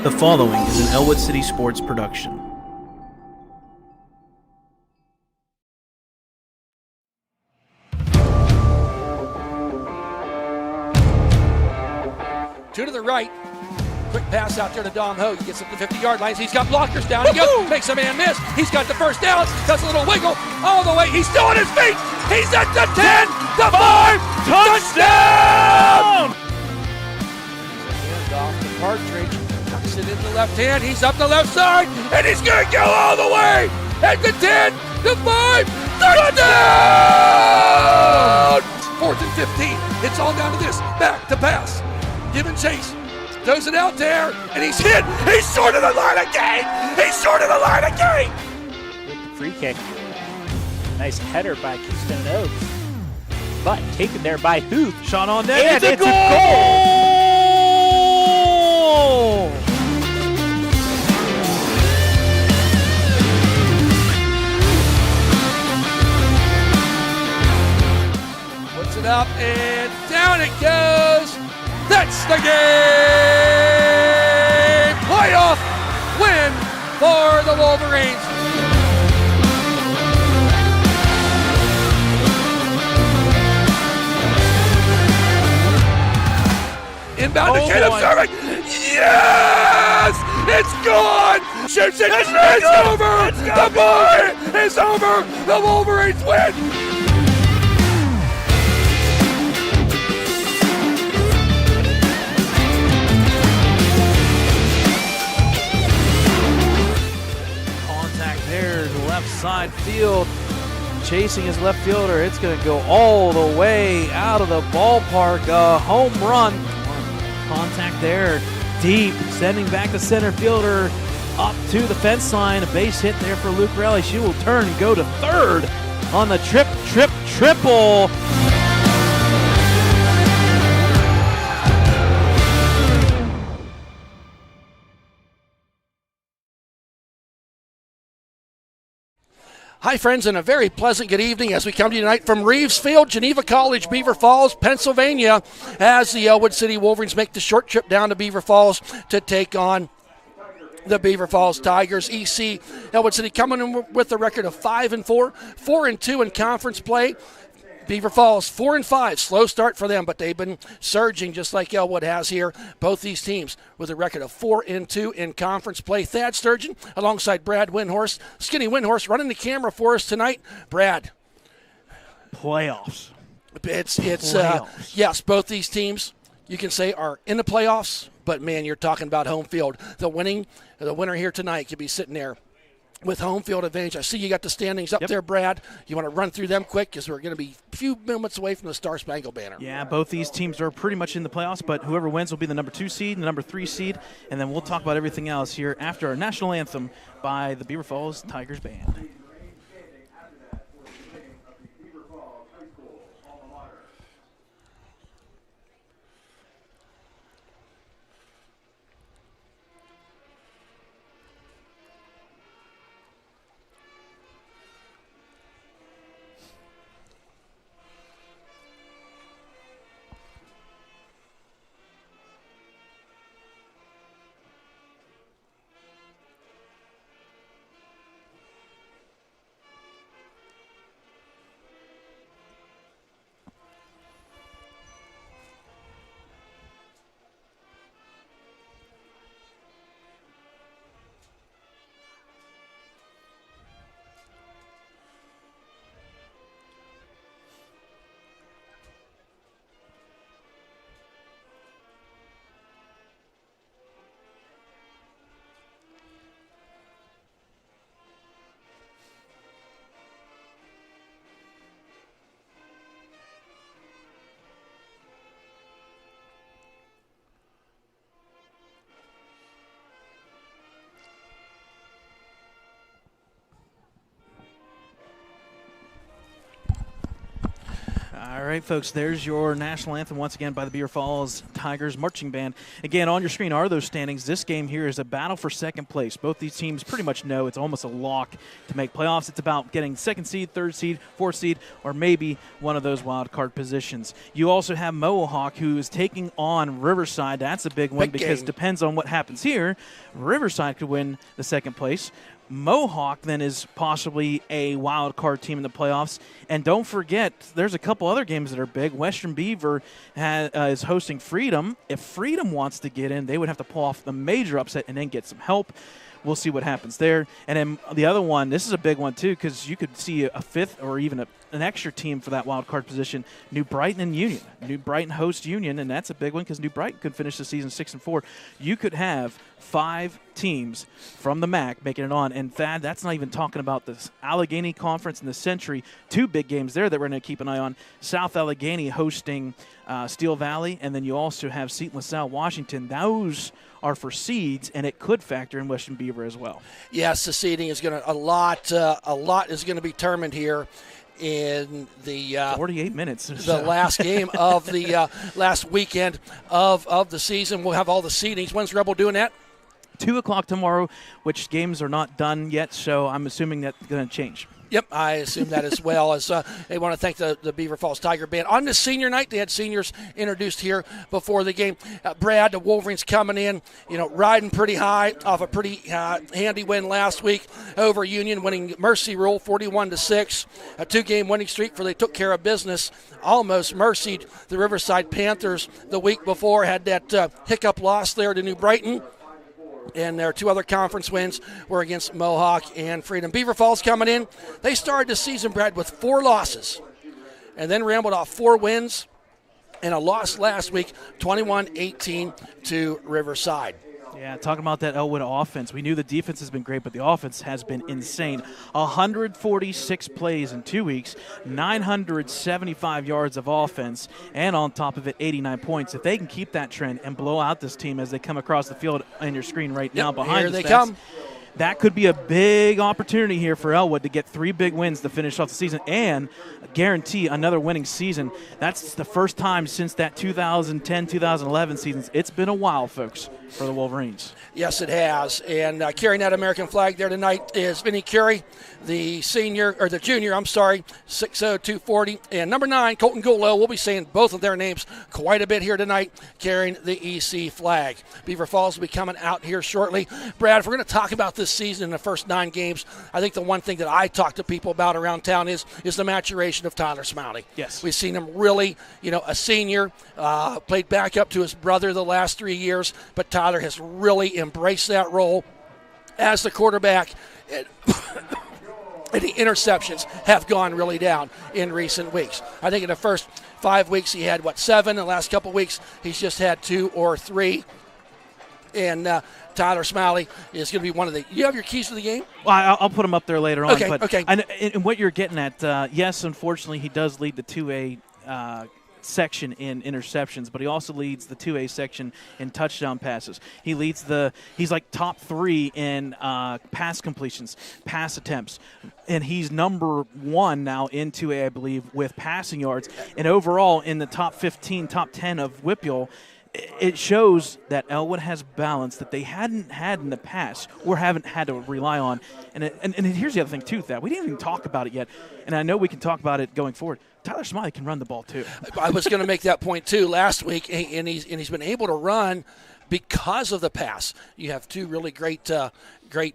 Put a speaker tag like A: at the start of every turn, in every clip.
A: The following is an Elwood City Sports production.
B: Two to the right. Quick pass out there to Dom Ho. He gets up to the 50-yard line. He's got blockers down. He goes, makes a man miss. He's got the first down. Does a little wiggle all the way. He's still on his feet. He's at the 10, the 5, touchdown! Handoff to Partridge. Tucks it in the left hand. He's up the left side, and he's going to go all the way. At the 10, the 5, touchdown! 4th and 15. It's all down to this. Back to pass. Give and chase. Throws it out there, and he's hit. He's short of the line again. He's short of the line again.
C: With the free kick. Nice header by Keystone Oaks. But taken there by Huth.
A: Shot on net.
C: And it's a goal!
B: Puts it up, and down it goes. That's the game! Playoff win for the Wolverines. Inbound to Caleb serving. Yes! It's gone! Shoots it. It's over! The boy is over! The Wolverines win!
A: Left side field, chasing his left fielder. It's going to go all the way out of the ballpark. A home run. Contact there, deep, sending back the center fielder up to the fence line. A base hit there for Luke Raleigh. She will turn and go to third on the triple.
B: Hi, friends, and a very pleasant good evening as we come to you tonight from Reeves Field, Geneva College, Beaver Falls, Pennsylvania, as the Elwood City Wolverines make the short trip down to Beaver Falls to take on the Beaver Falls Tigers. EC Elwood City coming in with a record of 5-4, 4-2 in conference play. Beaver Falls 4-5, slow start for them, but they've been surging just like Elwood has here. Both these teams with a record of 4-2 in conference play. Thad Sturgeon alongside Brad Windhorst. Skinny Windhorst running the camera for us tonight. Brad.
A: Playoffs.
B: It's yes, both these teams you can say are in the playoffs, but man, you're talking about home field. The winner here tonight could be sitting there with home field advantage. I see you got the standings up there, Brad. You want to run through them quick because we're going to be a few moments away from the Star Spangled Banner.
A: Yeah, both these teams are pretty much in the playoffs, but whoever wins will be the number 2 seed and the number 3 seed, and then we'll talk about everything else here after our national anthem by the Beaver Falls Tigers Band. All right, folks, there's your national anthem once again by the Beaver Falls Tigers Marching Band. Again, on your screen are those standings. This game here is a battle for second place. Both these teams pretty much know it's almost a lock to make playoffs. It's about getting second seed, third seed, fourth seed, or maybe one of those wild card positions. You also have Mohawk, who is taking on Riverside. That's a big one because depends on what happens here. Riverside could win the second place. Mohawk then is possibly a wild card team in the playoffs. And don't forget, there's a couple other games that are big. Western Beaver is hosting Freedom. If Freedom wants to get in, they would have to pull off the major upset and then get some help. We'll see what happens there. And then the other one, this is a big one too, because you could see a fifth or even an extra team for that wild card position. New Brighton and Union. New Brighton hosts Union, and that's a big one because New Brighton could finish the season 6-4. You could have 5 teams from the MAC making it on. And Thad, that's not even talking about the Allegheny Conference and the Century. 2 big games there that we're going to keep an eye on. South Allegheny hosting Steel Valley, and then you also have Seton LaSalle, Washington. Those are for seeds, and it could factor in Western Beaver as well.
B: Yes, the seeding is going to a lot is going to be determined here in the
A: 48 minutes.
B: The last game of the last weekend of the season. We'll have all the seedings. When's Rebel doing that?
A: 2 o'clock tomorrow, which games are not done yet, so I'm assuming that's going to change.
B: Yep, I assume that as well. As they want to thank the Beaver Falls Tiger Band. On the senior night, they had seniors introduced here before the game. Brad, the Wolverines coming in, riding pretty high off a pretty handy win last week over Union, winning Mercy Rule 41-6. A 2-game winning streak for they took care of business. Almost mercied the Riverside Panthers the week before. Had that hiccup loss there to New Brighton. And their 2 other conference wins were against Mohawk and Freedom. Beaver Falls coming in. They started the season, Brad, with 4 losses and then rambled off 4 wins and a loss last week, 21-18 to Riverside.
A: Yeah, talking about that Elwood offense. We knew the defense has been great, but the offense has been insane. 146 plays in 2 weeks, 975 yards of offense, and on top of it, 89 points. If they can keep that trend and blow out this team as they come across the field on your screen right now behind
B: here
A: the
B: they come.
A: That could be a big opportunity here for Elwood to get 3 big wins to finish off the season and guarantee another winning season. That's the first time since that 2010-2011 season. It's been a while, folks, for the Wolverines.
B: Yes, it has. And carrying that American flag there tonight is Vinny Curry, the junior, 6'0", 240. And number 9, Colton Gullo. We'll be saying both of their names quite a bit here tonight, carrying the EC flag. Beaver Falls will be coming out here shortly. Brad, if we're going to talk about this season in the first 9 games, I think the one thing that I talk to people about around town is the maturation of Tyler Smiley.
A: Yes.
B: We've seen him really, a senior, played back up to his brother the last 3 years, but Tyler has really embraced that role as the quarterback. And the interceptions have gone really down in recent weeks. I think in the first 5 weeks he had, 7? In the last couple weeks he's just had 2 or 3. And Tyler Smiley is going to be one of the – you have your keys to the game?
A: Well, I'll put them up there later on.
B: Okay.
A: And what you're getting at, yes, unfortunately, he does lead the 2A section in interceptions, but he also leads the 2A section in touchdown passes. He's like top 3 in pass completions, pass attempts, and he's number 1 now in 2A, I believe, with passing yards. And overall, in the top 15, top 10 of WPIAL, it shows that Elwood has balance that they hadn't had in the past or haven't had to rely on. And here's the other thing, too, that we didn't even talk about it yet, and I know we can talk about it going forward. Tyler Smiley can run the ball, too.
B: I was going to make that point, too, last week, and he's been able to run because of the pass. You have 2 really great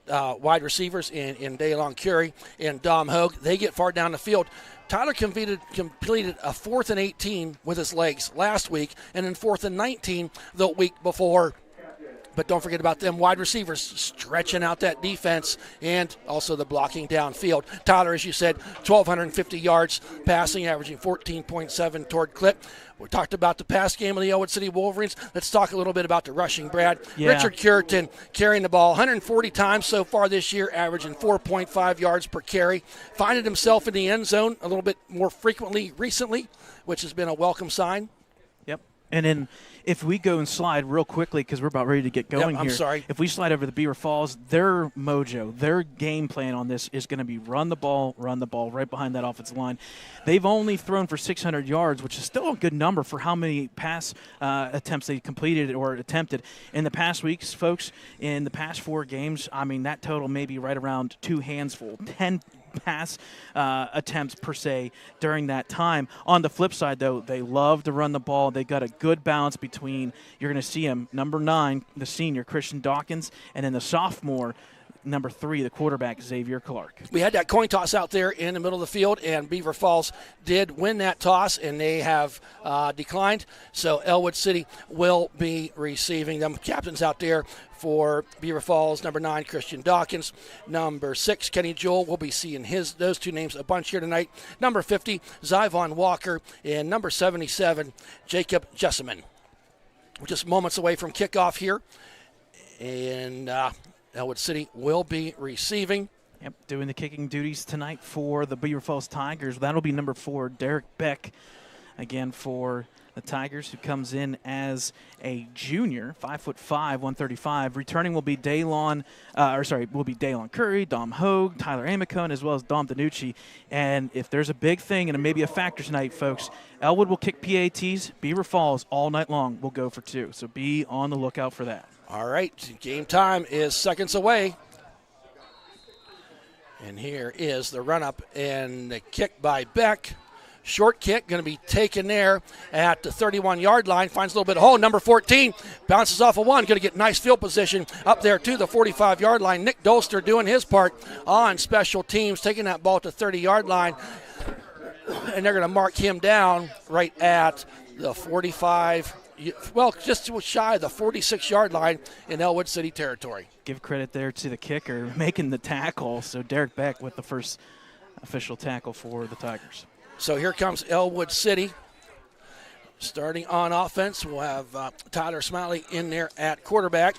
B: wide receivers in Daylon Curry and Dom Hogue. They get far down the field. Tyler completed a 4th and 18 with his legs last week, and then 4th and 19 the week before. But don't forget about them wide receivers stretching out that defense and also the blocking downfield. Tyler, as you said, 1,250 yards passing, averaging 14.7 toward clip. We talked about the pass game of the Elwood City Wolverines. Let's talk a little bit about the rushing, Brad. Yeah. Richard Curitan carrying the ball 140 times so far this year, averaging 4.5 yards per carry. Finding himself in the end zone a little bit more frequently recently, which has been a welcome sign.
A: Yep. And then if we go and slide real quickly, because we're about ready to get going
B: I'm
A: here.
B: sorry.
A: If we slide over to Beaver Falls, their mojo, their game plan on this is going to be run the ball right behind that offensive line. They've only thrown for 600 yards, which is still a good number for how many pass attempts they completed or attempted. In the past weeks, folks, in the past 4 games, I mean, that total may be right around 2 hands full, 10 pass attempts per se during that time. On the flip side, though, they love to run the ball. They got a good balance between, you're going to see him, number 9, the senior, Christian Dawkins, and then the sophomore, number 3, the quarterback, Xavier Clark.
B: We had that coin toss out there in the middle of the field, and Beaver Falls did win that toss, and they have declined. So Elwood City will be receiving them. Captains out there for Beaver Falls, number 9, Christian Dawkins. Number 6, Kenny Joel. We'll be seeing those 2 names a bunch here tonight. Number 50, Zyvon Walker, and number 77, Jacob Jesseman. We're just moments away from kickoff here, and Elwood City will be receiving.
A: Yep, doing the kicking duties tonight for the Beaver Falls Tigers. That'll be number 4, Derek Beck, again for the Tigers, who comes in as a junior, 5'5", 135. Returning will be Dalen Curry, Dom Hogue, Tyler Amicone, as well as Dom Danucci. And if there's a big thing and it may be a factor tonight, folks, Elwood will kick PATs. Beaver Falls all night long will go for 2. So be on the lookout for that.
B: All right, game time is seconds away. And here is the run-up and the kick by Beck. Short kick going to be taken there at the 31-yard line. Finds a little bit of hole. Number 14 bounces off of 1. Going to get nice field position up there to the 45-yard line. Nick Dolster doing his part on special teams, taking that ball to the 30-yard line. And they're going to mark him down right at the 45, well, just shy of the 46-yard line in Elwood City territory.
A: Give credit there to the kicker making the tackle. So Derek Beck with the first official tackle for the Tigers.
B: So here comes Elwood City. Starting on offense, we'll have Tyler Smiley in there at quarterback.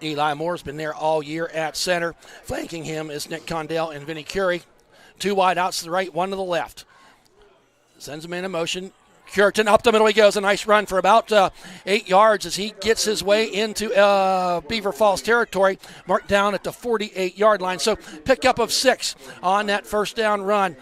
B: Eli Moore's been there all year at center. Flanking him is Nick Condell and Vinnie Curie. 2 wide outs to the right, 1 to the left. Sends him in motion. Curitan up the middle he goes. A nice run for about 8 yards as he gets his way into Beaver Falls territory, marked down at the 48-yard line. So pickup of 6 on that first down run.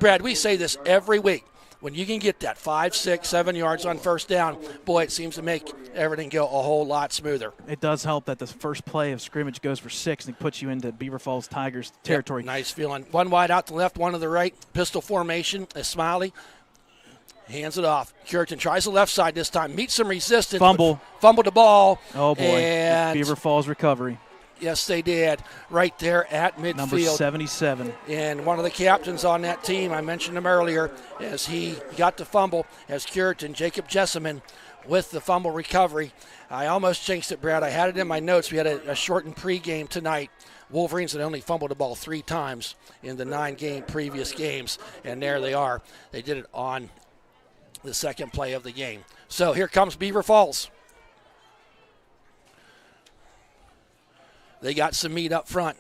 B: Brad, we say this every week. When you can get that 5, 6, 7 yards on first down, boy, it seems to make everything go a whole lot smoother.
A: It does help that the first play of scrimmage goes for 6 and puts you into Beaver Falls Tigers territory.
B: Yep, nice feeling. 1 wide out to the left, 1 to the right. Pistol formation is Smiley. Hands it off. Curitan tries the left side this time. Meets some resistance.
A: Fumbled
B: the ball.
A: Oh, boy.
B: And
A: Beaver Falls recovery.
B: Yes, they did. Right there at midfield.
A: Number 77.
B: And one of the captains on that team, I mentioned him earlier, as he got the fumble, as Curitan, Jacob Jesseman, with the fumble recovery. I almost jinxed it, Brad. I had it in my notes. We had a shortened pregame tonight. Wolverines had only fumbled the ball 3 times in the 9 previous games. And there they are. They did it on the second play of the game. So here comes Beaver Falls. They got some meat up front,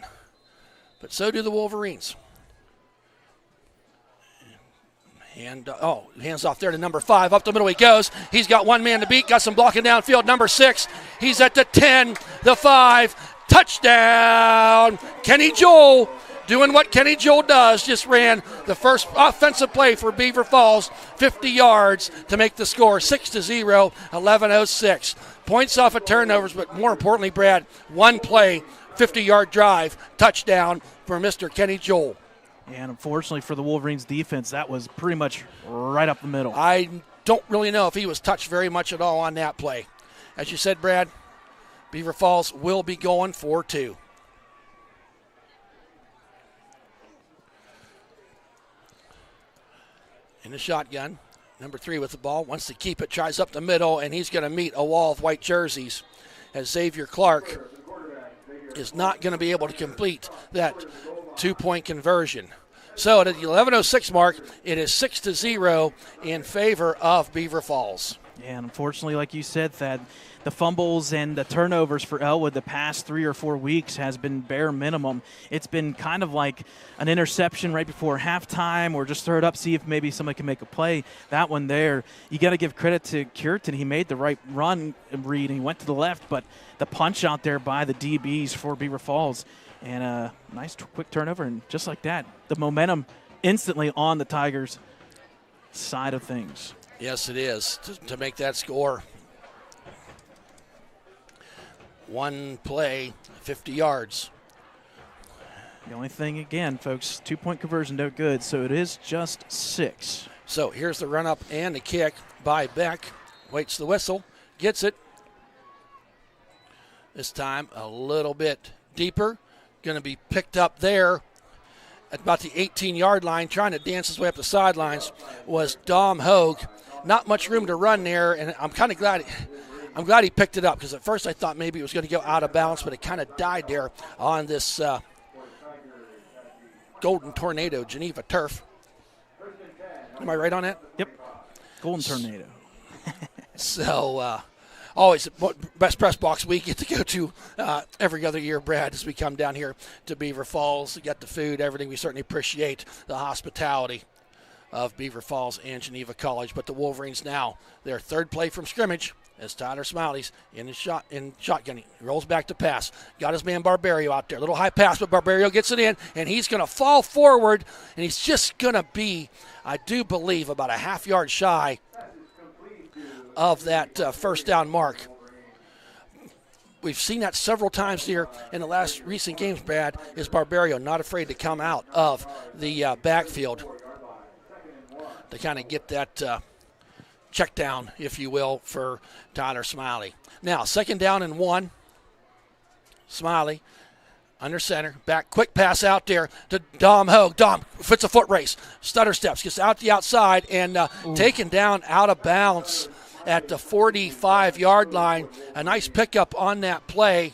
B: but so do the Wolverines. Hands off there to number 5. Up the middle he goes. He's got 1 man to beat. Got some blocking downfield. Number 6. He's at the 10, the 5. Touchdown. Kenny Joel doing what Kenny Joel does. Just ran the first offensive play for Beaver Falls. 50 yards to make the score. 6-0, 11:06. Points off of turnovers, but more importantly, Brad, 1 play, 50-yard drive, touchdown for Mr. Kenny Joel.
A: And unfortunately for the Wolverines defense, that was pretty much right up the middle.
B: I don't really know if he was touched very much at all on that play. As you said, Brad, Beaver Falls will be going for 2. In the shotgun, number 3 with the ball, wants to keep it, tries up the middle, and he's going to meet a wall of white jerseys as Xavier Clark is not going to be able to complete that 2-point conversion. So at the 11:06 mark, it is 6-0 in favor of Beaver Falls.
A: Yeah, and unfortunately, like you said, Thad, the fumbles and the turnovers for Elwood the past 3 or 4 weeks has been bare minimum. It's been kind of like an interception right before halftime, or just throw it up, see if maybe somebody can make a play. That one there, you got to give credit to Cureton. He made the right run read, and he went to the left, but the punch out there by the DBs for Beaver Falls, and a nice quick turnover, and just like that, the momentum instantly on the Tigers' side of things.
B: Yes, it is, to make that score. One play, 50 yards.
A: The only thing, again, folks, 2-point conversion, no good, so it is just 6.
B: So here's the run up and the kick by Beck. Waits the whistle, gets it. This time a little bit deeper. Going to be picked up there at about the 18-yard line, trying to dance his way up the sidelines, was Dom Hogue. Not much room to run there, and I'm kind of glad. I'm glad he picked it up, because at first I thought maybe it was going to go out of bounds, but it kind of died there on this Golden Tornado Geneva turf. Am I right on that?
A: Yep. Golden Tornado.
B: So always best press box we get to go to every other year, Brad, as we come down here to Beaver Falls. We got the food, everything. We certainly appreciate the hospitality of Beaver Falls and Geneva College. But the Wolverines now, their third play from scrimmage, as Tyler Smiley's in shotgun. He rolls back to pass. Got his man Barbario out there. Little high pass, but Barbario gets it in, and he's going to fall forward, and he's just going to be, I do believe, about a half yard shy of that first down mark. We've seen that several times here in the last recent games, Brad, is Barbario not afraid to come out of the backfield to kind of get that check down, if you will, for Tyler Smiley. Now, 2nd down and 1. Smiley under center. Back, quick pass out there to Dom Hogue. Dom fits a foot race. Stutter steps, gets out the outside, and taken down out of bounds at the 45-yard line. A nice pickup on that play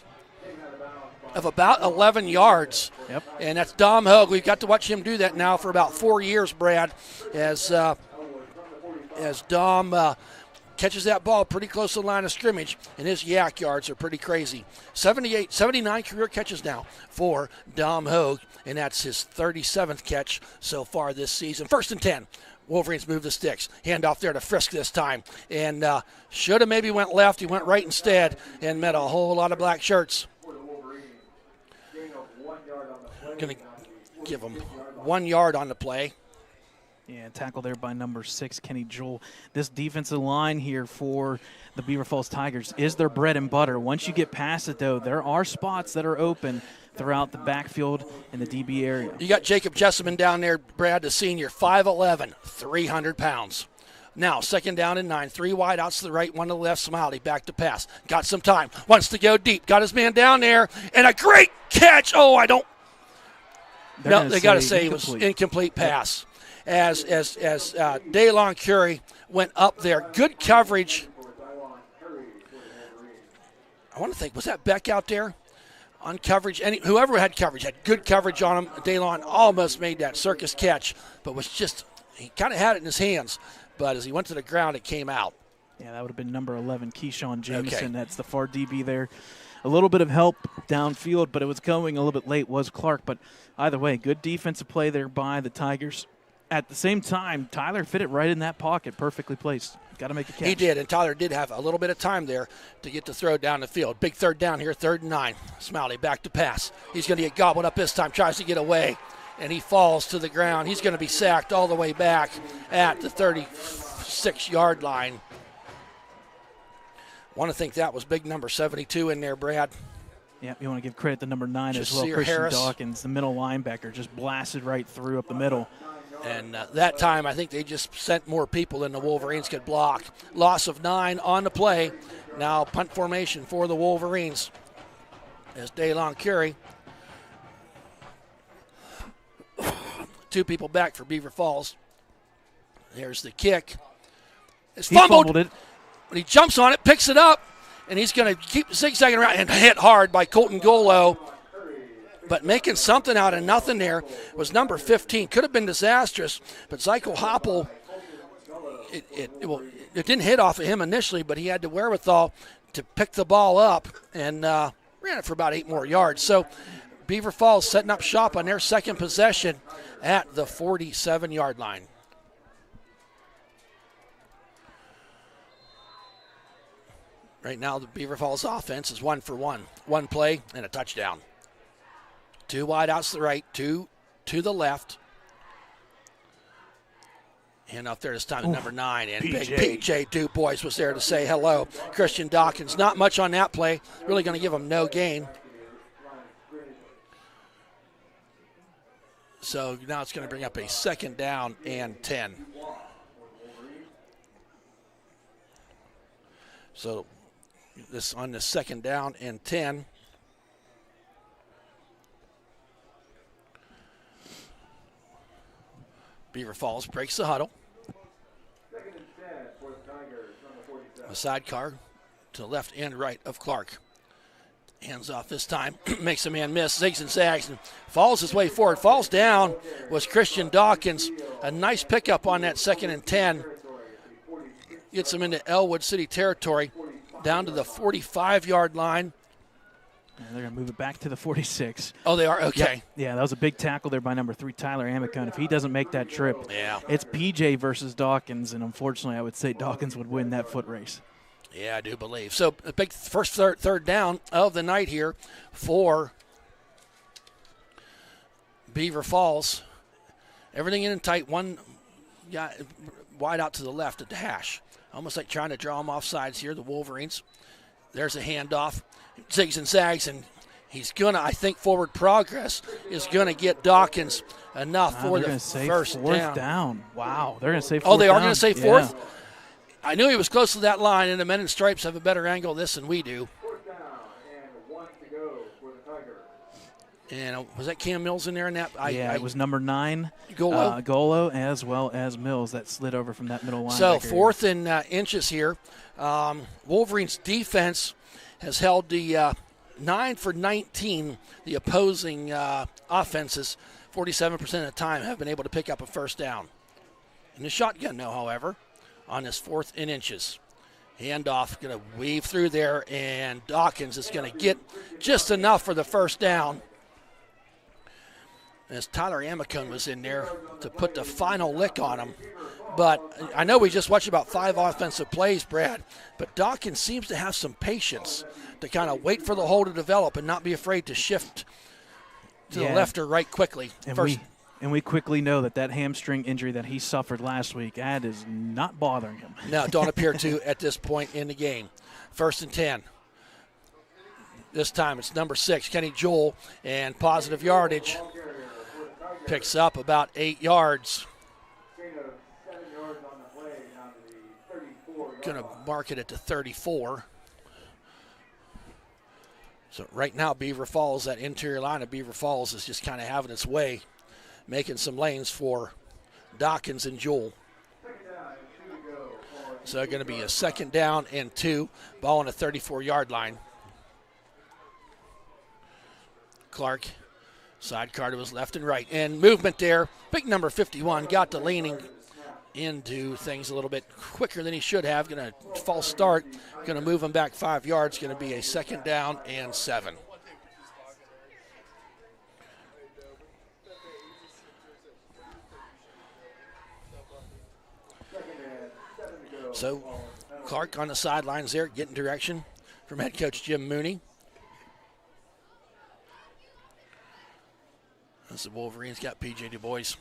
B: of about 11 yards.
A: Yep.
B: And that's Dom Hogue. We've got to watch him do that now for about 4 years, Brad, as Dom catches that ball pretty close to the line of scrimmage, and his yak yards are pretty crazy. 79 career catches now for Dom Hogue, and that's his 37th catch so far this season. 1st and 10. Wolverines move the sticks. Hand off there to Frisk this time. And should have maybe went left. He went right instead and met a whole lot of black shirts. Going to give him 1 yard on the play.
A: Yeah, tackle there by number 6, Kenny Joel. This defensive line here for the Beaver Falls Tigers is their bread and butter. Once you get past it, though, there are spots that are open throughout the backfield and the DB area.
B: You got Jacob Jessamine down there, Brad, the senior, 5'11", 300 pounds. Now, 2nd down and 9. 3 wide outs to the right, 1 to the left. Smiley back to pass. Got some time. Wants to go deep. Got his man down there. And a great catch. Oh, they got to say it was incomplete pass. As DeLon Curie went up there. Good coverage. I want to think, was that Beck out there on coverage? Whoever had coverage had good coverage on him. DeLon almost made that circus catch, but he kind of had it in his hands. But as he went to the ground, it came out.
A: Yeah, that would have been number 11, Keyshawn Jameson.
B: Okay.
A: That's the far DB there. A little bit of help downfield, but it was coming a little bit late, was Clark. But either way, good defensive play there by the Tigers. At the same time, Tyler fit it right in that pocket, perfectly placed. Got to make a catch.
B: He did, and Tyler did have a little bit of time there to get the throw down the field. Big 3rd down here, 3rd and 9. Smiley back to pass. He's going to get gobbled up this time, tries to get away, and he falls to the ground. He's going to be sacked all the way back at the 36-yard line. I want to think that was big number 72 in there, Brad.
A: Yeah, you want to give credit to number 9 as well.
B: Jasir
A: Christian
B: Harris.
A: Dawkins, the middle linebacker, just blasted right through up the middle.
B: And that time, I think they just sent more people than the Wolverines could block. Loss of 9 on the play. Now punt formation for the Wolverines as DeLon Curie. 2 people back for Beaver Falls. There's the kick. It's fumbled
A: it.
B: But he jumps on it, picks it up, and he's going to keep zigzagging around and hit hard by Colton Golo. But making something out of nothing there was number 15. Could have been disastrous, but Zyko Hoppel it didn't hit off of him initially, but he had the wherewithal to pick the ball up and ran it for about 8 more yards. So Beaver Falls setting up shop on their second possession at the 47-yard line. Right now, the Beaver Falls offense is 1 for 1. 1 play and a touchdown. 2 wide outs to the right, 2 to the left. And up there this time at number 9. And big PJ DuBois was there to say hello. Christian Dawkins, not much on that play. Really going to give him no gain. So now it's going to bring up a 2nd down and 10. So this on the 2nd down and 10. Beaver Falls breaks the huddle. A sidecar to the left and right of Clark. Hands off this time. Makes a man miss. Zigs and zags and falls his way forward. Falls down was Christian Dawkins. A nice pickup on that 2nd and 10. Gets him into Elwood City territory. Down to the 45-yard line.
A: And they're going to move it back to the 46.
B: Oh, they are? Okay.
A: Yeah, that was a big tackle there by number 3, Tyler Amicone. If he doesn't make that trip, it's PJ versus Dawkins, and unfortunately I would say Dawkins would win that foot race.
B: Yeah, I do believe. So a big first third down of the night here for Beaver Falls. Everything in tight. One guy wide out to the left at the hash. Almost like trying to draw them off sides here, the Wolverines. There's a handoff. Zigs and zags, and he's going to, I think, forward progress is going to get Dawkins enough for the first
A: down. Wow. They're going to say 4th down.
B: Oh, they are going to say 4th? Yeah. I knew he was close to that line, and the men in stripes have a better angle of this than we do.
D: 4th down and 1 to go for the Tigers.
B: And was that Cam Mills in there?
A: It was number 9,
B: Golo,
A: as well as Mills that slid over from that middle line.
B: So 4th and inches here. Wolverines defense has held the 9 for 19. The opposing offenses, 47% of the time, have been able to pick up a first down. In the shotgun, no, however, on this 4th and inches. Handoff, going to weave through there, and Dawkins is going to get just enough for the first down. As Tyler Amicone was in there to put the final lick on him. But I know we just watched about 5 offensive plays, Brad, but Dawkins seems to have some patience to kind of wait for the hole to develop and not be afraid to shift to the left or right quickly.
A: And we quickly know that hamstring injury that he suffered last week, that is not bothering him.
B: No, don't appear to at this point in the game. 1st and 10. This time it's number 6, Kenny Joel, and positive yardage. Picks up about 8 yards. Going to mark it at the 34. So right now, Beaver Falls, that interior line of Beaver Falls is just kind of having its way, making some lanes for Dawkins and Joel. So going to be a 2nd down and 2, ball on the 34-yard line. Clark, sidecar to his left and right, and movement there. Big number 51 got to leaning into things a little bit quicker than he should have. Going to false start, going to move him back 5 yards. Going to be a 2nd down and 7. So Clark on the sidelines there, getting direction from head coach Jim Mooney. As the Wolverines got PJ DuBois,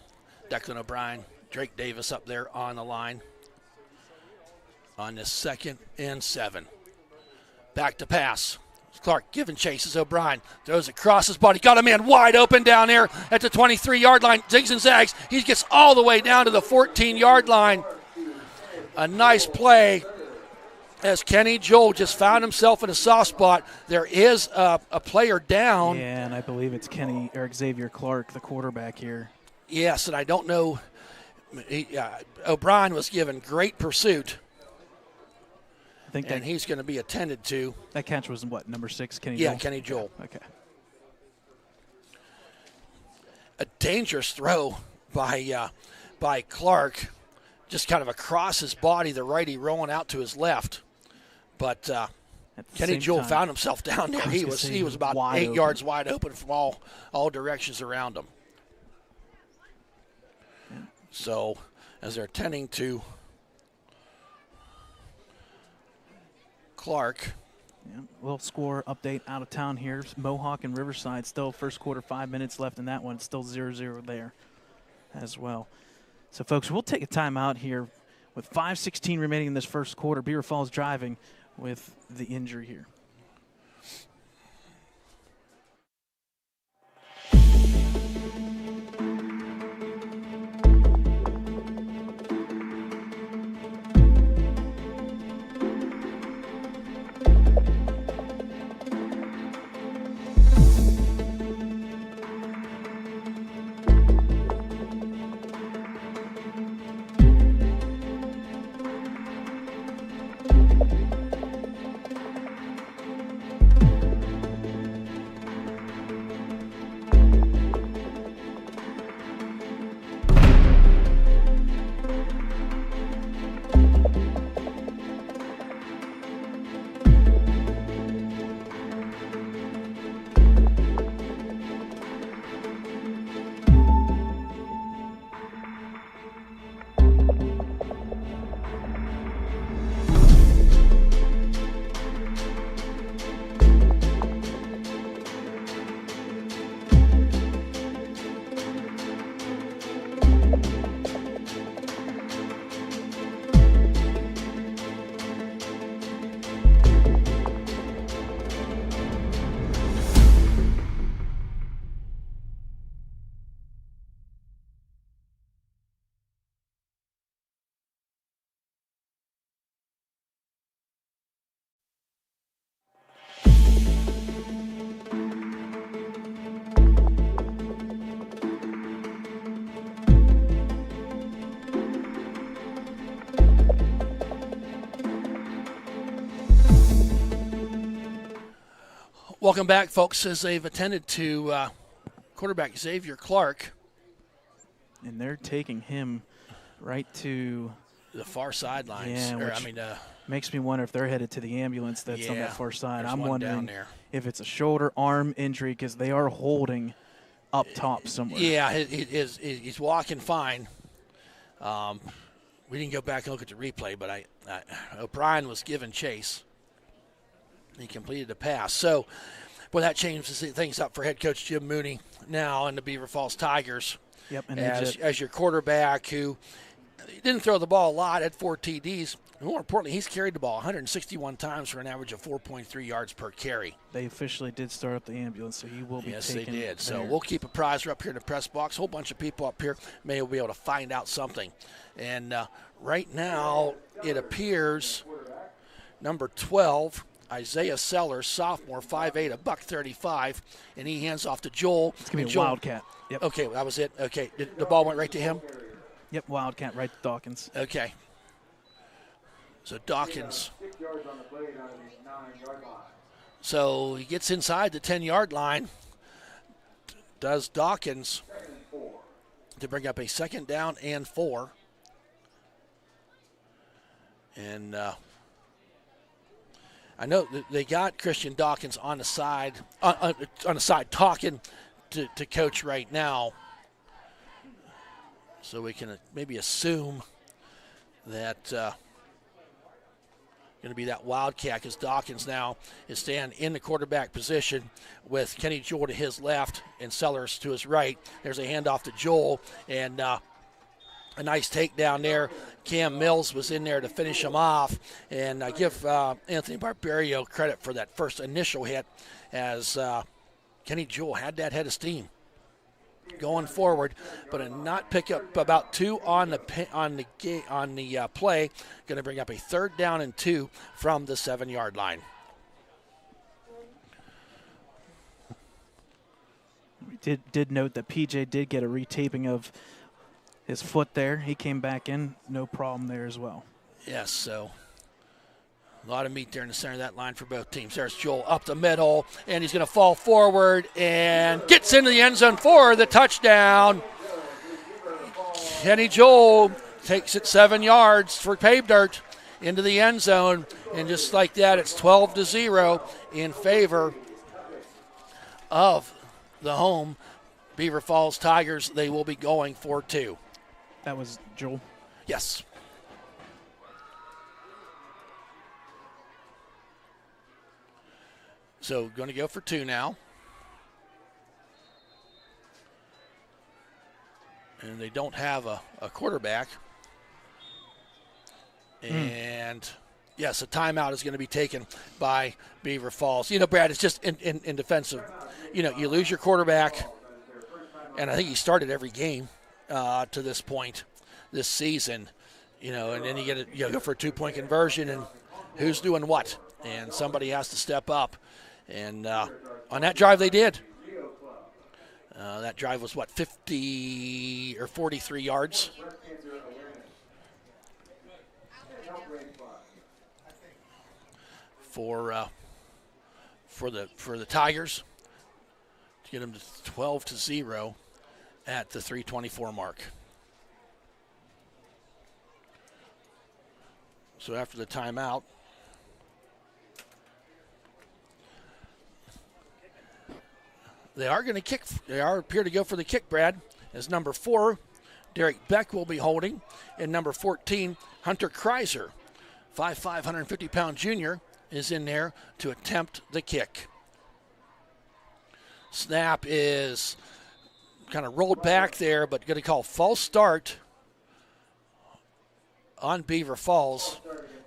B: Declan O'Brien, Drake Davis up there on the line on this 2nd and 7. Back to pass. Clark giving chases. O'Brien throws across his body. Got a man wide open down there at the 23-yard line. Zigs and zags. He gets all the way down to the 14-yard line. A nice play as Kenny Joel just found himself in a soft spot. There is a player down.
A: Yeah, and I believe it's Xavier Clark, the quarterback here.
B: Yes, and I don't know. O'Brien was given great pursuit. And he's going to be attended to.
A: That catch was what, number 6, Kenny Joel?
B: Yeah, Kenny Joel.
A: Okay.
B: A dangerous throw by Clark. just kind of across his body, the righty rolling out to his left. But Kenny Jewell found himself down there. He was about 8 yards wide open from all directions around him.
A: Yeah.
B: So as they're tending to Clark.
A: Yeah, little score update out of town here. Mohawk and Riverside still first quarter, 5 minutes left in that one. Still 0-0 there as well. So, folks, we'll take a timeout here with 5:16 remaining in this first quarter. Beaver Falls driving with the injury here.
B: Welcome back, folks, as they've attended to quarterback Xavier Clark.
A: And they're taking him right to
B: the far sidelines.
A: Yeah, makes me wonder if they're headed to the ambulance that's on that far side. I'm wondering if it's a shoulder, arm injury, because they are holding up top somewhere.
B: Yeah, he's walking fine. We didn't go back and look at the replay, but O'Brien was given chase. He completed the pass. So, boy, that changes things up for head coach Jim Mooney now in the Beaver Falls Tigers.
A: Yep, and
B: as your quarterback who didn't throw the ball a lot, had 4 TDs. More importantly, he's carried the ball 161 times for an average of 4.3 yards per carry.
A: They officially did start up the ambulance, so he will be
B: Yes,
A: taken
B: they did.
A: there.
B: So we'll keep a prizer up here in the press box. A whole bunch of people up here may be able to find out something. And right now it appears number 12, Isaiah Sellers, sophomore, 5'8", $135, and he hands off to Joel.
A: It's going to be a Wildcat. Yep.
B: Okay, that was it. Okay, the ball went right to him?
A: Yep, Wildcat right to Dawkins.
B: Okay. So Dawkins.
D: 6 yards on the play out of his 9-yard line.
B: So he gets inside the 10-yard line. Does Dawkins to bring up a 2nd down and 4. And I know that they got Christian Dawkins on the side, talking to coach right now. So we can maybe assume that going to be that Wildcat, because Dawkins now is standing in the quarterback position with Kenny Jewell to his left and Sellers to his right. There's a handoff to Joel, and a nice takedown there. Cam Mills was in there to finish him off, and I give Anthony Barbario credit for that first initial hit, as Kenny Jewell had that head of steam going forward, but a not pick up about 2 on the play. Going to bring up a 3rd down and 2 from the 7-yard line.
A: We did note that PJ did get a retaping of his foot there. He came back in, no problem there as well.
B: Yes, so a lot of meat there in the center of that line for both teams. There's Joel up the middle, and he's going to fall forward and gets into the end zone for the touchdown. Kenny Joel takes it 7 yards for paved dirt into the end zone. And just like that, it's 12-0 in favor of the home Beaver Falls Tigers. They will be going for 2.
C: That was Joel.
B: Yes. So going to go for 2 now. And they don't have a quarterback. And yes, a timeout is going to be taken by Beaver Falls. You know, Brad, it's just in defensive. You know, you lose your quarterback, and I think he started every game to this point this season. You know, and then you go for a 2-point conversion, and who's doing what? And somebody has to step up. And on that drive, they did. That drive was, 50 or 43 yards? For the Tigers to get them to 12-0 at the 3:24 mark. So after the timeout, they are going to kick. They appear to go for the kick, Brad, as number 4, Derek Beck will be holding, and number 14, Hunter Kreiser, 5'5", 150-pound junior, is in there to attempt the kick. Snap is kind of rolled back there, but going to call false start on Beaver Falls.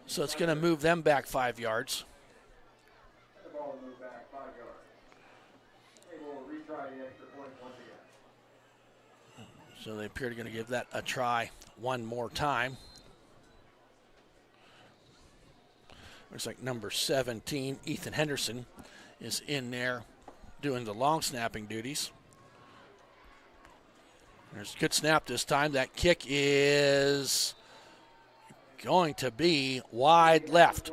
B: So it's going to move them back 5 yards.
D: The ball will move back 5 yards. They will retry the extra point once again.
B: So they appear to going to give that a try one more time. Looks like number 17, Ethan Henderson, is in there doing the long snapping duties. There's a good snap this time. That kick is going to be wide left.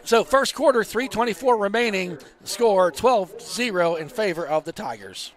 B: So first quarter, 3:24 remaining. The score 12-0 in favor of the Tigers.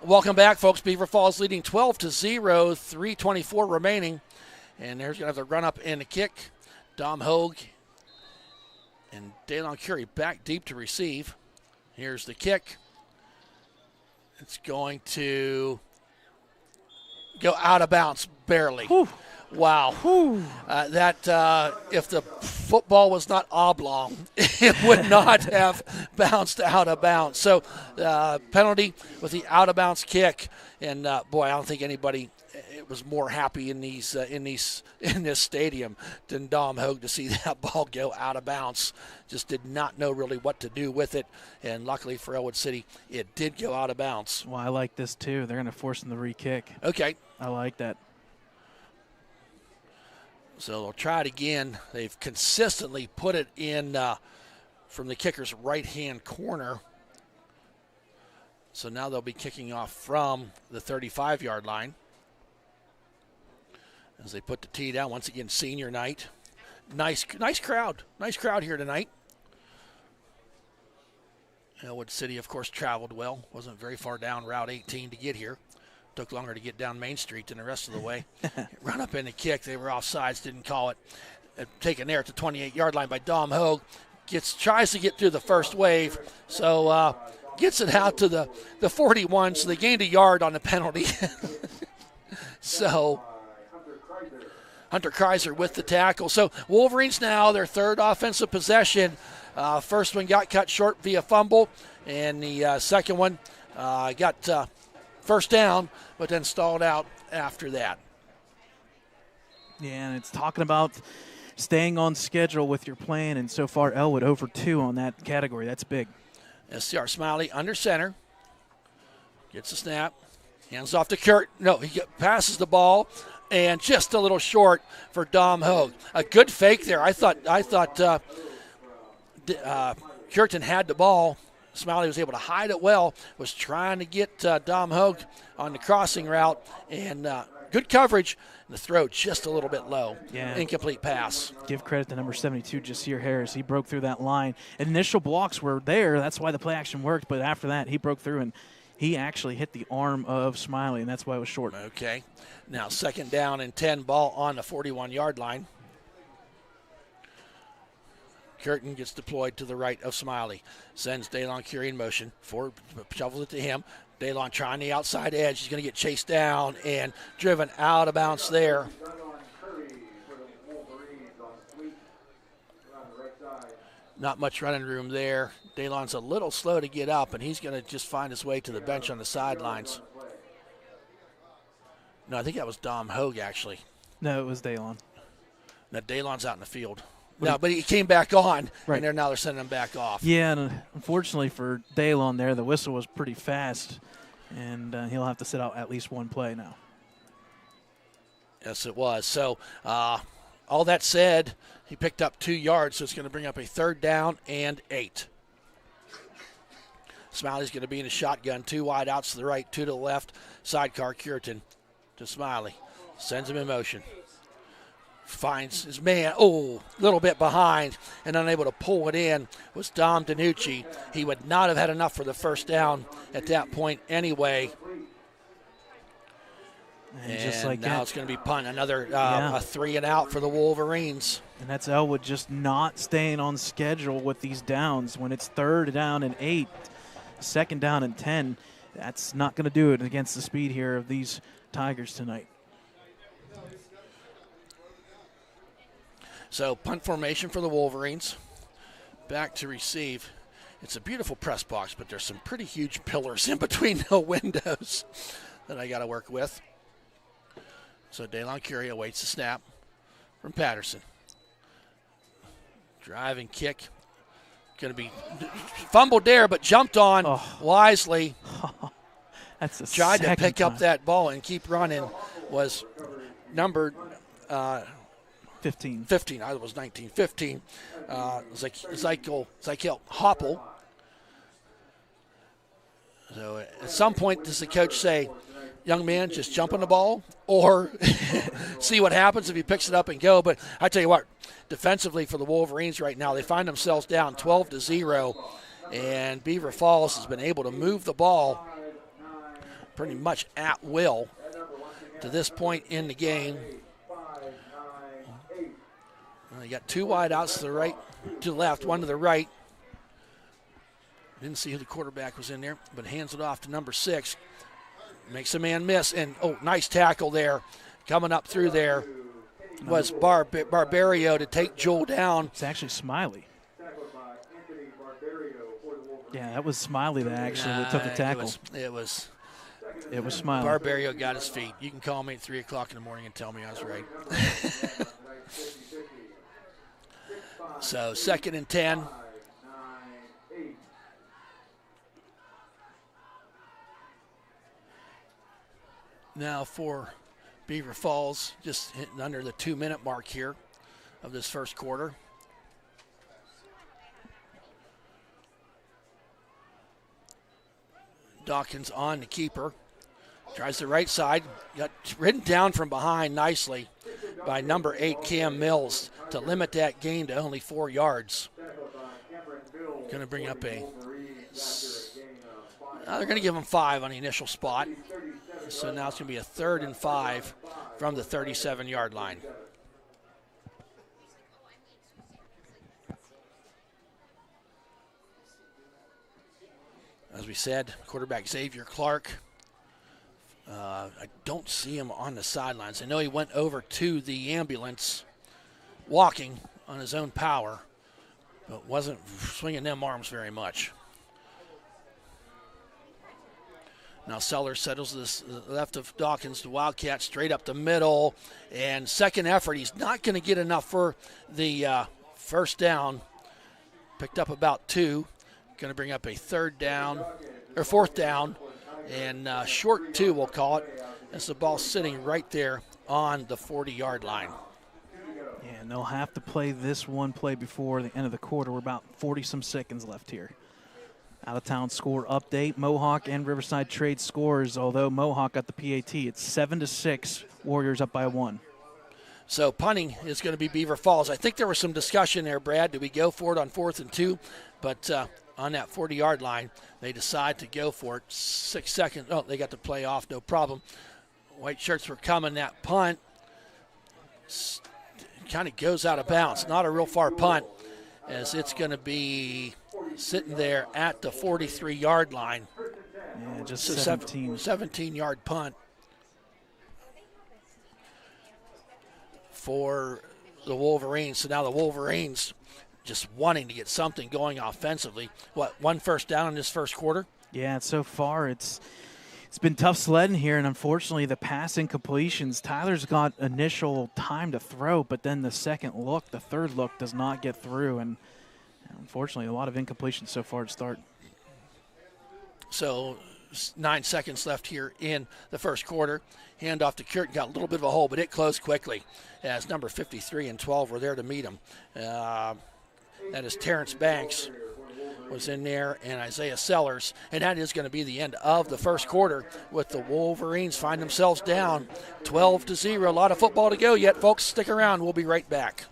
B: Welcome back, folks. Beaver Falls leading 12-0, 3:24 remaining. And there's going to have the run up and the kick. Dom Hogue and Daylon Curie back deep to receive. Here's the kick. It's going to go out of bounds barely.
C: Whew.
B: Wow.
C: Whew.
B: If the football was not oblong, it would not have bounced out of bounds. So penalty with the out of bounds kick. And boy, I don't think anybody was more happy in this stadium than Dom Hogue to see that ball go out of bounds. Just did not know really what to do with it. And luckily for Elwood City, it did go out of bounds.
C: Well, I like this too. They're going to force them to re-kick.
B: Okay.
C: I like that.
B: So they'll try it again. They've consistently put it in from the kicker's right-hand corner. So now they'll be kicking off from the 35-yard line. As they put the tee down, once again, senior night. Nice crowd. Nice crowd here tonight. Elwood City, of course, traveled well. Wasn't very far down Route 18 to get here. Took longer to get down Main Street than the rest of the way. Run up in the kick. They were offsides, didn't call it. Taken there at the 28-yard line by Dom Hogue. Tries to get through the first wave. So gets it out to the 41. So they gained a yard on the penalty. So Hunter Kreiser with the tackle. So Wolverines now, their third offensive possession. First one got cut short via fumble. And the second one got first down, but then stalled out after that.
A: Yeah, and it's talking about staying on schedule with your plan, and so far Elwood over 2 on that category. That's big.
B: SCR Smiley under center. Gets the snap. Hands off to Kurt. No, he passes the ball, and just a little short for Dom Hogue. A good fake there. I thought Curtin had the ball. Smiley was able to hide it well, was trying to get Dom Hogue on the crossing route, and good coverage. The throw just a little bit low.
A: Yeah.
B: Incomplete pass.
A: Give credit to number 72, Jasir Harris. He broke through that line. Initial blocks were there. That's why the play action worked. But after that, he broke through, and he actually hit the arm of Smiley, and that's why it was short.
B: Okay. Now 2nd down and 10, ball on the 41-yard line. Curtin gets deployed to the right of Smiley. Sends Daylon Curie in motion. Ford shovels it to him. Daylon trying the outside edge. He's going to get chased down and driven out of bounds there. Not much running room there. Daylon's a little slow to get up, and he's going to just find his way to the bench on the sidelines. No, I think that was Dom Hogue, actually.
A: No, it was Daylon.
B: Now, Daylon's out in the field. No, but he came back on,
A: right.
B: And now they're sending him back off.
A: Yeah, and unfortunately for Daylon there, the whistle was pretty fast, and he'll have to sit out at least one play now.
B: Yes, it was. So, all that said, he picked up 2 yards, so it's going to bring up a 3rd down and 8. Smiley's going to be in a shotgun. 2 wide outs to the right, 2 to the left. Sidecar, Curtin to Smiley. Sends him in motion. Finds his man, a little bit behind, and unable to pull it in was Dom DiNucci. He would not have had enough for the 1st down at that point anyway.
A: And just like
B: now
A: that,
B: it's going to be punt. Another a 3 and out for the Wolverines.
A: And that's Elwood just not staying on schedule with these downs. When it's 3rd down and 8, 2nd down and 10, that's not going to do it against the speed here of these Tigers tonight.
B: So punt formation for the Wolverines. Back to receive. It's a beautiful press box, but there's some pretty huge pillars in between the windows that I got to work with. So Daylon Curie awaits the snap from Patterson. Driving kick. Going to be fumbled there, but jumped on wisely.
A: That's a
B: Tried to pick
A: time.
B: up that ball and keep running. Was numbered
A: 15.
B: 15. I was 19. 15. Ezekiel Hoppel. So at some point, does the coach say, young man, just jump on the ball, or see what happens if he picks it up and go? But I tell you what, defensively for the Wolverines right now, they find themselves down 12-0, and Beaver Falls has been able to move the ball pretty much at will to this point in the game. You got 2 wide outs to the right, to the left, 1 to the right. Didn't see who the quarterback was in there, but hands it off to number 6. Makes a man miss, and nice tackle there. Coming up through there was Barbario to take Joel down.
A: It's actually Smiley. Yeah, that was Smiley that actually took the tackle.
B: It was
A: Smiley.
B: Barbario got his feet. You can call me at 3 o'clock in the morning and tell me I was right. So 2nd and 10. Now for Beaver Falls, just hitting under the 2-minute mark here of this first quarter. Dawkins on the keeper. Tries the right side. Got ridden down from behind nicely by number 8, Cam Mills, to limit that gain to only 4 yards. Going to bring up they're going to give him 5 on the initial spot. So now it's going to be a 3rd and 5 from the 37-yard line. As we said, quarterback Xavier Clark. I don't see him on the sidelines. I know he went over to the ambulance walking on his own power, but wasn't swinging them arms very much. Now Sellers settles this left of Dawkins, the Wildcat straight up the middle. And second effort, he's not going to get enough for the first down. Picked up about 2. Going to bring up a fourth down. And short 2, we'll call it, as the ball's sitting right there on the 40-yard line.
A: Yeah, and they'll have to play this one play before the end of the quarter. We're about 40-some seconds left here. Out-of-town score update. Mohawk and Riverside trade scores, although Mohawk got the PAT. It's 7-6, Warriors up by 1.
B: So punting is going to be Beaver Falls. I think there was some discussion there, Brad. Do we go for it on 4th and 2? But on that 40-yard line, they decide to go for it. 6 seconds. Oh, they got the play off, no problem. White shirts were coming. That punt kind of goes out of bounds. Not a real far punt, as it's going to be sitting there at the 43-yard line.
A: Yeah, just
B: so
A: 17.
B: 17-yard punt for the Wolverines. So now the Wolverines just wanting to get something going offensively. What, 1 first down in this first quarter?
A: Yeah, so far it's been tough sledding here, and unfortunately the pass incompletions. Tyler's got initial time to throw, but then the second look, the third look does not get through, and unfortunately a lot of incompletions so far to start.
B: So 9 seconds left here in the first quarter. Hand off to Curtin, got a little bit of a hole, but it closed quickly as number 53 and 12 were there to meet him. That is Terrence Banks was in there, and Isaiah Sellers, and that is going to be the end of the first quarter, with the Wolverines find themselves down 12-0. A lot of football to go yet, folks. Stick around. We'll be right back.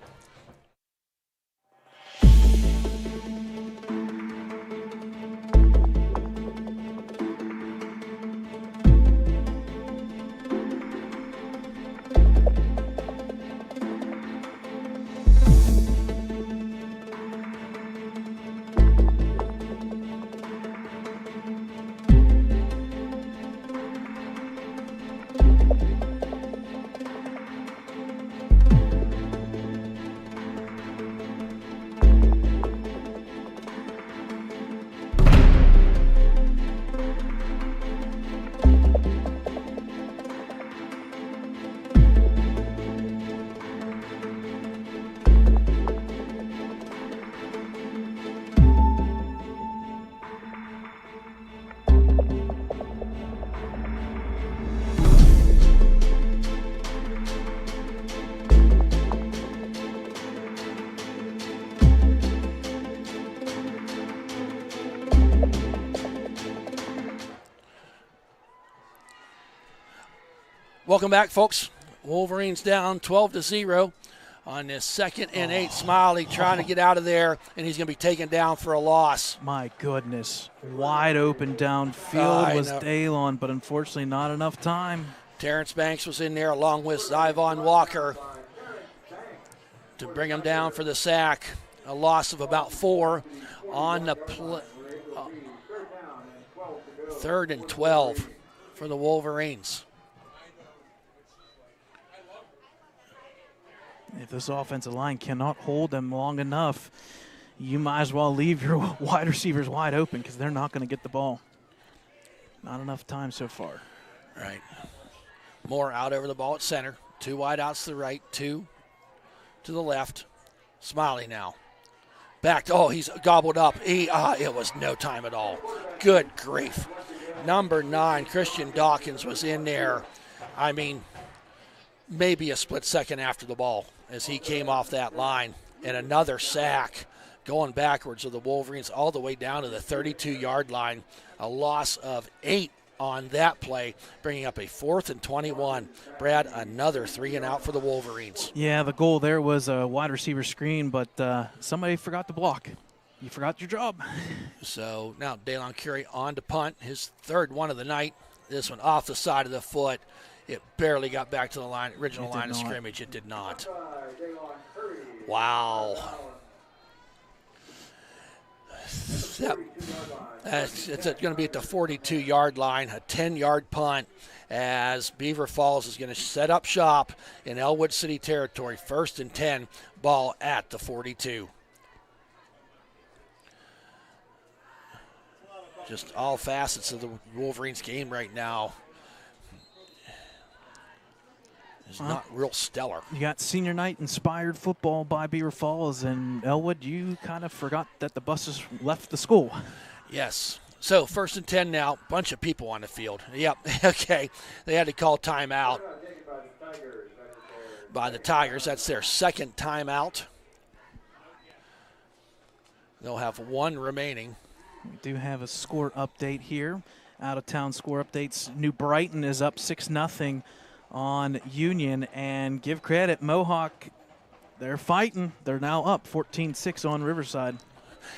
B: Welcome back, folks. Wolverines down 12-0 on this 2nd and 8. Smiley trying to get out of there, and he's going to be taken down for a loss.
A: My goodness. Wide open downfield was Dalon, but unfortunately not enough time.
B: Terrence Banks was in there along with Zyvon Walker to bring him down for the sack. A loss of about 4 on the 3rd and 12 for the Wolverines.
A: If this offensive line cannot hold them long enough, you might as well leave your wide receivers wide open, because they're not going to get the ball. Not enough time so far.
B: Right. Moore out over the ball at center. 2 wide outs to the right, 2 to the left. Smiley now. Back. He's gobbled up. It was no time at all. Good grief. Number 9, Christian Dawkins, was in there. I mean, maybe a split second after the ball as he came off that line. And another sack going backwards of the Wolverines all the way down to the 32-yard line. A loss of 8 on that play, bringing up a 4th and 21. Brad, another 3 and out for the Wolverines.
A: Yeah, the goal there was a wide receiver screen, but somebody forgot to block. You forgot your job.
B: So now Dalon Curry on to punt, his 3rd one of the night. This one off the side of the foot. It barely got back to the original line of scrimmage. It did not. Wow. It's going to be at the 42-yard line, a 10-yard punt, as Beaver Falls is going to set up shop in Elwood City territory. 1st and 10, ball at the 42. just all facets of the Wolverines game right now is not real stellar.
A: You got senior night inspired football by Beaver Falls, and Elwood, you kind of forgot that the buses left the school.
B: Yes. So 1st and 10 now. Bunch of people on the field. Yep. Okay. They had to call timeout by the Tigers. That's their second timeout. They'll have one remaining.
A: We do have a score update here. Out-of-town score updates. New Brighton is up 6-0 on Union. And give credit, Mohawk, they're fighting. They're now up 14-6 on Riverside.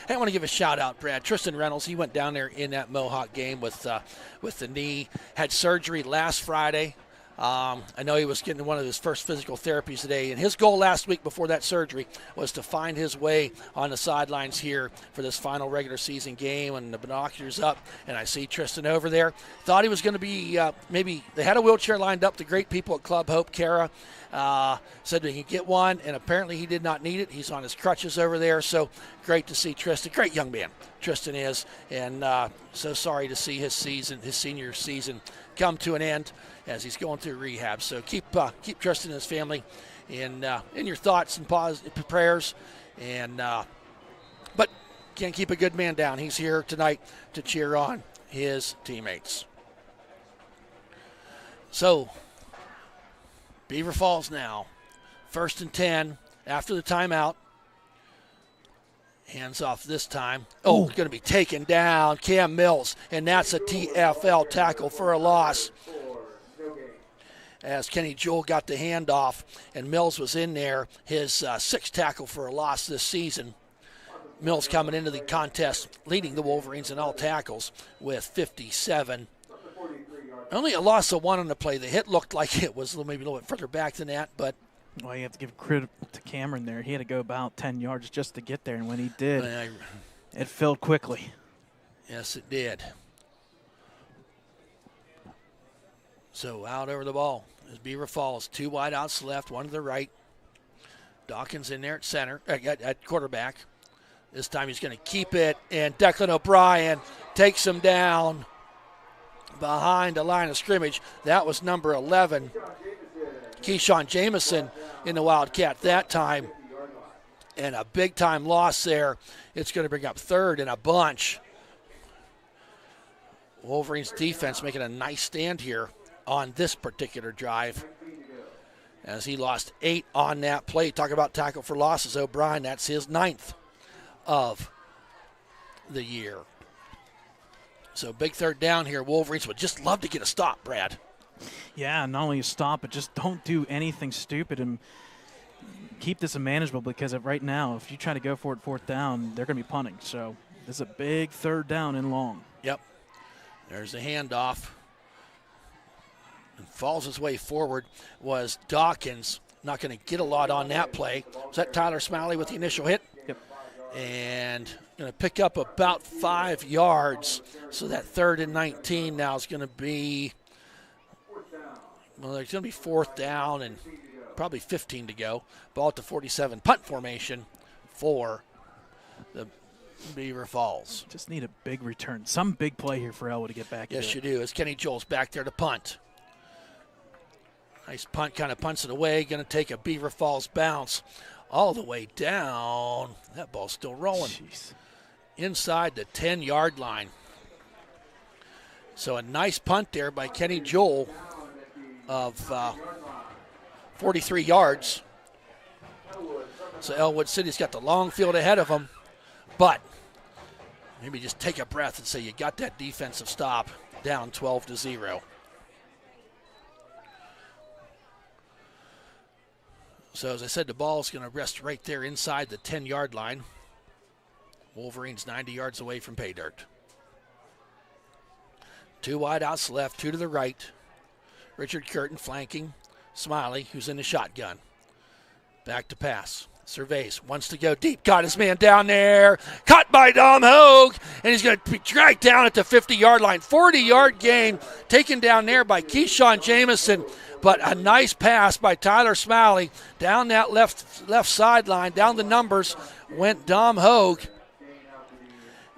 B: Hey, I want to give a shout-out, Brad. Tristan Reynolds, he went down there in that Mohawk game with the knee. Had surgery last Friday. I know he was getting one of his first physical therapies today, and his goal last week before that surgery was to find his way on the sidelines here for this final regular season game, and the binoculars up, and I see Tristan over there. Thought he was going to be maybe they had a wheelchair lined up. The great people at Club Hope, Kara, said we could get one, and apparently he did not need it. He's on his crutches over there, so great to see Tristan. Great young man, Tristan is, and so sorry to see his senior season come to an end as he's going through rehab. So keep Tristan and his family in your thoughts and prayers, and but can't keep a good man down. He's here tonight to cheer on his teammates. So Beaver Falls now, 1st and 10 after the timeout. Hands off this time. Oh, going to be taken down. Cam Mills, and that's a TFL tackle for a loss. As Kenny Jewell got the handoff, and Mills was in there, his 6th tackle for a loss this season. Mills coming into the contest, leading the Wolverines in all tackles with 57. Only a loss of 1 on the play. The hit looked like it was maybe a little bit further back than that, but
A: well, you have to give credit to Cameron there. He had to go about 10 yards just to get there, and when he did, it filled quickly.
B: Yes, it did. So out over the ball is Beaver Falls. 2 wide outs to the left, 1 to the right. Dawkins in there at center, at quarterback. This time he's going to keep it, and Declan O'Brien takes him down behind the line of scrimmage. That was number 11. Keyshawn Jamison in the Wildcat that time, and a big-time loss there. It's going to bring up 3rd and a bunch. Wolverines defense making a nice stand here on this particular drive as he lost 8 on that play. Talk about tackle for losses. O'Brien, that's his 9th of the year. So big 3rd down here. Wolverines would just love to get a stop, Brad.
A: Yeah, not only stop, but just don't do anything stupid and keep this manageable, because right now, if you try to go for it 4th down, they're going to be punting. So this is a big 3rd down and long.
B: Yep. There's the handoff. And falls his way forward was Dawkins. Not going to get a lot on that play. Was that Tyler Smalley with the initial hit?
A: Yep.
B: And going to pick up about 5 yards. So that 3rd and 19 now is going to be, well, there's going to be 4th down and probably 15 to go. Ball at the 47. Punt formation for the Beaver Falls.
A: Just need a big return. Some big play here for Elwood to get back.
B: Yes, you do. As Kenny Joel's back there to punt. Nice punt, kind of punts it away. Going to take a Beaver Falls bounce all the way down. That ball's still rolling.
A: Jeez. Inside
B: the 10-yard line. So a nice punt there by Kenny Joel of 43 yards. So Elwood City's got the long field ahead of them. But maybe just take a breath and say you got that defensive stop down 12-0. So as I said, the ball is going to rest right there inside the 10-yard line. Wolverines 90 yards away from pay dirt. 2 wide outs left, 2 to the right. Richard Curtin flanking Smiley, who's in the shotgun. Back to pass. Surveys, wants to go deep. Got his man down there. Caught by Dom Hogue. And he's going to be dragged down at the 50-yard line. 40-yard gain taken down there by Keyshawn Jamison. But a nice pass by Tyler Smalley. Down that left sideline, down the numbers, went Dom Hogue.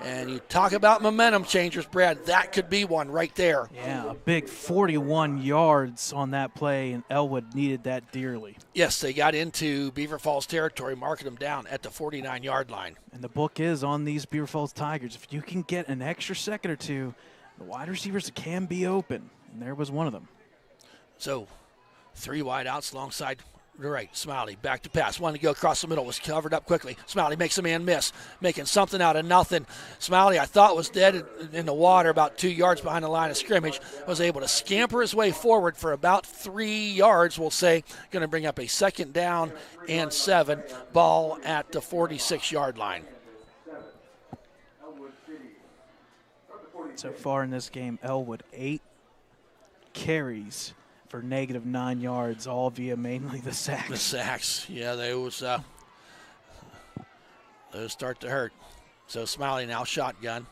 B: And you talk about momentum changers, Brad, that could be one right there.
A: Yeah, a big 41 yards on that play, and Elwood needed that dearly.
B: Yes, they got into Beaver Falls territory, marking them down at the 49-yard line.
A: And the book is on these Beaver Falls Tigers. If you can get an extra second or two, the wide receivers can be open, and there was one of them.
B: So 3 wide outs alongside the right. Smiley back to pass. Wanted to go across the middle. Was covered up quickly. Smiley makes a man miss. Making something out of nothing. Smiley, I thought, was dead in the water about 2 yards behind the line of scrimmage. Was able to scamper his way forward for about 3 yards, we'll say. Going to bring up a 2nd down and 7. Ball at the 46-yard line.
A: So far in this game, Elwood 8 carries for -9 yards, all via mainly the sacks.
B: The sacks, yeah, those start to hurt. So Smiley now shotgun,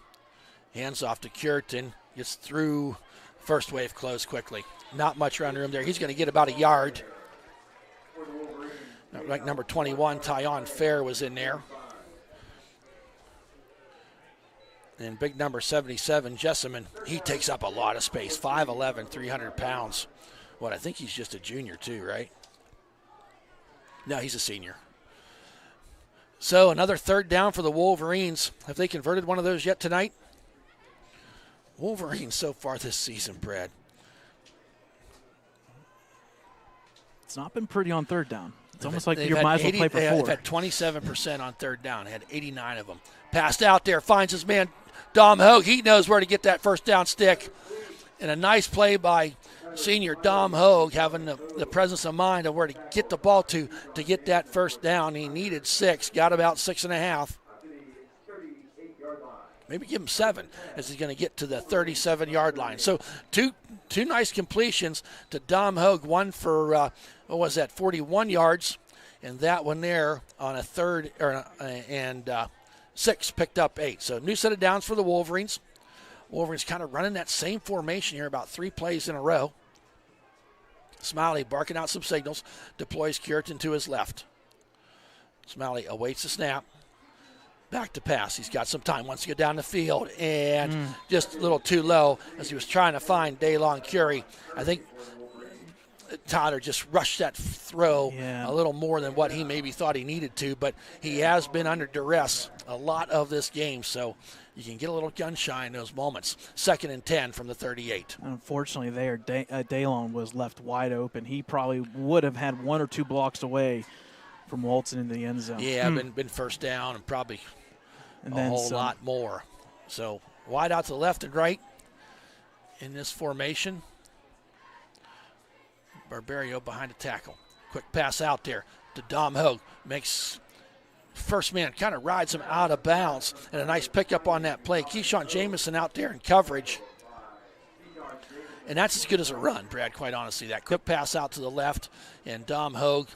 B: hands off to Cureton, gets through first wave close quickly. Not much run room there. He's going to get about a yard. Like number 21, Tyon Fair was in there. And big number 77, Jessamine, he takes up a lot of space, 5'11", 300 pounds. I think he's just a junior too, right? No, he's a senior. So another 3rd down for the Wolverines. Have they converted one of those yet tonight? Wolverines so far this season, Brad.
A: It's not been pretty on 3rd down. It's almost like
B: They've
A: you
B: had
A: might as well play for 4.
B: They've had 27% on 3rd down. They had 89 of them. Passed out there, finds his man, Dom Hogue. He knows where to get that 1st down stick. And a nice play by senior Dom Hogue, having the presence of mind of where to get the ball to get that 1st down. He needed 6, got about 6.5. Maybe give him 7 as he's going to get to the 37-yard line. So two nice completions to Dom Hogue, one for, 41 yards, and that one there on a 3rd, and 6 picked up 8. So new set of downs for the Wolverines. Wolverines kind of running that same formation here, about 3 plays in a row. Smiley barking out some signals, deploys Cureton to his left. Smiley awaits the snap. Back to pass. He's got some time. Wants to get down the field, and just a little too low as he was trying to find Daylon Curie. I think Tyler just rushed that throw a little more than what he maybe thought he needed to, but he has been under duress a lot of this game, so you can get a little gun shy in those moments. 2nd and 10 from the 38.
A: Unfortunately, there, Daylon was left wide open. He probably would have had 1 or 2 blocks away from waltzing into the end zone.
B: Yeah, been 1st down and probably a whole lot more. So wide out to the left and right in this formation. Barbario behind the tackle. Quick pass out there to Dom Hogue. Makes first man, kind of rides him out of bounds. And a nice pickup on that play. Keyshawn Jamison out there in coverage. And that's as good as a run, Brad, quite honestly. That quick pass out to the left. And Dom Hogue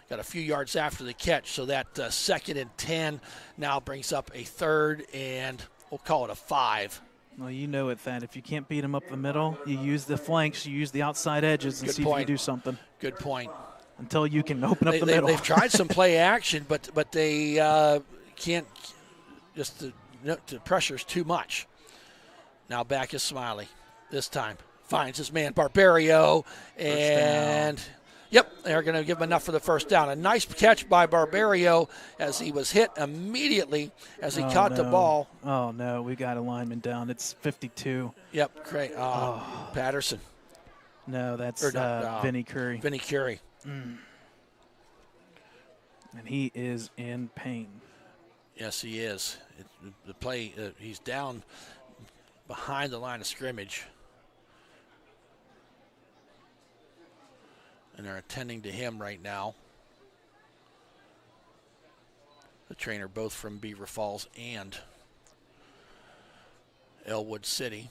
B: got a few yards after the catch. So that 2nd and 10 now brings up a 3rd and we'll call it a 5.
A: Well, you know it, Thad. If you can't beat them up the middle, you use the flanks, you use the outside edges, and see if you can do something.
B: Good point.
A: Until you can open up the middle.
B: They've tried some play action, but they can't. Just the pressure's too much. Now back is Smiley. This time finds his man Barbario, and they're going to give him enough for the 1st down. A nice catch by Barbario as he was hit immediately as he caught the ball.
A: Oh, no, we got a lineman down. It's 52.
B: Yep, great. Patterson.
A: No, that's Vinny Curry.
B: Vinny Curry.
A: And he is in pain.
B: Yes, he is. The play, he's down behind the line of scrimmage. And they're attending to him right now. The trainer both from Beaver Falls and Elwood City.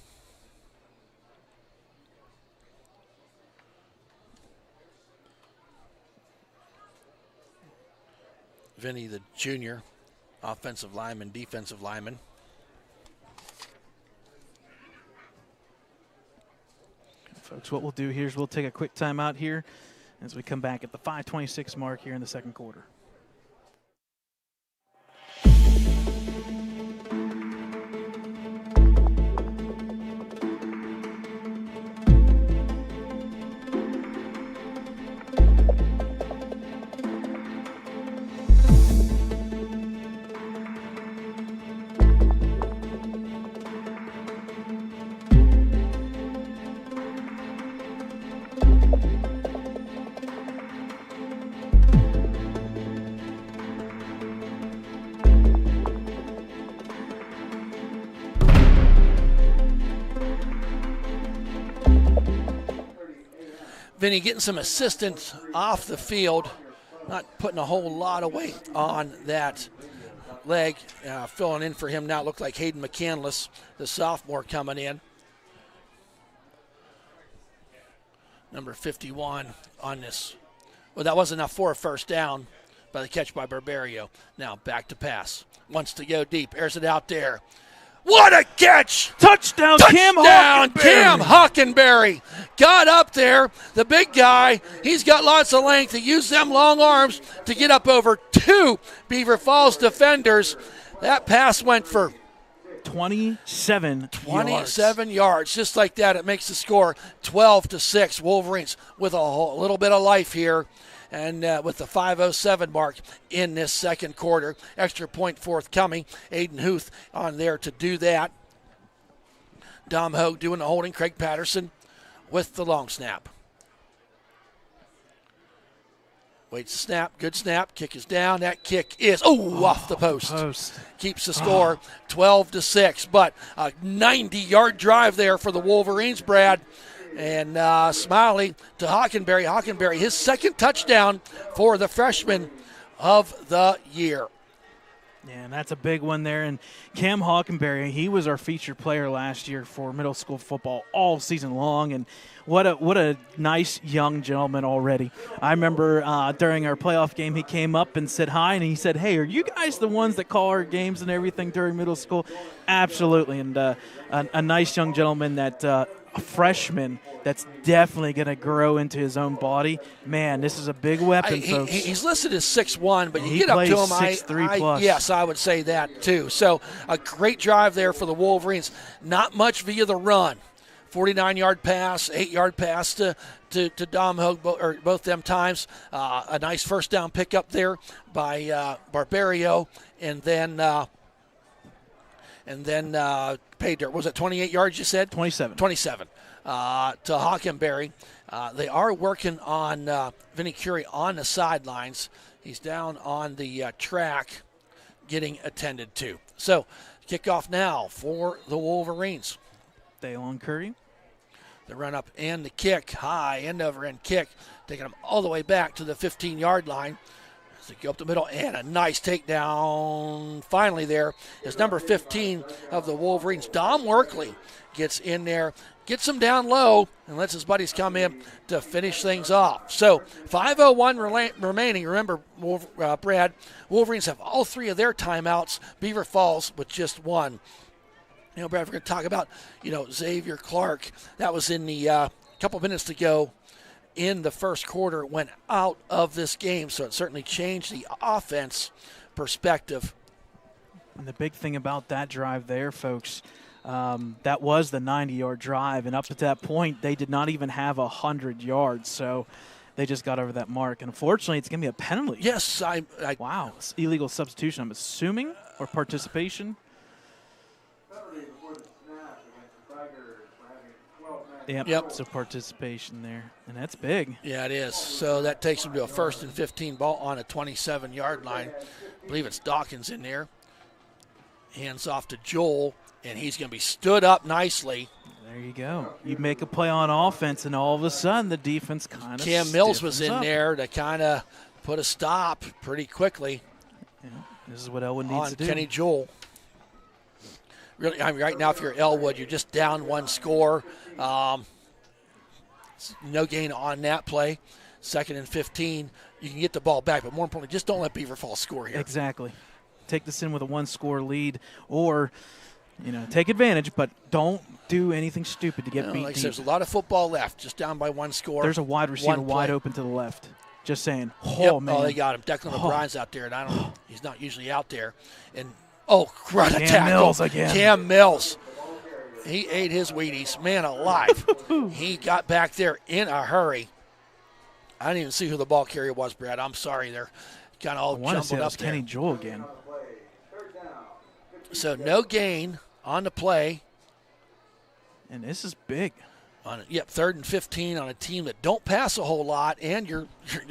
B: Vinny, the junior, offensive lineman, defensive lineman.
A: Folks, what we'll do here is we'll take a quick timeout here as we come back at the 5:26 mark here in the 2nd quarter.
B: Vinny getting some assistance off the field, not putting a whole lot of weight on that leg. Filling in for him now looked like Hayden McCandless, the sophomore coming in. Number 51 on this. Well, that wasn't enough for a first down by the catch by Barberio. Now back to pass. Wants to go deep. Airs it out there. What a catch!
A: Touchdown, Cam
B: Hockenberry got up there. The big guy, he's got lots of length. He used them long arms to get up over 2 Beaver Falls defenders. That pass went for
A: 27
B: yards. Just like that, it makes the score 12-6. Wolverines with a little bit of life here. And with the 5:07 mark in this second quarter. Extra point forthcoming. Aiden Huth on there to do that. Dom Hogue doing the holding. Craig Patterson with the long snap. Waits the snap. Good snap. Kick is down. That kick is off the post. Keeps the score 12-6. But a 90-yard drive there for the Wolverines, Brad. And Smiley to Hockenberry. Hockenberry, his second touchdown for the freshman of the year.
A: Yeah, and that's a big one there. And Cam Hockenberry, he was our featured player last year for middle school football all season long. And what a nice young gentleman already. I remember during our playoff game, he came up and said hi, and he said, "Hey, are you guys the ones that call our games and everything during middle school?" Absolutely. And a nice young gentleman that a freshman that's definitely going to grow into his own body. Man, this is a big weapon, folks.
B: He's listed as 6'1", but you get
A: up
B: to him,
A: 6'3" plus.
B: Yes, I would say that too. So a great drive there for the Wolverines. Not much via the run. 49-yard pass, 8-yard pass to Dom Hogue, both them times. A nice first down pickup there by Barberio, and then paid dirt. Was it 28 yards you said?
A: 27.
B: 27 to Hockenberry. They are working on Vinny Curie on the sidelines. He's down on the track getting attended to. So kickoff now for the Wolverines.
A: Daylon Curry.
B: The run up and the kick, high end over end kick, taking them all the way back to the 15-yard line. As they go up the middle, and a nice takedown finally there is number 15 of the Wolverines. Dom Workley gets in there, gets him down low, and lets his buddies come in to finish things off. So 5:01 remaining. Remember, Brad, Wolverines have all 3 of their timeouts. Beaver Falls with just 1. You know, Brad, we're going to talk about, Xavier Clark. That was in the couple minutes to go in the first quarter, went out of this game. So it certainly changed the offense perspective.
A: And the big thing about that drive there, folks, that was the 90-yard drive. And up to that point, they did not even have 100 yards. So they just got over that mark. And unfortunately, it's going to be a penalty.
B: Yes.
A: Wow. It's illegal substitution, I'm assuming, or participation. Yep. So participation there, and that's big.
B: Yeah, it is. So that takes them to a 1st and 15 ball on a 27-yard line. I believe it's Dawkins in there. Hands off to Joel, and he's going to be stood up nicely.
A: There you go. You make a play on offense, and all of a sudden the defense kind of
B: Cam Mills was in
A: up
B: there to kind of put a stop pretty quickly.
A: Yeah, this is what Elwood needs to do.
B: Kenny Joel. Really, I mean, right now, if you're Elwood, you're just down 1 score. No gain on that play. 2nd and 15. You can get the ball back, but more importantly, just don't let Beaver Falls score here.
A: Exactly. Take this in with a 1-score lead, or take advantage, but don't do anything stupid to get beat.
B: Like there's a lot of football left. Just down by 1 score.
A: There's a wide receiver wide open to the left. Just saying. Man.
B: Oh, they got him. Declan O'Brien's out there, and I don't know. He's not usually out there. And what a tackle.
A: Mills again.
B: Cam Mills. He ate his Wheaties. Man alive. He got back there in a hurry. I didn't even see who the ball carrier was, Brad. I'm sorry. They're kind of all jumbled up there.
A: Kenny Joel again.
B: So no gain on the play.
A: And this is big.
B: 3rd and 15 on a team that don't pass a whole lot, and your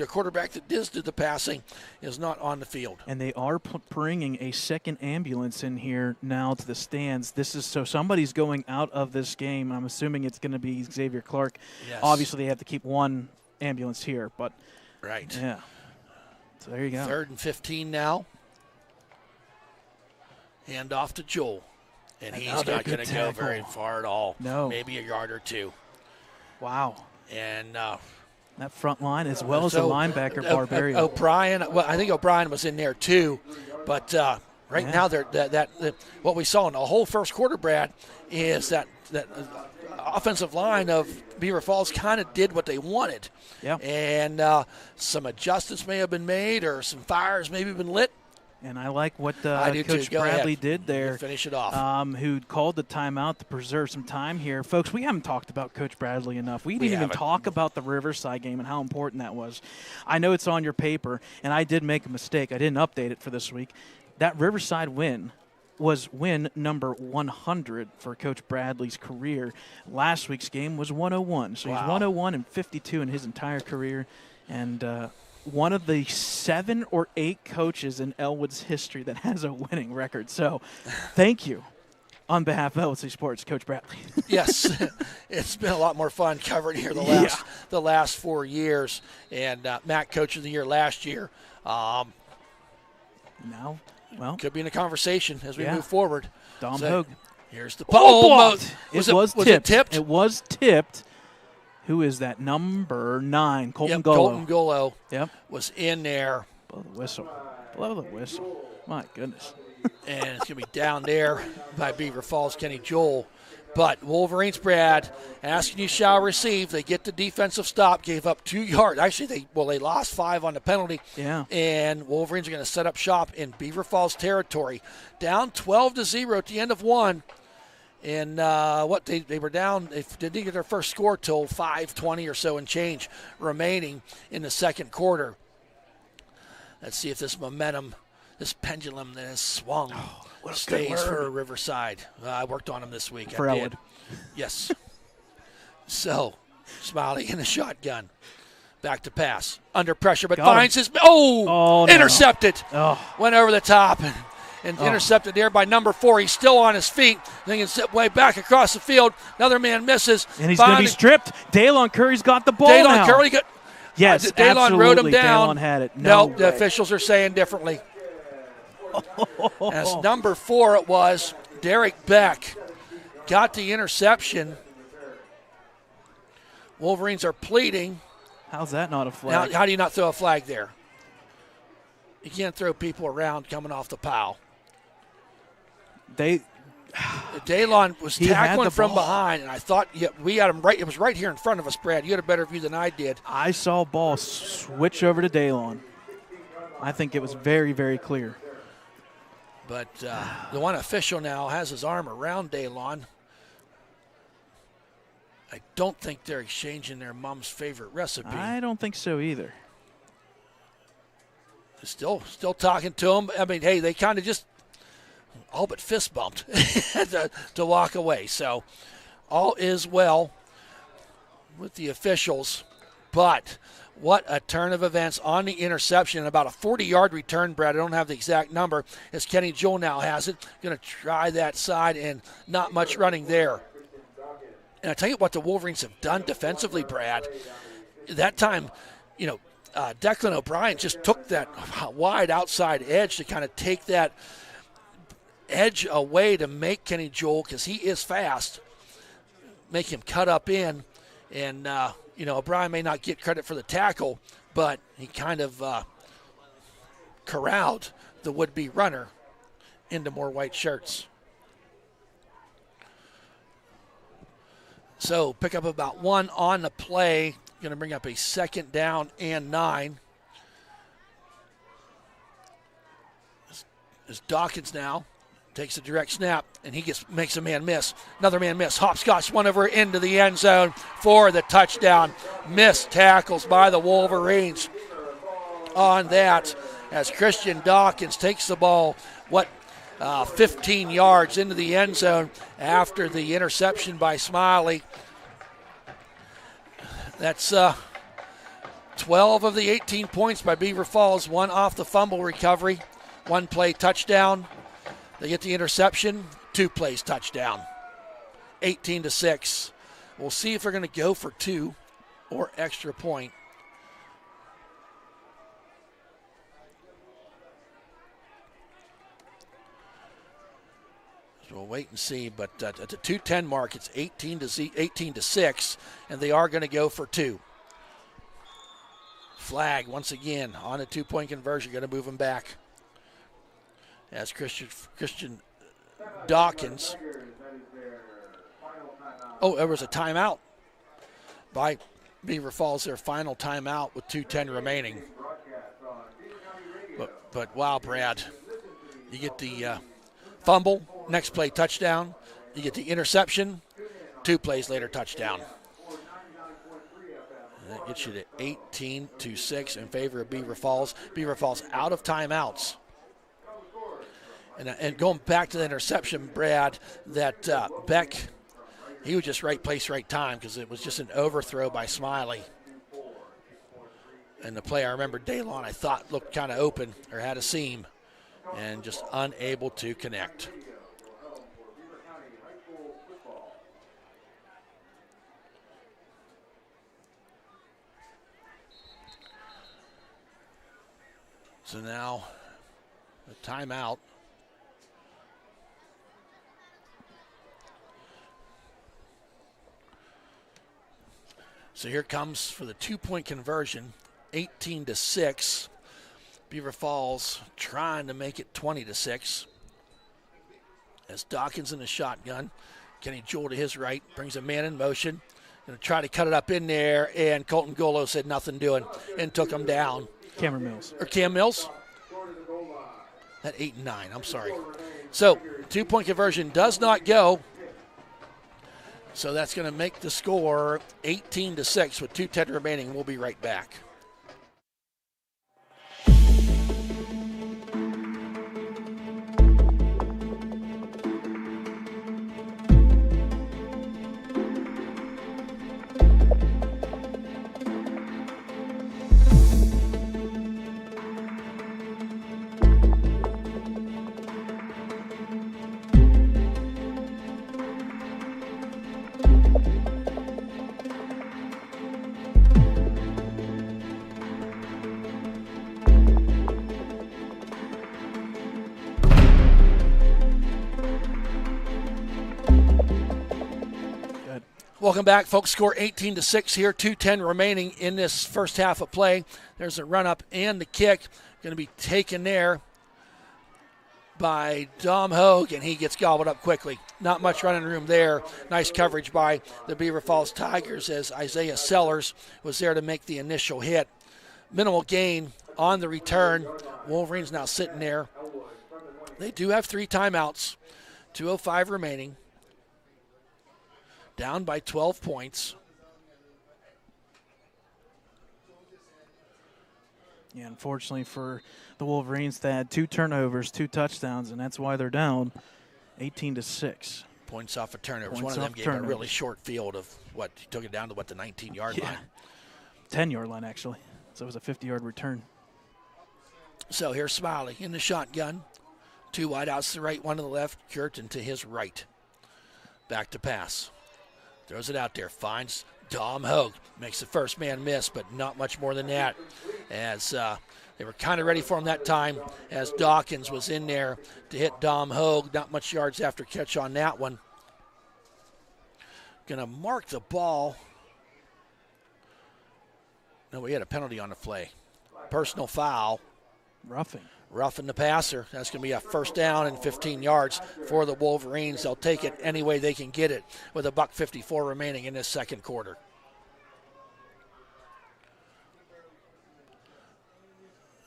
B: quarterback that does do the passing is not on the field.
A: And they are bringing a second ambulance in here now to the stands. This is so somebody's going out of this game. I'm assuming it's going to be Xavier Clark.
B: Yes.
A: Obviously, they have to keep one ambulance here. But
B: Right.
A: yeah, so there you go.
B: 3rd and 15 now. Hand off to Joel. And he's
A: Another
B: not going
A: good
B: to go
A: tackle.
B: very far at all.
A: No.
B: Maybe a yard or two.
A: Wow.
B: And
A: That front line, as well as the linebacker, Barbarian.
B: O'Brien, well, I think O'Brien was in there too. But right now, what we saw in the whole first quarter, Brad, is that offensive line of Beaver Falls kind of did what they wanted.
A: Yep.
B: And some adjustments may have been made, or some fires maybe been lit.
A: And I like what
B: I do
A: Coach
B: too. Go
A: Bradley
B: ahead.
A: did there.
B: You finish it off.
A: Who called the timeout to preserve some time here. Folks, we haven't talked about Coach Bradley enough. We didn't even
B: haven't.
A: talk about the Riverside game and how important that was. I know it's on your paper, and I did make a mistake. I didn't update it for this week. That Riverside win was win number 100 for Coach Bradley's career. Last week's game was 101. So he's 101 and 52 in his entire career. And one of the 7 or 8 coaches in Elwood's history that has a winning record. So thank you on behalf of Elwood City Sports, Coach Bradley.
B: Yes, it's been a lot more fun covering here the last 4 years. And Matt, Coach of the Year last year.
A: Now, well,
B: Could be in a conversation as we move forward.
A: Dom
B: So,
A: Hogue.
B: Here's the
A: blocked.
B: Was
A: It was
B: it tipped?
A: It was tipped. Who is that? Number 9, Colton
B: Yep,
A: Golo.
B: Colton Golo
A: Yep.
B: was in there.
A: Blow the whistle. Blow the whistle. My goodness.
B: And it's going to be down there by Beaver Falls, Kenny Joel. But Wolverines, Brad, asking you shall receive. They get the defensive stop, gave up 2 yards. Actually, they lost 5 on the penalty.
A: Yeah.
B: And Wolverines are going to set up shop in Beaver Falls territory. Down 12-0 at the end of 1. And they were down, they didn't get their first score till 5:20 or so and change remaining in the second quarter. Let's see if this momentum, this pendulum that has swung, stays for Riverside. I worked on them this week.
A: For
B: I did.
A: Elwood.
B: Yes. So, Smiley in the shotgun. Back to pass. Under pressure, but finds his.
A: No.
B: Intercepted.
A: Oh.
B: Went over the top and intercepted there by number 4. He's still on his feet. Then he can zip way back across the field. Another man misses.
A: And he's going to be stripped. Daylon Curry's got the ball now.
B: Curry got.
A: Yes,
B: Daylon
A: absolutely.
B: wrote him down.
A: Daylon had it.
B: No, the officials are saying differently. As number 4 it was, Derek Beck got the interception. Wolverines are pleading.
A: How's that not a flag?
B: Now, how do you not throw a flag there? You can't throw people around coming off the pile. Daylon was tackling from behind, and I thought we had him right. It was right here in front of us, Brad. You had a better view than I did.
A: I saw ball switch over to Daylon. I think it was very, very clear.
B: But the one official now has his arm around Daylon. I don't think they're exchanging their mom's favorite recipe.
A: I don't think so either.
B: Still talking to him. I mean, hey, they kind of just all but fist bumped to walk away. So all is well with the officials. But what a turn of events on the interception. About a 40-yard return, Brad. I don't have the exact number, as Kenny Joel now has it. Going to try that side, and not much running there. And I tell you what the Wolverines have done defensively, Brad. That time, Declan O'Brien just took that wide outside edge to kind of take that edge away to make Kenny Joel, because he is fast, make him cut up in. And, O'Brien may not get credit for the tackle, but he kind of corralled the would-be runner into more white shirts. So pick up about 1 on the play. Going to bring up a 2nd down and 9. As Dawkins now takes a direct snap, and he makes a man miss. Another man miss. Hopscotch one over into the end zone for the touchdown. Missed tackles by the Wolverines on that, as Christian Dawkins takes the ball, 15 yards into the end zone after the interception by Smiley. That's 12 of the 18 points by Beaver Falls, 1 off the fumble recovery, 1 play touchdown. They get the interception, 2 plays touchdown, 18-6. We'll see if they're going to go for 2 or extra point So we'll wait and see. But at the 2:10 mark, it's 18-6, and they are going to go for 2. Flag once again on a 2-point conversion. Going to move them back. As Christian Dawkins. Oh, there was a timeout by Beaver Falls, their final timeout with 2:10 remaining. But wow, Brad, you get the fumble, next play touchdown. You get the interception, 2 plays later touchdown. And that gets you to 18-6 in favor of Beaver Falls. Beaver Falls out of timeouts. And going back to the interception, Brad, that Beck, he was just right place, right time because it was just an overthrow by Smiley. And the play, I remember Daylon, I thought looked kind of open or had a seam and just unable to connect. So now a timeout. So here comes for the 2-point conversion, 18-6. Beaver Falls trying to make it 20-6. As Dawkins in the shotgun. Kenny Jewell to his right, brings a man in motion. Going to try to cut it up in there, and Colton Golo said nothing doing and took him down.
A: Cameron Mills.
B: Or Cam Mills? At 8 and 9, I'm sorry. So 2-point conversion does not go. So that's going to make the score 18-6 with 2:10 remaining. We'll be right back. Welcome back, folks. Score 18-6 here. 2:10 remaining in this first half of play. There's a run-up and the kick. Going to be taken there by Dom Hogue, and he gets gobbled up quickly. Not much running room there. Nice coverage by the Beaver Falls Tigers as Isaiah Sellers was there to make the initial hit. Minimal gain on the return. Wolverines now sitting there. They do have 3 timeouts. 2:05 remaining. Down by 12 points.
A: Yeah, unfortunately for the Wolverines, they had 2 turnovers, 2 touchdowns, and that's why they're down 18-6.
B: Points off of turnovers. One of them gave a really short field of what? He took it down to the 19-yard line?
A: 10-yard line, actually. So it was a 50-yard return.
B: So here's Smiley in the shotgun. 2 wideouts to the right, 1 to the left. Curtin to his right. Back to pass. Throws it out there, finds Dom Hogue. Makes the first man miss, but not much more than that. As they were kind of ready for him that time, as Dawkins was in there to hit Dom Hogue. Not much yards after catch on that one. Going to mark the ball. No, we had a penalty on the play. Personal foul. Roughing the passer. That's going to be a first down and 15 yards for the Wolverines. They'll take it any way they can get it with $1:54 remaining in this second quarter.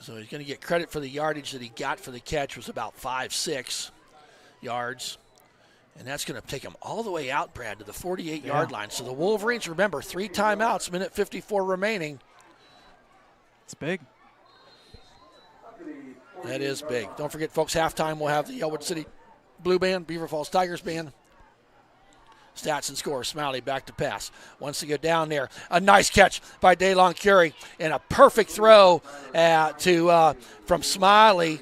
B: So he's going to get credit for the yardage that he got for the catch was about 5-6 yards. And that's going to take him all the way out, Brad, to the 48-yard line. So the Wolverines, remember, 3 timeouts, 1:54 remaining.
A: It's big.
B: That is big. Don't forget, folks, halftime we'll have the Elwood City Blue Band, Beaver Falls Tigers Band. Stats and scores. Smiley back to pass. Wants to go down there. A nice catch by Daylon Curie and a perfect throw from Smiley.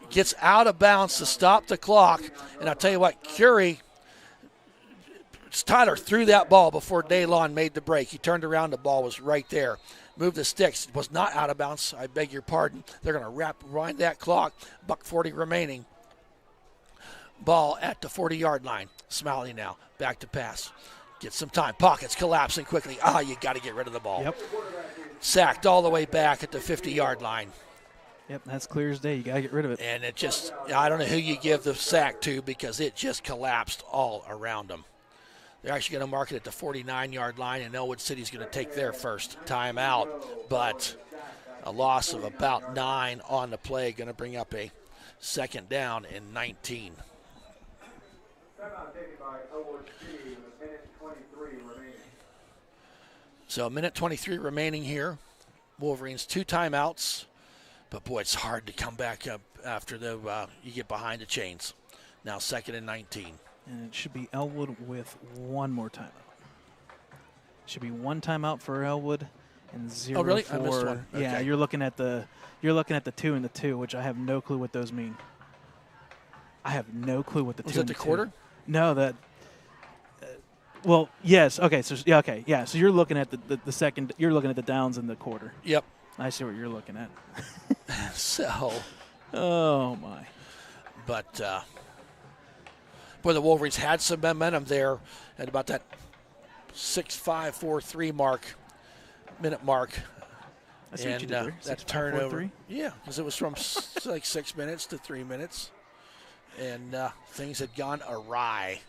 B: Gets out of bounds to stop the clock. And I'll tell you what, Curie, Tyler threw that ball before Daylon made the break. He turned around. The ball was right there. Moved the sticks. It was not out of bounds. I beg your pardon. They're going to wind that clock. $1:40 remaining. Ball at the 40-yard line. Smiley now. Back to pass. Get some time. Pockets collapsing quickly. You got to get rid of the ball.
A: Yep.
B: Sacked all the way back at the 50-yard line.
A: Yep, that's clear as day. You got to get rid of it.
B: And it just, I don't know who you give the sack to because it just collapsed all around them. They're actually going to mark it at the 49-yard line, and Elwood City's going to take their first timeout. But a loss of about 9 on the play, going to bring up a second down and 19.
D: Timeout taken by Elwood City with minute 23 remaining.
B: So a minute 23 remaining here. Wolverines 2 timeouts. But, boy, it's hard to come back up after you get behind the chains. Now 2nd and 19.
A: And it should be Elwood with one more timeout. Should be 1 timeout for Elwood and 0
B: really?
A: for.
B: I missed one.
A: Yeah,
B: Okay.
A: you're looking at the 2 and the 2, which I have no clue what those mean. I have no clue what the 2
B: Was it
A: and
B: the
A: the
B: quarter?
A: 2. No, that. Well, yes. Okay. So yeah. Okay. Yeah. So you're looking at the second. You're looking at the downs in the quarter.
B: Yep.
A: I see what you're looking at.
B: So.
A: Oh my.
B: But, boy, the Wolverines had some momentum there at about that 6:5:43 minute mark.
A: I see what you did there.
B: That
A: 6-5-4-3?
B: turnover. Yeah, because it was from like 6 minutes to 3 minutes. And things had gone awry.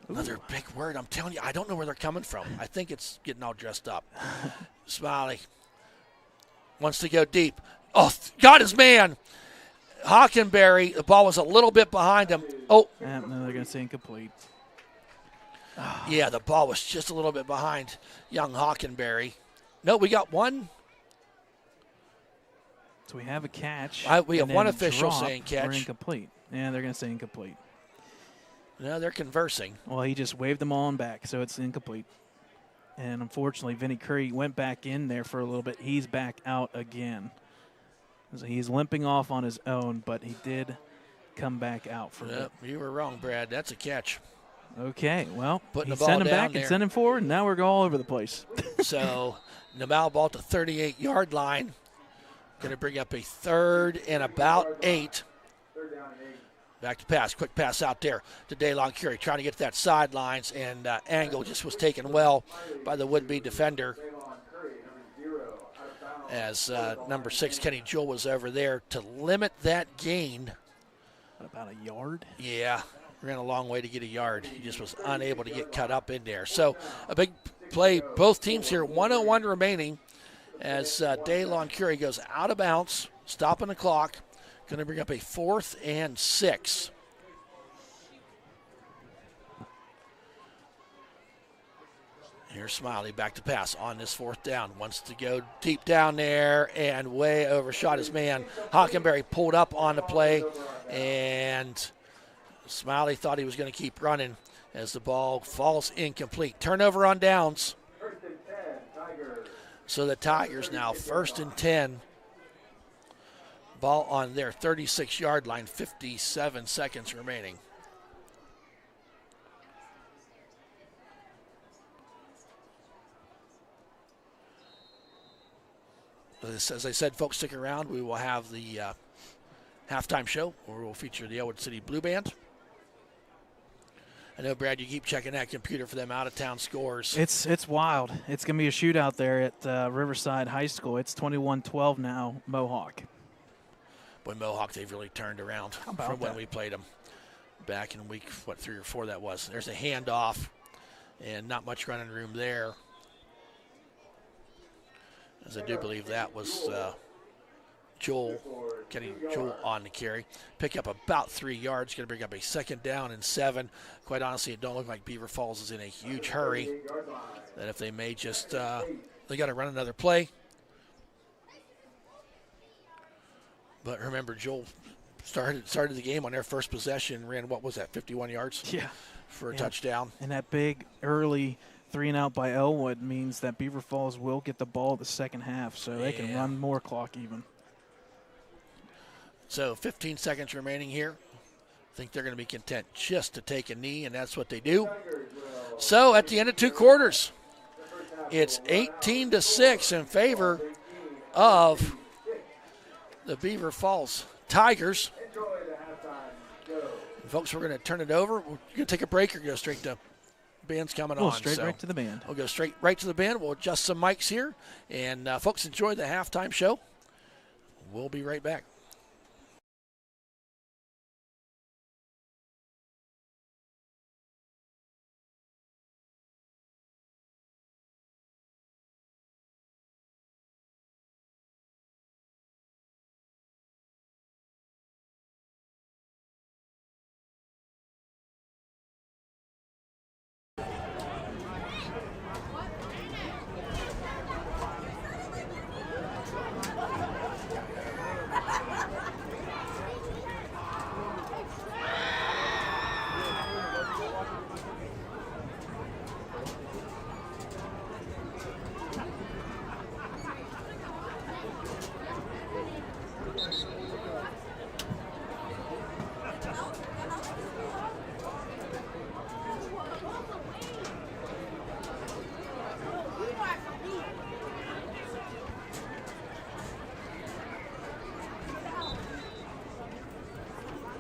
B: Another big word. I'm telling you, I don't know where they're coming from. I think it's getting all dressed up. Smiley wants to go deep. Oh, got his man. Hockenberry, the ball was a little bit behind him. Oh.
A: No, they're going to say incomplete.
B: Yeah, the ball was just a little bit behind young Hockenberry. No, we got one.
A: So we have a catch.
B: We have
A: and
B: one
A: then
B: official
A: drop
B: saying catch.
A: or incomplete. Yeah, they're going to say incomplete.
B: No, they're conversing.
A: Well, he just waved them on back, so it's incomplete. And unfortunately, Vinny Curry went back in there for a little bit. He's back out again. So he's limping off on his own, but he did come back out for it.
B: You were wrong, Brad. That's a catch.
A: Okay, well,
B: Putting
A: he
B: the ball
A: sent him
B: down
A: back
B: there.
A: and sent him forward, and now we're all over the place.
B: So, Namal ball to 38-yard line. Going to bring up a 3rd and about 8. Back to pass. Quick pass out there to DeLon Curie. Trying to get to that sidelines, and angle just was taken well by the would-be defender. As number 6, Kenny Jewell, was over there to limit that gain.
A: About a yard?
B: Yeah, ran a long way to get a yard. He just was unable to get cut up in there. So a big play. Both teams here, 1:01 remaining as DeLon Curie goes out of bounds, stopping the clock. Going to bring up a 4th and 6. Here's Smiley back to pass on this 4th down. Wants to go deep down there and way overshot his man. Hockenberry pulled up on the play, and Smiley thought he was going to keep running as the ball falls incomplete. Turnover on downs. So the Tigers now 1st and 10. Ball on their 36-yard line, 57 seconds remaining. As I said, folks, stick around. We will have the halftime show where we'll feature the Elwood City Blue Band. I know, Brad, you keep checking that computer for them out-of-town scores.
A: It's wild. It's going to be a shootout there at Riverside High School. It's 21-12 now, Mohawk.
B: Boy, Mohawk, they've really turned around from when we played them back in week, 3 or 4 that was. There's a handoff, and not much running room there. As I do believe that was Kenny Jewell on the carry. Pick up about 3 yards, going to bring up a 2nd down and 7. Quite honestly, it don't look like Beaver Falls is in a huge hurry. That if they may just, they got to run another play. But remember, Joel started the game on their first possession, ran, 51 yards?
A: Yeah.
B: For a touchdown.
A: And that big early 3-and-out by Elwood means that Beaver Falls will get the ball the second half, so they can run more clock even.
B: So 15 seconds remaining here. I think they're going to be content just to take a knee, and that's what they do. So at the end of 2 quarters, it's 18-6 in favor of the Beaver Falls Tigers. Folks, we're going to turn it over. We're going to take a break or go straight to band's coming on.
A: Straight right to the band.
B: We'll go straight right to the band. We'll adjust some mics here. And folks, enjoy the halftime show. We'll be right back.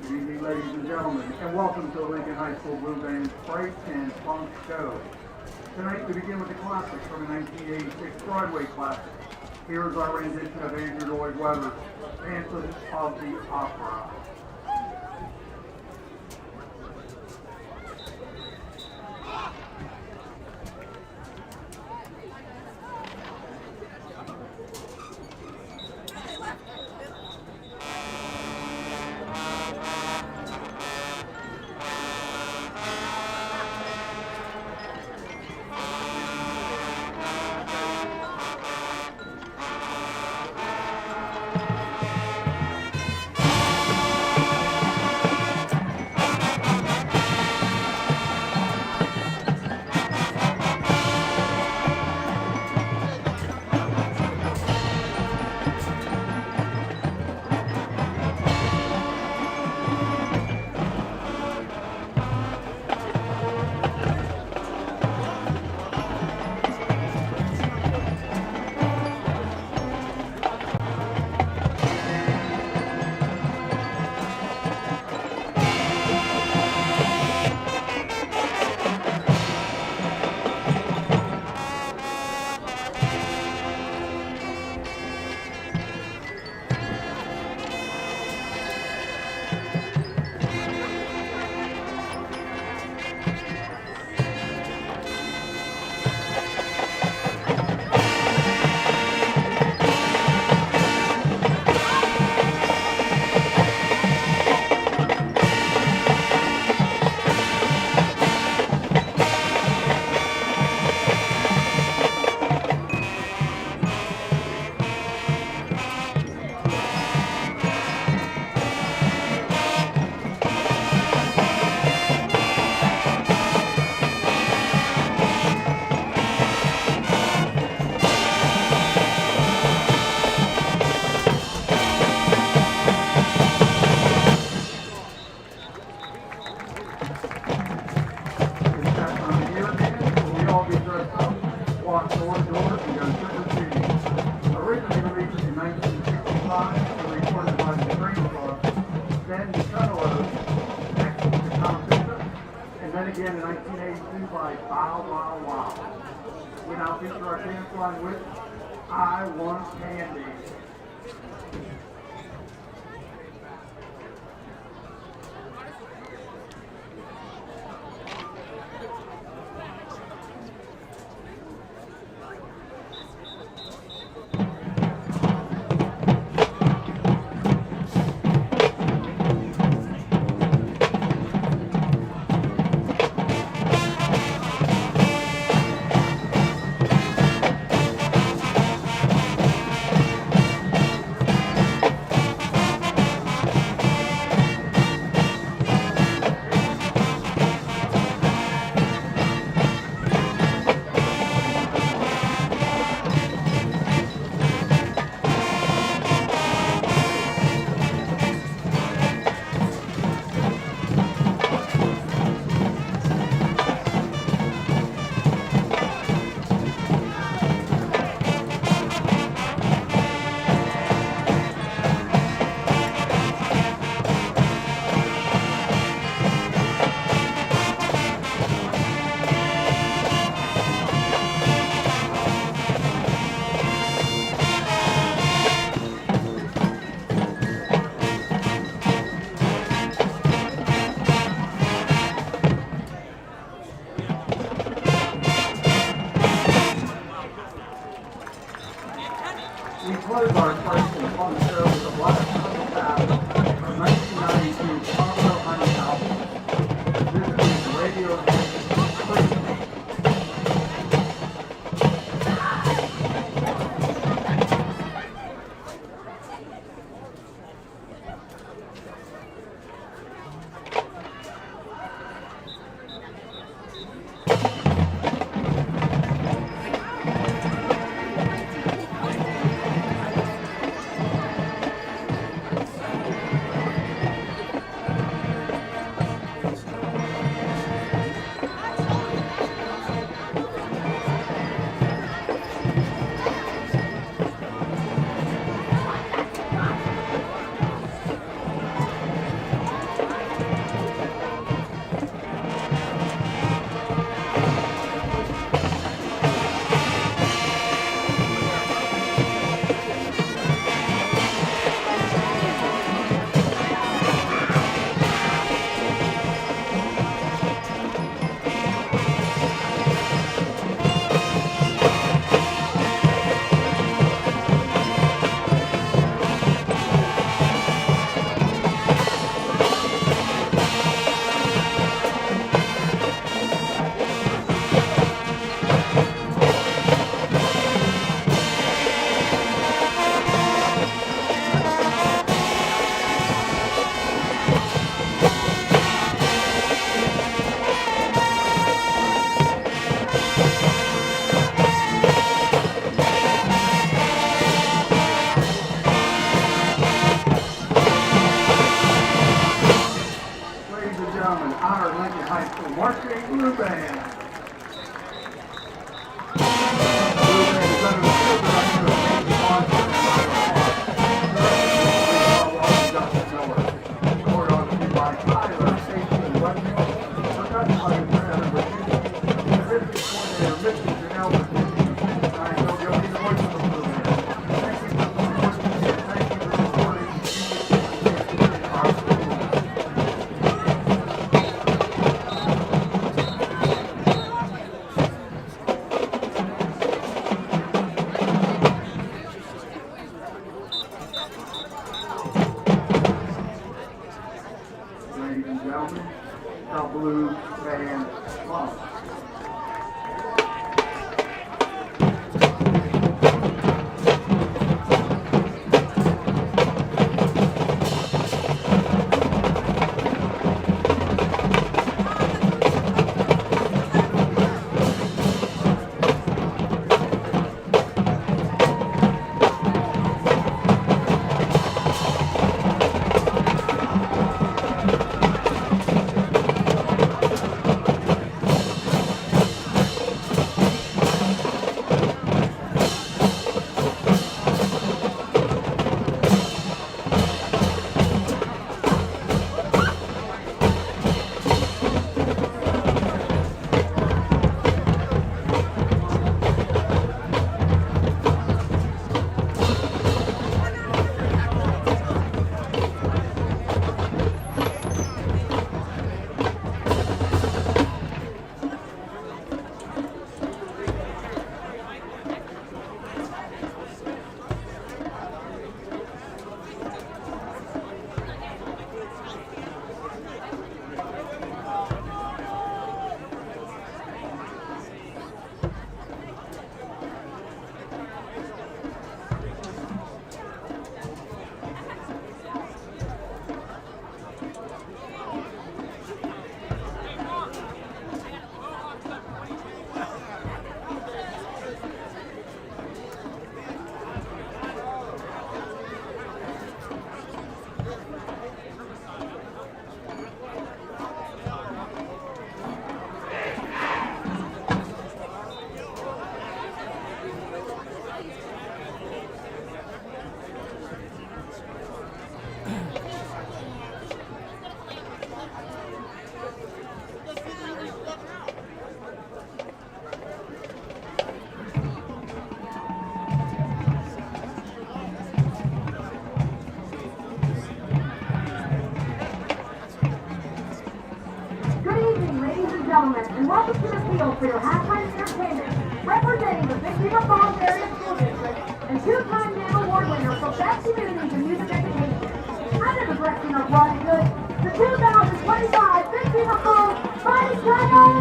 D: Good evening, ladies and gentlemen, and welcome to the Lincoln High School Blue Band Fright and Funk Show. Tonight we begin with a classic from a 1986 Broadway classic. Here is our rendition of Andrew Lloyd Webber's Phantom of the Opera. Again in 1982 by Bow Wow Wow. We now feature our dance line with I Want Candy. close our first and fun show with a black puzzle pass from 1992 Chicago Honeyhouse. This is Radio Pregame.
E: gentlemen, and welcome to the field for your halftime entertainment. Representing the Beaver Falls Area School District and two-time NAM Award communities and music education. Under the direction of Ronnie Good, the 2025 Big Beaver Falls Mighty Tigers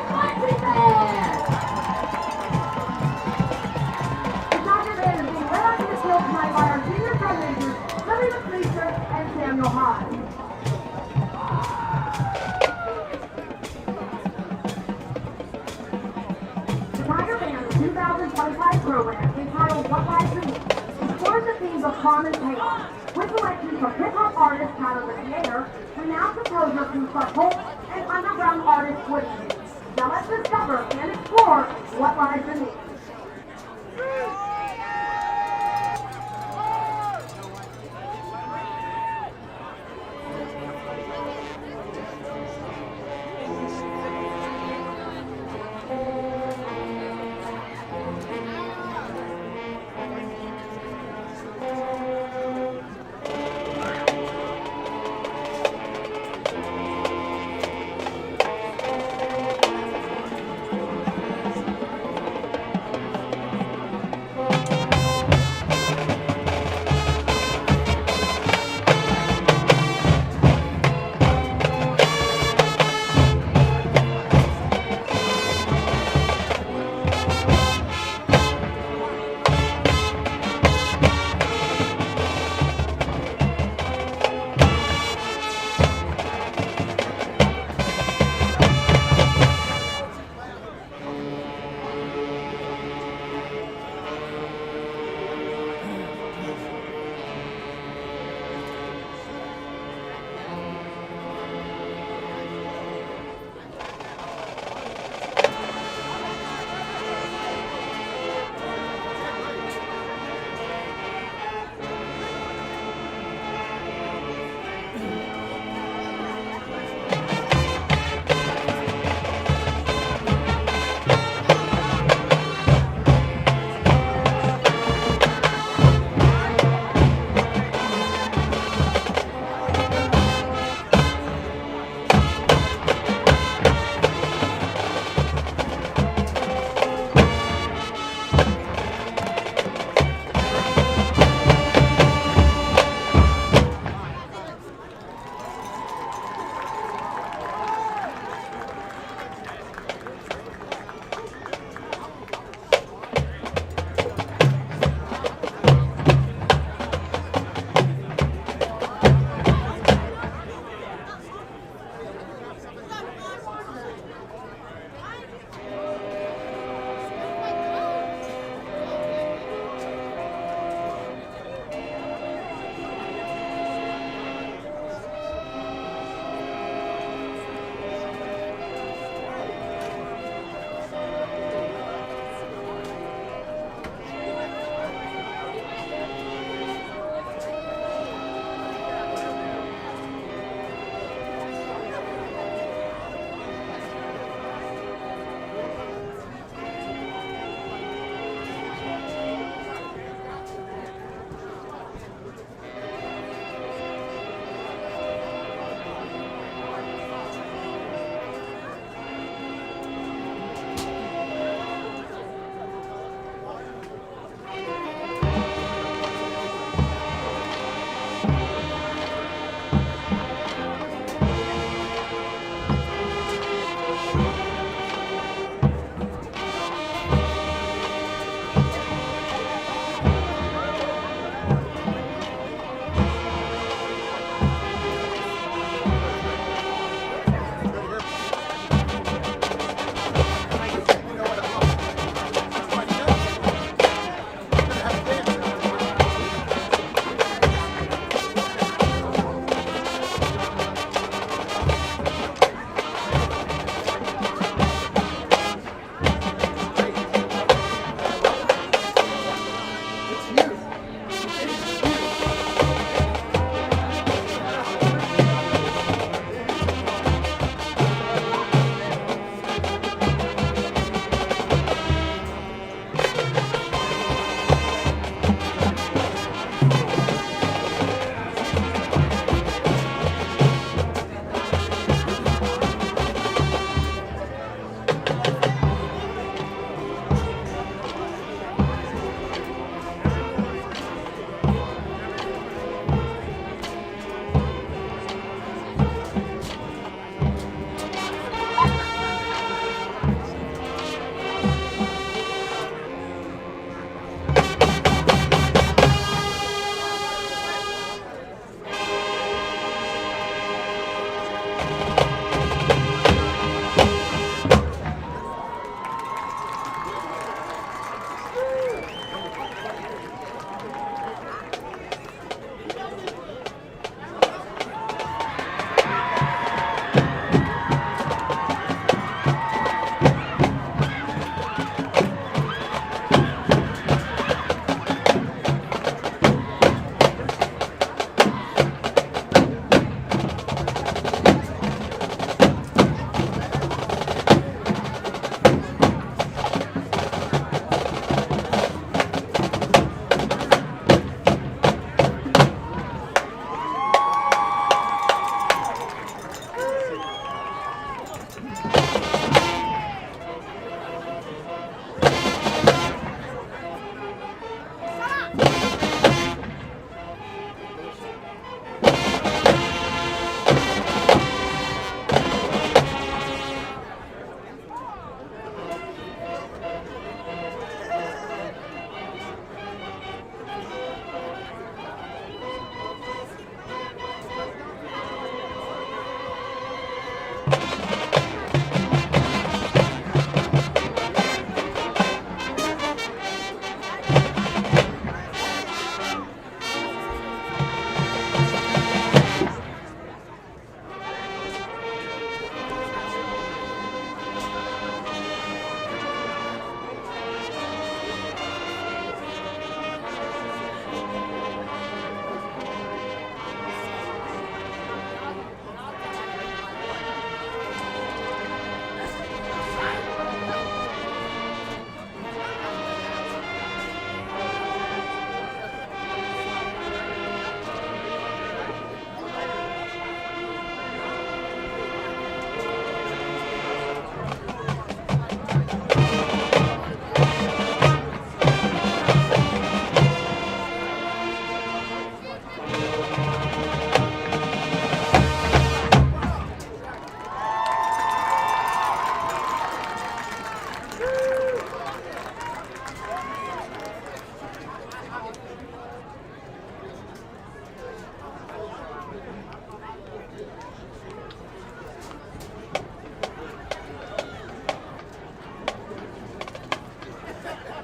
E: Marching Band! The Tiger Band is being led onto the field tonight by our junior drum majors, Billy McLeaser and Samuel Hyde. The Tiger Band's 2025 program, entitled What Lies Beneath, explores the themes of harm and payoff. With selections from hip-hop artist Tyler the Creator, renowned composer Cooper Holt, and underground artist Woody. Now let's discover and explore what lies beneath.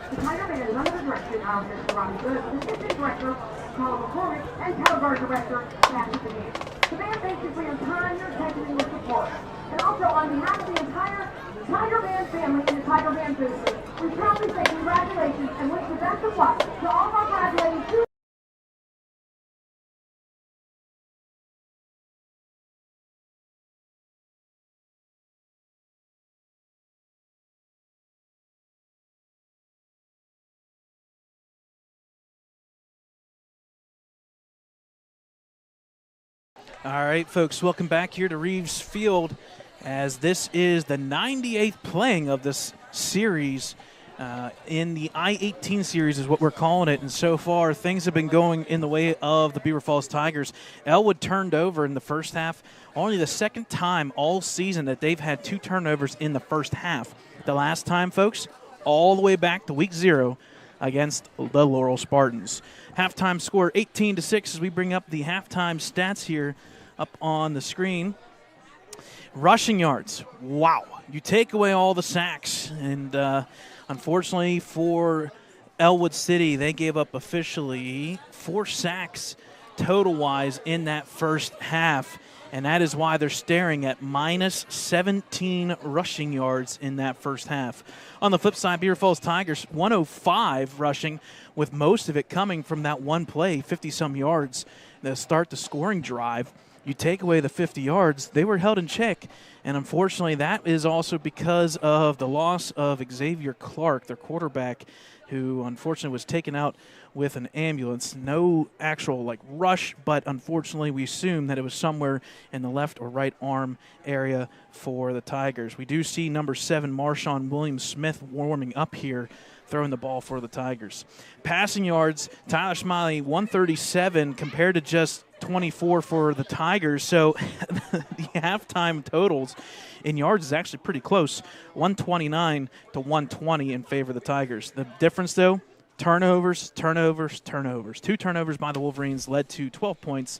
E: The Tiger Band is under the direction of Mr. Ronnie Good, Assistant Director, Colin McCormick, and Teleguard Director, Kathy Pregame. The band thanks you for your time, your attention, and your support. And also, on behalf of the entire Tiger Band family and the Tiger Band boosters, we proudly say congratulations and wish the best of luck to all of our graduating students.
A: All right, folks, welcome back here to Reeves Field as this is the 98th playing of this series. In the I-18 series is what we're calling it, and so far things have been going in the way of the Beaver Falls Tigers. Elwood turned over in the first half, only the second time all season that they've had 2 turnovers in the first half. The last time, folks, all the way back to week 0 against the Laurel Spartans. Halftime score 18-6 as we bring up the halftime stats here up on the screen. Rushing yards, wow. You take away all the sacks, and unfortunately for Elwood City, they gave up officially 4 sacks total-wise in that first half, and that is why they're staring at minus 17 rushing yards in that first half. On the flip side, Beaver Falls Tigers, 105 rushing, with most of it coming from that one play, 50-some yards, to start the scoring drive. You take away the 50 yards, they were held in check, and unfortunately that is also because of the loss of Xavier Clark, their quarterback, who unfortunately was taken out with an ambulance. No actual rush, but unfortunately we assume that it was somewhere in the left or right arm area for the Tigers. We do see number 7, Marshawn Williams-Smith, warming up here, throwing the ball for the Tigers. Passing yards, Tyler Smiley, 137 compared to just 24 for the Tigers. So the halftime totals in yards is actually pretty close, 129 to 120 in favor of the Tigers. The difference, though, turnovers. 2 turnovers by the Wolverines led to 12 points,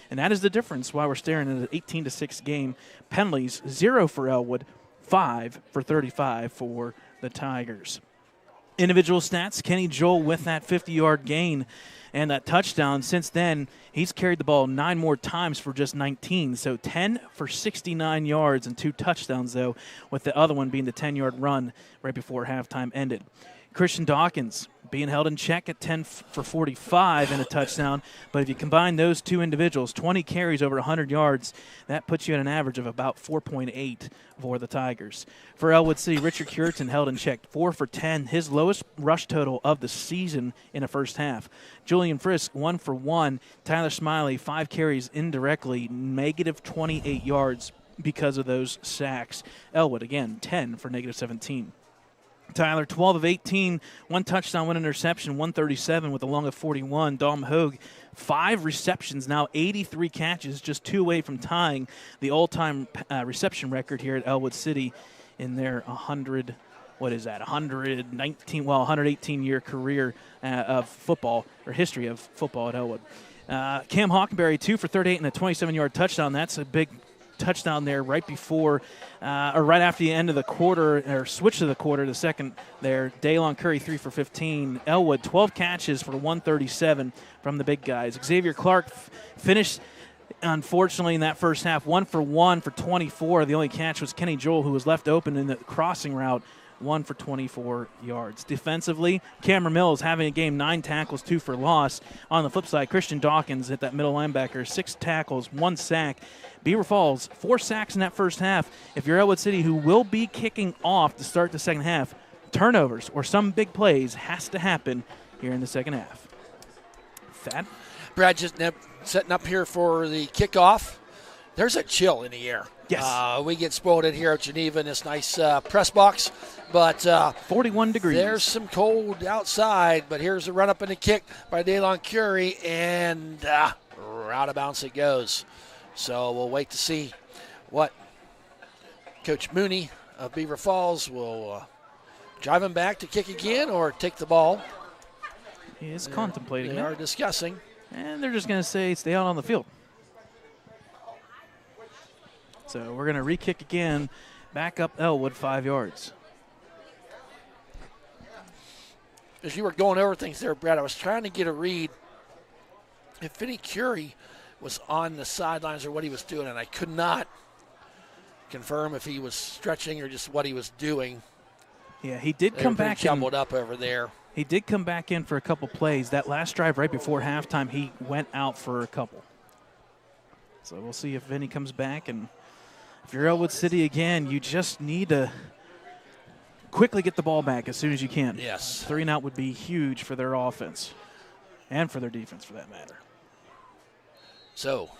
A: and that is the difference why we're staring at an 18-6 game. Penalties, 0 for Elwood, 5 for 35 for the Tigers. Individual stats, Kenny Joel with that 50-yard gain and that touchdown. Since then, he's carried the ball 9 more times for just 19. So 10 for 69 yards and 2 touchdowns, though, with the other one being the 10-yard run right before halftime ended. Christian Dawkins being held in check at 10 for 45 and a touchdown. But if you combine those 2 individuals, 20 carries over 100 yards, that puts you at an average of about 4.8 for the Tigers. For Elwood City, Richard Cureton held in check 4 for 10, his lowest rush total of the season in a first half. Julian Frisk, 1 for 1. Tyler Smiley, 5 carries indirectly, negative 28 yards because of those sacks. Elwood, again, 10 for negative 17. Tyler, 12 of 18, 1 touchdown, 1 interception, 137 with a long of 41. Dom Hogue, 5 receptions, now 83 catches, just 2 away from tying the all-time reception record here at Elwood City in their 118-year career of football, or history of football at Elwood. Cam Hockenberry, 2 for 38 and a 27-yard touchdown. That's a big touchdown there right before or right after the end of the quarter, or switch to the quarter, the second there. Daylon Curry, 3 for 15. Elwood, 12 catches for 137 from the big guys. Xavier Clark finished, unfortunately, in that first half, 1 for 1 for 24. The only catch was Kenny Joel, who was left open in the crossing route, 1 for 24 yards. Defensively, Cameron Mills having a game, 9 tackles, 2 for loss. On the flip side, Christian Dawkins at that middle linebacker, 6 tackles, 1 sack. Beaver Falls, 4 sacks in that first half. If you're Elwood City, who will be kicking off to start the second half, turnovers or some big plays has to happen here in the second half. Thad?
B: Brad just setting up here for the kickoff. There's a chill in the air.
A: Yes.
B: We get spoiled in here at Geneva in this nice press box, but
A: 41 degrees.
B: There's some cold outside, but here's the run up and the kick by Daylon Curry, and out of bounds it goes. So we'll wait to see what Coach Mooney of Beaver Falls will drive him back to kick again or take the ball.
A: He is contemplating.
B: They are discussing.
A: And they're just going to say stay out on the field. So we're going to re-kick again, back up Elwood 5 yards.
B: as you were going over things there, Brad, I was trying to get a read if Vinny Curie was on the sidelines or what he was doing, and I could not confirm if he was stretching or just what he was doing.
A: Yeah, he did come back in.
B: Jumbled up over there.
A: He did come back in for a couple plays. That last drive right before halftime, he went out for a couple. So we'll see if Vinny comes back. And if you're Elwood City again, you just need to quickly get the ball back as soon as you can.
B: Yes.
A: 3 and out would be huge for their offense and for their defense for that matter.
B: So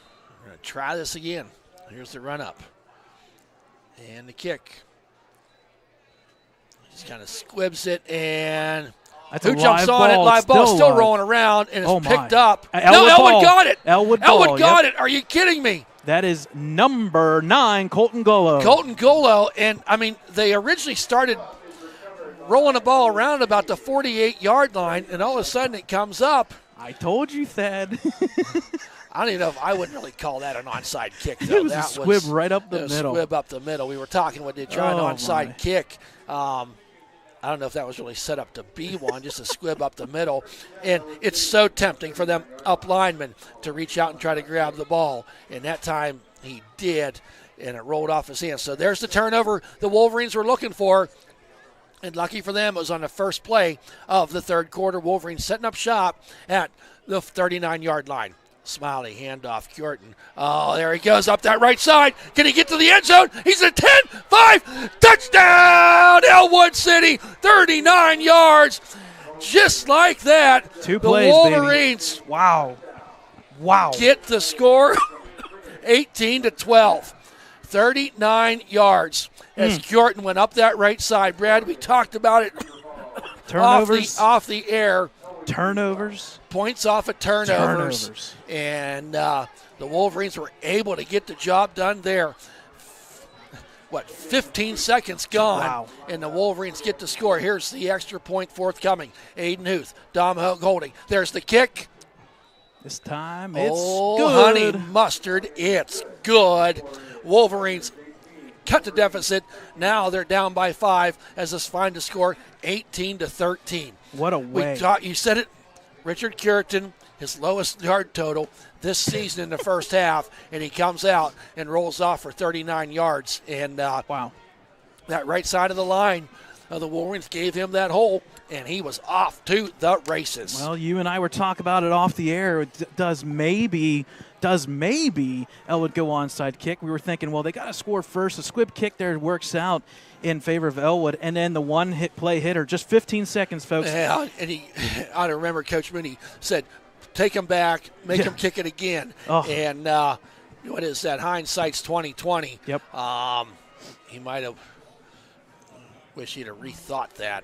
B: we're going to try this again. Here's the run up. And the kick. Just kind of squibs it, and
A: That's
B: who jumps on it? Live ball, still rolling around, and it's picked up.
A: Elwood
B: got it.
A: Elwood
B: got it. Are you kidding me?
A: That is number 9, Colton Golo.
B: Colton Golo, and I mean, they originally started rolling the ball around about the 48-yard line, and all of a sudden it comes up.
A: I told you, Thad.
B: I don't even know if I wouldn't really call that an onside kick, though.
A: It was a squib right up the middle.
B: Squib up the middle. We were talking when they tried an onside kick. I don't know if that was really set up to be one, just a squib up the middle. And it's so tempting for them up linemen to reach out and try to grab the ball. And that time he did, and it rolled off his hands. So there's the turnover the Wolverines were looking for. And lucky for them, it was on the first play of the third quarter. Wolverines setting up shop at the 39-yard line. Smiley, handoff, Kjorton. Oh, there he goes up that right side. Can he get to the end zone? He's at 10, 5, touchdown, Elwood City, 39 yards. Just like that,
A: 2 plays,
B: the Wolverines
A: baby. Wow.
B: Get the score, 18-12, 39 yards. As Kjorton went up that right side. Brad, we talked about it.
A: Turnovers.
B: Off the air.
A: Turnovers.
B: Points off of turnovers. And the Wolverines were able to get the job done there. 15 seconds gone.
A: Wow.
B: And the Wolverines get the score. Here's the extra point forthcoming. Aiden Huth, Dom Golding. There's the kick.
A: This time it's
B: good. Honey mustard, it's good. Wolverines cut the deficit. Now they're down by 5 as they find the score 18-13.
A: What a way.
B: You said it. Richard Kjorton, his lowest yard total this season in the first half, and he comes out and rolls off for 39 yards. And
A: wow,
B: that right side of the line of the Wolverines gave him that hole, and he was off to the races.
A: Well, you and I were talking about it off the air. Does maybe Elwood go onside kick? We were thinking, well, they got to score first. The squib kick there works out in favor of Elwood, and then the one-hit play hitter, just 15 seconds, folks.
B: Yeah, and I remember Coach Mooney said, take him back, make him kick it again.
A: Oh.
B: And what is that? Hindsight's 20/20.
A: Yep.
B: He might have wished he'd have rethought that.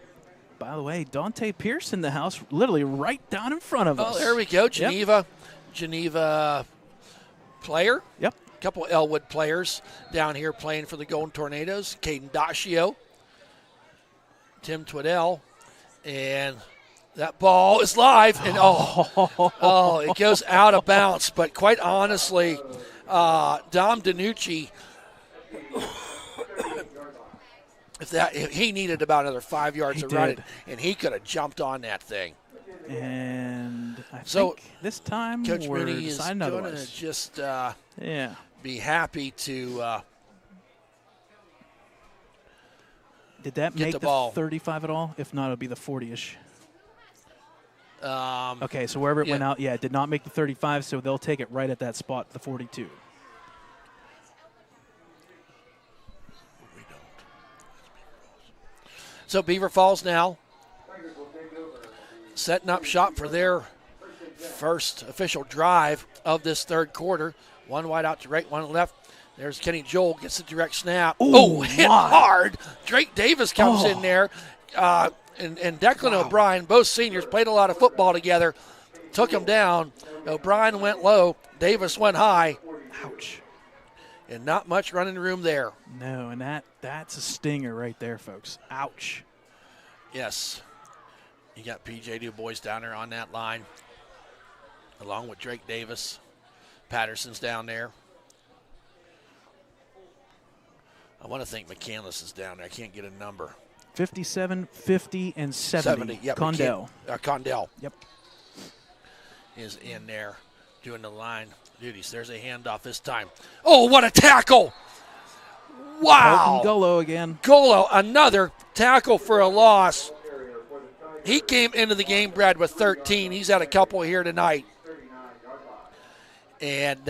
A: By the way, Dante Pierce in the house, literally right down in front of us.
B: Oh, there we go. Geneva player.
A: Yep.
B: A couple Elwood players down here playing for the Golden Tornadoes. Caden Dacio, Tim Twiddell, and that ball is live. And it goes out of bounds. But quite honestly, Dom DiNucci, if he needed about another 5 yards to run it, and he could have jumped on that thing.
A: And I think this time
B: Coach
A: we're
B: Mooney is
A: deciding
B: going
A: otherwise.
B: to just be happy to
A: Did that
B: get
A: make
B: the
A: the
B: ball.
A: 35 at all? If not, it'll be the 40-ish. Okay, so wherever it went out, it did not make the 35, so they'll take it right at that spot, the 42.
B: So Beaver Falls now setting up shop for their first official drive of this third quarter. One wide out to right, one left. There's Kenny Joel, gets the direct snap. Hit hard. Drake Davis comes in there. And Declan O'Brien, both seniors, played a lot of football together. Took him down. O'Brien went low. Davis went high.
A: Ouch.
B: And not much running room there.
A: No, and that's a stinger right there, folks. Ouch.
B: Yes. You got P.J. Du Bois down there on that line, along with Drake Davis. Patterson's down there. I want to think McCandless is down there. I can't get a number.
A: 57, 50, and 70.
B: Yep,
A: Condell.
B: Condell.
A: Yep.
B: Is in there doing the line duties. There's a handoff this time. Oh, what a tackle! Wow.
A: Golo again.
B: Golo, another tackle for a loss. He came into the game, Brad, with 13. He's had a couple here tonight. And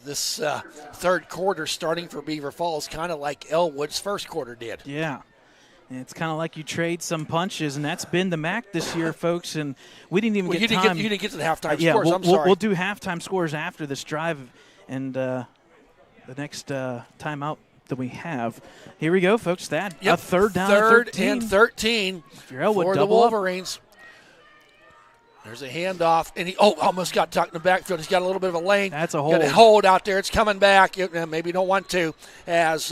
B: this third quarter starting for Beaver Falls kind of like Elwood's first quarter did.
A: Yeah. And it's kind of like you trade some punches, and that's been the MAC this year, folks. And we didn't even get time.
B: You didn't get to the halftime
A: yeah,
B: scores. I'm sorry.
A: We'll do halftime scores after this drive and the next timeout that we have. Here we go, folks. That a third down.
B: Third
A: 13.
B: and 13
A: for
B: the Wolverines. There's a handoff, and he almost got tucked in the backfield. He's got a little bit of a lane.
A: That's a hold.
B: Got a hold out there. It's coming back. Maybe you don't want to, as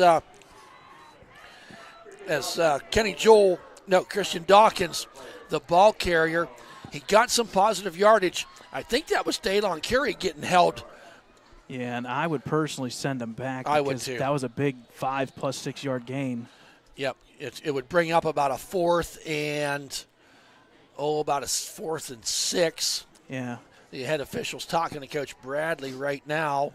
B: Christian Dawkins, the ball carrier, he got some positive yardage. I think that was Daylon Curry getting held.
A: Yeah, and I would personally send him back.
B: I would too.
A: That was a big 5 + 6 yard gain.
B: Yep, it would bring up about a 4th and 6.
A: Yeah.
B: The head official's talking to Coach Bradley right now,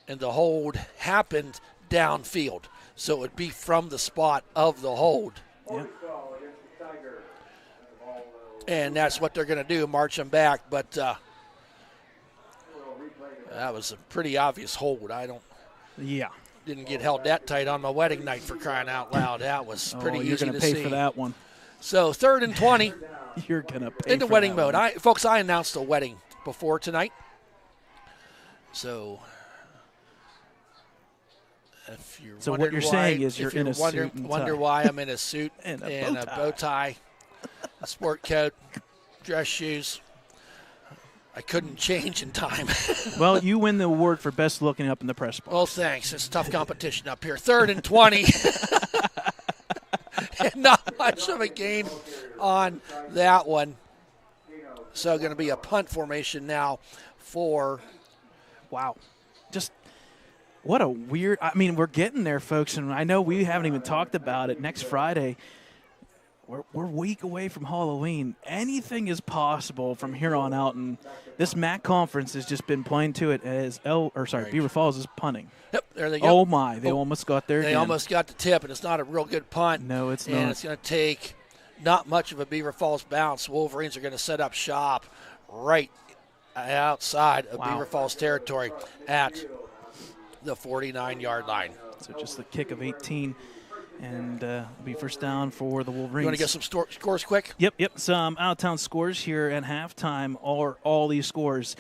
B: and the hold happened downfield. So it would be from the spot of the hold.
A: Yep.
B: And that's what they're going to do, march them back. But that was a pretty obvious hold. Didn't get held that tight on my wedding night, for crying out loud. That was pretty easy to see.
A: You're going to pay for that one.
B: So 3rd and 20.
A: You're going to pay
B: into
A: for
B: wedding
A: that
B: mode. I announced a wedding before tonight. So if you're
A: what you're saying is you're in a suit and tie.
B: Wonder why I'm in a suit
A: and
B: a bow tie, a sport coat, dress shoes. I couldn't change in time.
A: Well, you win the award for best looking up in the press box.
B: Well, thanks. It's tough competition up here. 3rd and 20. And not much of a gain on that one. So going to be a punt formation now for.
A: Wow. Just what a weird. I mean, we're getting there, folks, and I know we haven't even talked about it. Next Friday, we're a week away from Halloween. Anything is possible from here on out, and this MAC conference has just been playing to it as Beaver Falls is punting.
B: Yep, there they go.
A: Oh my, they almost got there.
B: They almost got the tip, and it's not a real good punt.
A: No, it's not.
B: And it's going to take not much of a Beaver Falls bounce. Wolverines are going to set up shop right outside of Beaver Falls territory at the 49-yard line.
A: So just the kick of 18, and be first down for the Wolverines.
B: You want to get some scores quick?
A: Yep. Some out-of-town scores here at halftime. All these scores.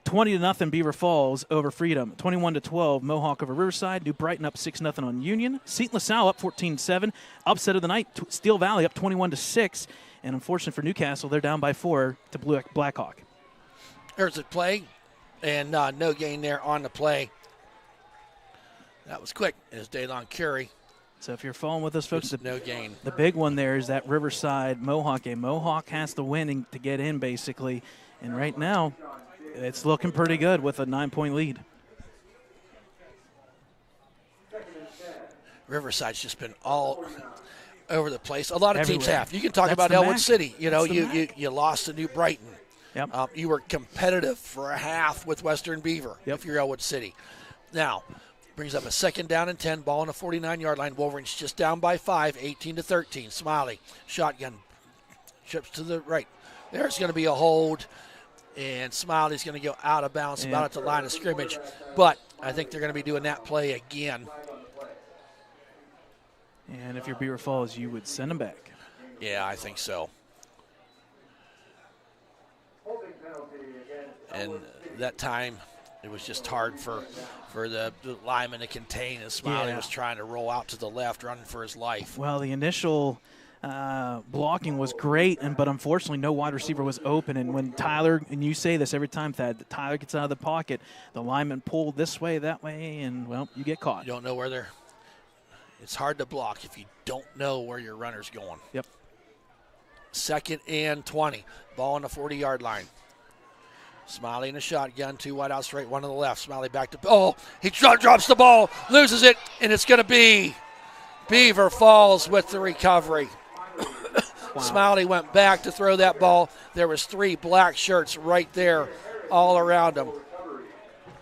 A: 20-0 Beaver Falls over Freedom. 21-12 Mohawk over Riverside. New Brighton up 6-0 on Union. Seton LaSalle up 14-7. Upset of the night. Steel Valley up 21-6. And unfortunately for Newcastle, they're down by 4 to Blackhawk.
B: There's a play, and no gain there on the play. That was quick. Is Daylon Curry.
A: So if you're following with us, folks,
B: no gain.
A: The big one there is that Riverside Mohawk game. Mohawk has to win to get in, basically. And right now, it's looking pretty good with a 9-point lead.
B: Riverside's just been all over the place. A lot of teams have. You can talk about
A: the
B: Elwood
A: MAC.
B: City. You know,
A: That's
B: you lost to New Brighton.
A: Yep.
B: You were competitive for a half with Western Beaver if you're Elwood City. Now, brings up a 2nd down and 10, ball on the 49-yard line. Wolverines just down by 5, 18-13. Smiley, shotgun, trips to the right. There's going to be a hold, and Smiley's going to go out of bounds about at the line of scrimmage. But I think they're going to be doing that play again.
A: And if you're Beaver Falls, you would send them back.
B: Yeah, I think so. And that time, it was just hard for the lineman to contain, and Smiley was trying to roll out to the left, running for his life.
A: Well, the initial blocking was great, but unfortunately no wide receiver was open. And when Tyler, and you say this every time, Thad, Tyler gets out of the pocket, the lineman pulled this way, that way, and, well, you get caught.
B: You don't know where they're – it's hard to block if you don't know where your runner's going.
A: Yep.
B: 2nd and 20. Ball on the 40-yard line. Smiley in a shotgun, 2 wide out straight, 1 on the left. Smiley back to – he drops the ball, loses it, and it's going to be Beaver Falls with the recovery.
C: Wow.
B: Smiley went back to throw that ball. There was 3 black shirts right there all around him.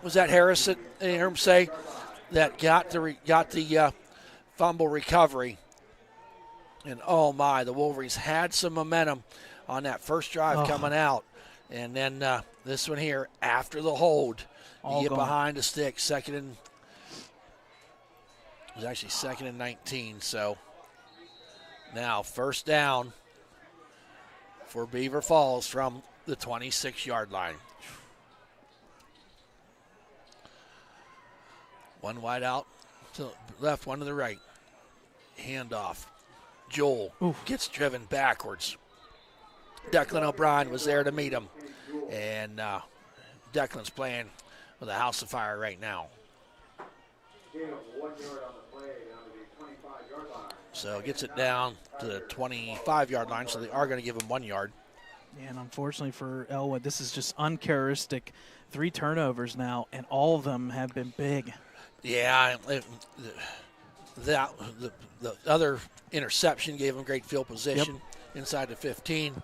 B: Was that Harrison, you hear him say, that got the fumble recovery? And oh my, the Wolverines had some momentum on that first drive coming out. And then this one here, after the hold, you get behind the stick, it was actually 2nd and 19. So now first down for Beaver Falls from the 26-yard line. One wide out to the left, one to the right. Handoff. Joel gets driven backwards. Declan O'Brien was there to meet him. And Declan's playing with a house of fire right now. So gets it down to the 25-yard line, so they are going to give him 1 yard.
A: And unfortunately for Elwood, this is just uncharacteristic. 3 turnovers now, and all of them have been big.
B: Yeah, the other interception gave him great field position inside the 15.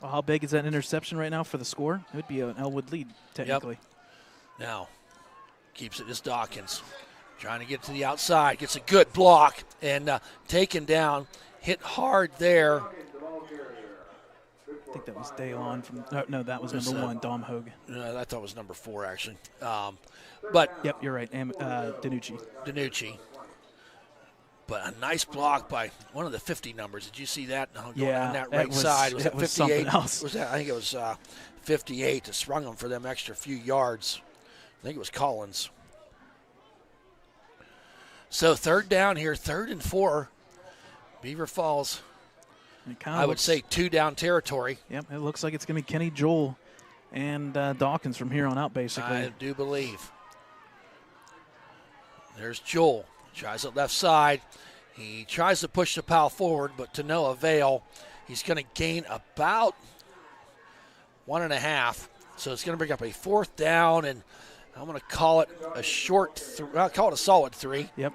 A: Well, how big is that interception right now for the score? It would be an Elwood lead, technically.
B: Now, keeps it as Dawkins. Trying to get to the outside. Gets a good block and taken down. Hit hard there.
A: I think that was Daylon from – no, that was number 1, Dom Hogue.
B: I thought it was number 4, actually. But
A: yep, you're right, Danucci.
B: But a nice block by one of the 50 numbers. Did you see that? Going
A: yeah,
B: on that right side. Was that 58?
A: Else.
B: Was that? I think it was 58 that sprung them for them extra few yards. I think it was Collins. So third down here, 3rd and 4. Beaver Falls. I would say 2 down territory.
A: Yep, it looks like it's going to be Kenny Joel and Dawkins from here on out, basically.
B: I do believe. There's Joel. Tries it left side. He tries to push the pile forward, but to no avail. He's going to gain about 1.5. So it's going to bring up a 4th down, and I'm going to call it a short. I'll call it a solid 3.
A: Yep.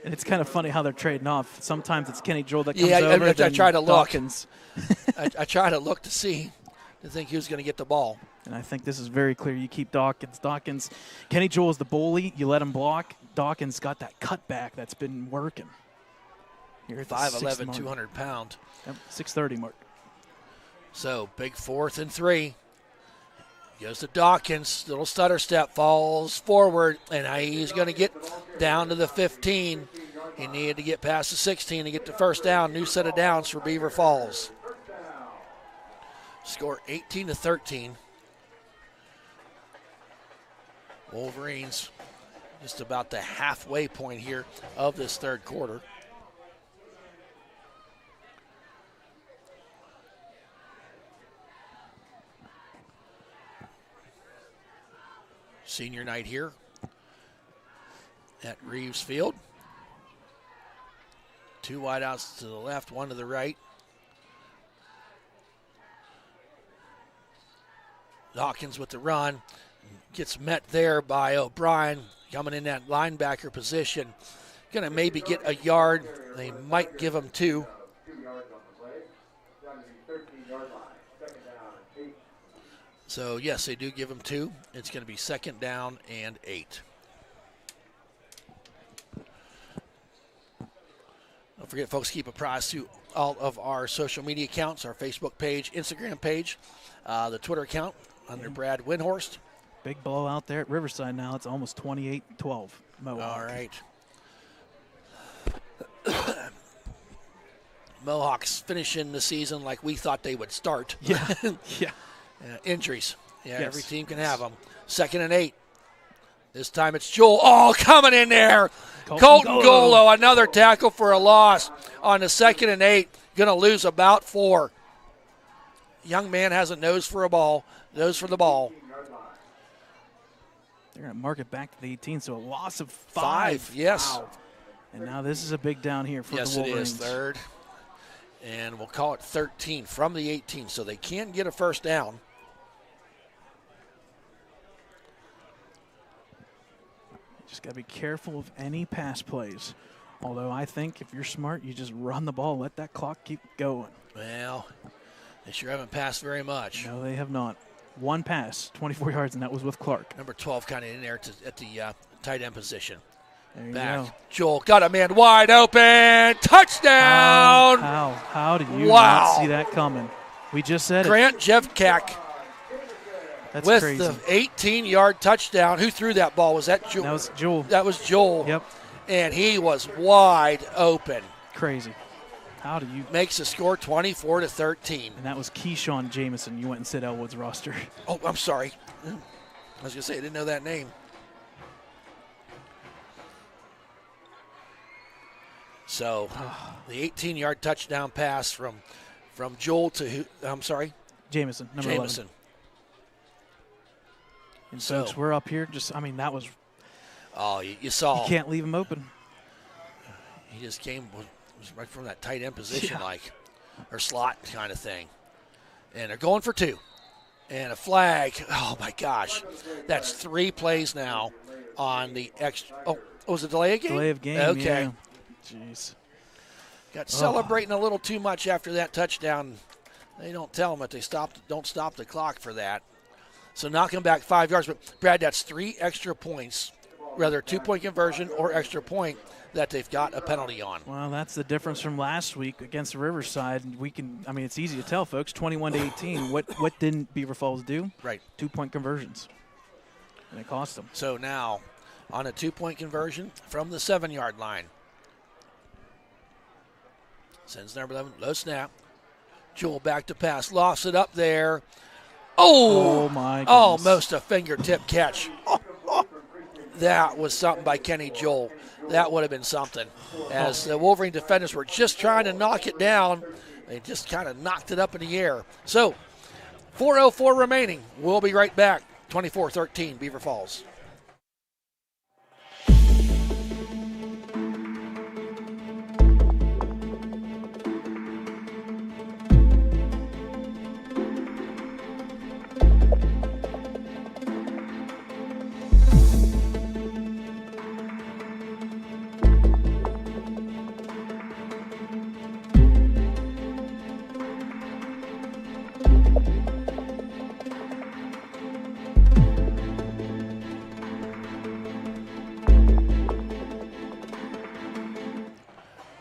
A: And it's kind of funny how they're trading off. Sometimes it's Kenny Joel that comes over.
B: I try to look.
A: Dawkins.
B: I try to look to see, to think who's going to get the ball.
A: And I think this is very clear. You keep Dawkins. Kenny Joel is the bully. You let him block. Dawkins got that cutback that's been working. Here at
B: 5'11", 200 pound.
A: Yep, 6:30 mark.
B: So big 4th and 3. Goes to Dawkins. Little stutter step, falls forward, and he's going to get down to the 15. He needed to get past the 16 to get the first down. New set of downs for Beaver Falls. Score 18-13. Wolverines just about the halfway point here of this 3rd quarter. Senior night here at Reeves Field. 2 wideouts to the left, 1 to the right. Dawkins with the run. Gets met there by O'Brien coming in that linebacker position. Going to maybe get a yard. They might give him 2. So, yes, they do give him 2. It's going to be 2nd down and 8. Don't forget, folks, keep apprised to all of our social media accounts, our Facebook page, Instagram page, the Twitter account under Brad Windhorst.
A: Big blowout there at Riverside now. It's almost 28-12. Mohawk.
B: All right. Mohawks finishing the season like we thought they would start.
A: Yeah. Yeah.
B: Injuries. Yeah,
A: yes.
B: Every team can have them. 2nd and 8. This time it's Joel. Oh, coming in there. Colton Golo, another tackle for a loss on the 2nd and 8. Going to lose about 4. Young man has a nose for the ball.
A: They're going to mark it back to the 18, so a loss of
B: 5. Yes.
A: Wow. And now this is a big down here for the Wolverines.
B: Yes, it is. 3rd. And we'll call it 13 from the 18, so they can get a first down.
A: Just got to be careful of any pass plays. Although I think if you're smart, you just run the ball, let that clock keep going.
B: Well, they sure haven't passed very much.
A: No, they have not. One pass, 24 yards, and that was with Clark.
B: Number 12 kind of in there at the tight end position.
A: There you
B: Back.
A: go.
B: Joel got a man wide open. Touchdown!
A: How do you
B: Wow.
A: not see that coming? We just said
B: Grant Jevkak
A: That's
B: with
A: crazy.
B: the 18-yard touchdown. Who threw that ball? Was that Joel?
A: That was Joel.
B: That was Joel.
A: Yep.
B: And he was wide open.
A: Crazy. How do you?
B: Makes the score 24-13.
A: And that was Keyshawn Jamison. You went and said Elwood's roster.
B: Oh, I'm sorry. I was going to say, I didn't know that name. So, the 18-yard touchdown pass from Joel to who? I'm sorry?
A: Jamison, number
B: Jamison.
A: 11. And
B: So-
A: folks, we're up here. That was.
B: Oh, you saw.
A: You can't leave him open.
B: He just came was right from that tight end position,
A: Yeah.
B: or slot kind of thing. And they're going for 2. And a flag. Oh, my gosh. That's 3 plays now on the extra. Oh, was it delay of game?
A: Delay of game.
B: Okay.
A: Yeah. Jeez.
B: Got celebrating a little too much after that touchdown. They don't tell them that they don't stop the clock for that. So knocking back 5 yards. But, Brad, that's 3 extra points, whether 2-point conversion or extra point, that they've got a penalty on.
A: Well, that's the difference from last week against Riverside. It's easy to tell, folks. 21-18. What didn't Beaver Falls do?
B: Right.
A: 2-point conversions. And it cost them.
B: So now on a 2-point conversion from the 7-yard line. Sends number 11, low snap. Jewel back to pass, lost it up there.
A: Oh my goodness.
B: Almost a fingertip catch. That was something by Kenny Joel. That would have been something. As the Wolverine defenders were just trying to knock it down, they just kind of knocked it up in the air. So 4:04 remaining. We'll be right back. 24-13 Beaver Falls.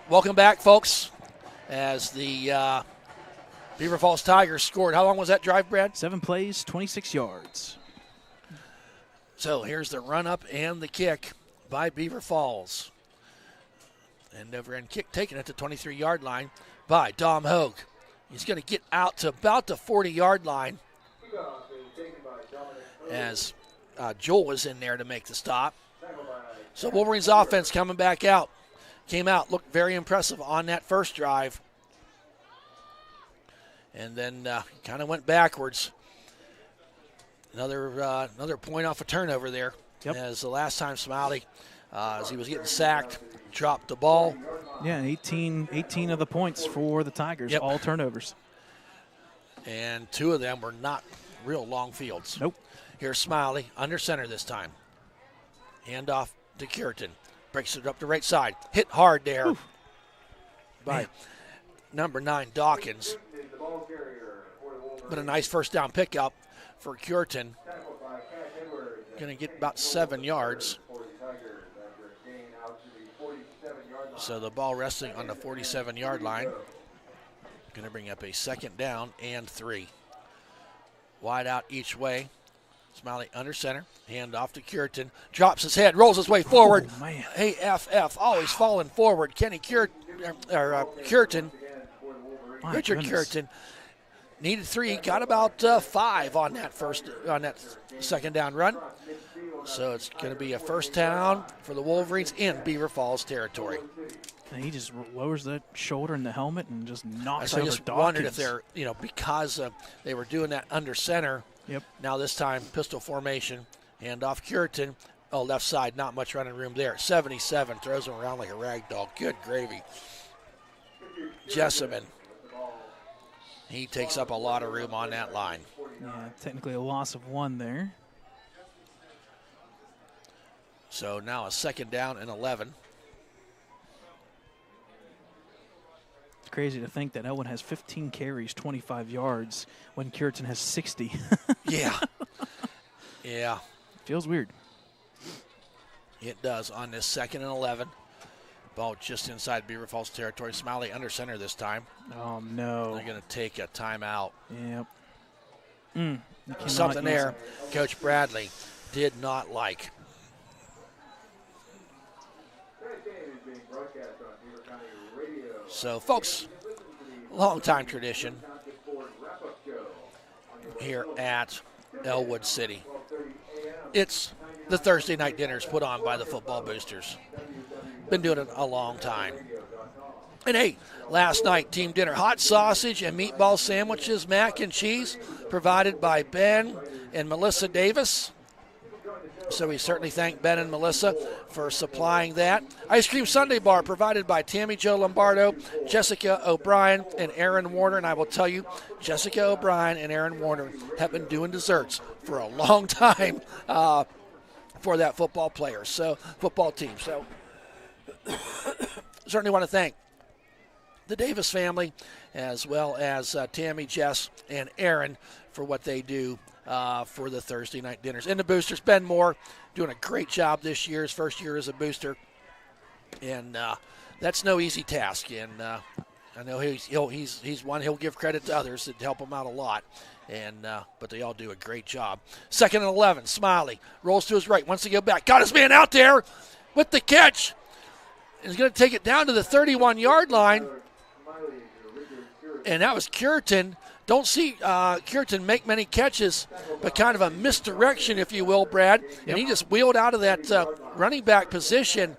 B: Welcome back, folks, as the Beaver Falls Tigers scored. How long was that drive, Brad?
A: 7 plays, 26 yards.
B: So here's the run-up and the kick by Beaver Falls. And over-end kick taken at the 23-yard line by Dom Hogue. He's going to get out to about the 40-yard line as Joel was in there to make the stop. So Wolverines offense coming back out. Came out, looked very impressive on that first drive. And then kind of went backwards. Another point off a turnover there.
A: Yep.
B: As the last time Smiley, as he was getting sacked, dropped the ball.
A: Yeah, 18 of the points for the Tigers,
B: Yep.
A: all turnovers.
B: And 2 of them were not real long fields.
A: Nope.
B: Here's Smiley, under center this time. Hand off to Curitan. Breaks it up the right side. Hit hard there by number 9, Dawkins. But a nice first down pickup for Curitan. Going to get about 7 yards. So the ball resting on the 47-yard line. Going to bring up a second down and 3. Wide out each way. Smiley under center, hand off to Curitan, drops his head, rolls his way forward.
A: Oh, man.
B: AFF always falling forward. Kenny Curitan,
A: My
B: Richard
A: goodness.
B: Curitan needed 3, got about 5 on that second down run. So it's going to be a first down for the Wolverines in Beaver Falls territory.
A: And he just lowers the shoulder and the helmet and just knocks
B: So I
A: over
B: just
A: Dawkins.
B: wondered if they're, because they were doing that under center.
A: Yep.
B: Now this time, pistol formation, hand off Curitan. Oh, left side, not much running room there. 77, throws him around like a rag doll. Good gravy. Jessamine. He takes up a lot of room on that line.
A: Yeah, technically a loss of 1 there.
B: So now a 2nd down and 11.
A: It's crazy to think that Elwood has 15 carries, 25 yards, when Curitan has 60.
B: Yeah. Yeah.
A: Feels weird.
B: It does on this 2nd and 11. Ball just inside Beaver Falls territory. Smiley under center this time.
A: Oh, no.
B: They're going to take a timeout.
A: Yep.
B: Something there Coach Bradley did not like. So, folks, long-time tradition here at Elwood City. It's the Thursday night dinners put on by the football boosters. Been doing it a long time. And hey, last night, team dinner, hot sausage and meatball sandwiches, mac and cheese, provided by Ben and Melissa Davis. So we certainly thank Ben and Melissa for supplying that. Ice cream sundae bar provided by Tammy Jo Lombardo, Jessica O'Brien, and Aaron Warner. And I will tell you, Jessica O'Brien and Aaron Warner have been doing desserts for a long time for that football team. So certainly want to thank the Davis family as well as Tammy, Jess, and Aaron for what they do for the Thursday night dinners. And the boosters, Ben Moore, doing a great job this year, his first year as a booster. And that's no easy task. And I know he's one, he'll give credit to others that help him out a lot. And but they all do a great job. 2nd and 11, Smiley rolls to his right, wants to go back. Got his man out there with the catch. He's going to take it down to the 31-yard line. And that was Curitan. Don't see Curitan make many catches, but kind of a misdirection, if you will, Brad.
A: Yep.
B: And he just wheeled out of that running back position,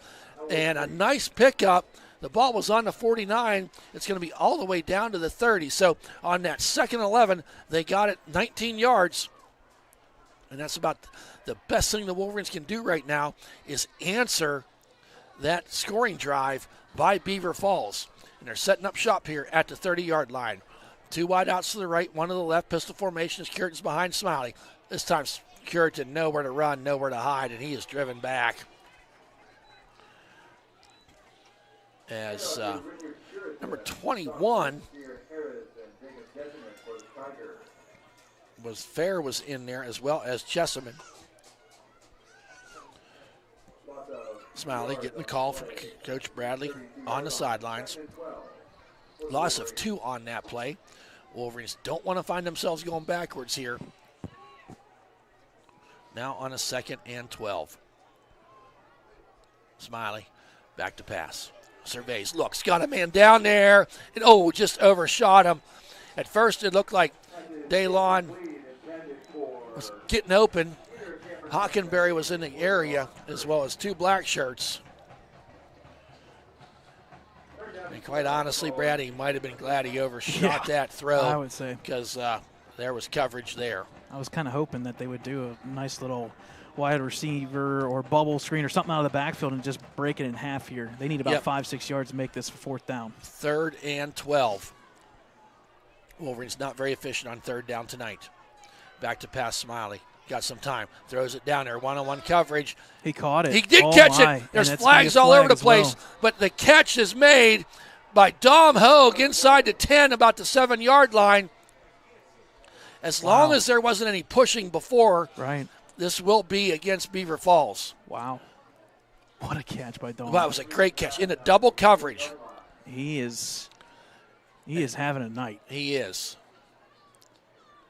B: and a nice pickup. The ball was on the 49. It's going to be all the way down to the 30. So on that 2nd and 11, they got it 19 yards. And that's about the best thing the Wolverines can do right now is answer that scoring drive by Beaver Falls. And they're setting up shop here at the 30-yard line. 2 wide outs to the right, 1 to the left. Pistol formation as Curitan's behind Smiley. This time Curitan nowhere to run, nowhere to hide, and he is driven back. As number 21 was in there, as well as Jessamine. Smiley getting the call from Coach Bradley on the sidelines. Loss of 2 on that play. Wolverines don't want to find themselves going backwards here. Now on a 2nd and 12. Smiley back to pass. Surveys, looks, got a man down there, and just overshot him. At first it looked like Daylon was getting open. Hockenberry was in the area, as well as 2 black shirts. And quite honestly, Brad, he might have been glad he overshot that throw.
A: I would say.
B: Because there was coverage there.
A: I was kind of hoping that they would do a nice little wide receiver or bubble screen or something out of the backfield and just break it in half here. They need about 5-6 yards to make this 4th down.
B: 3rd and 12. Wolverines not very efficient on 3rd down tonight. Back to pass Smiley. Got some time. Throws it down there. One-on-one coverage.
A: He caught it.
B: He did catch it. There's flags all over the place. But the catch is made by Dom Hogue inside the 10, about the 7-yard line. As long as there wasn't any pushing before, this will be against Beaver Falls.
A: Wow. What a catch by Dom.
B: That was a great catch. In a double coverage.
A: He is having a night.
B: He is.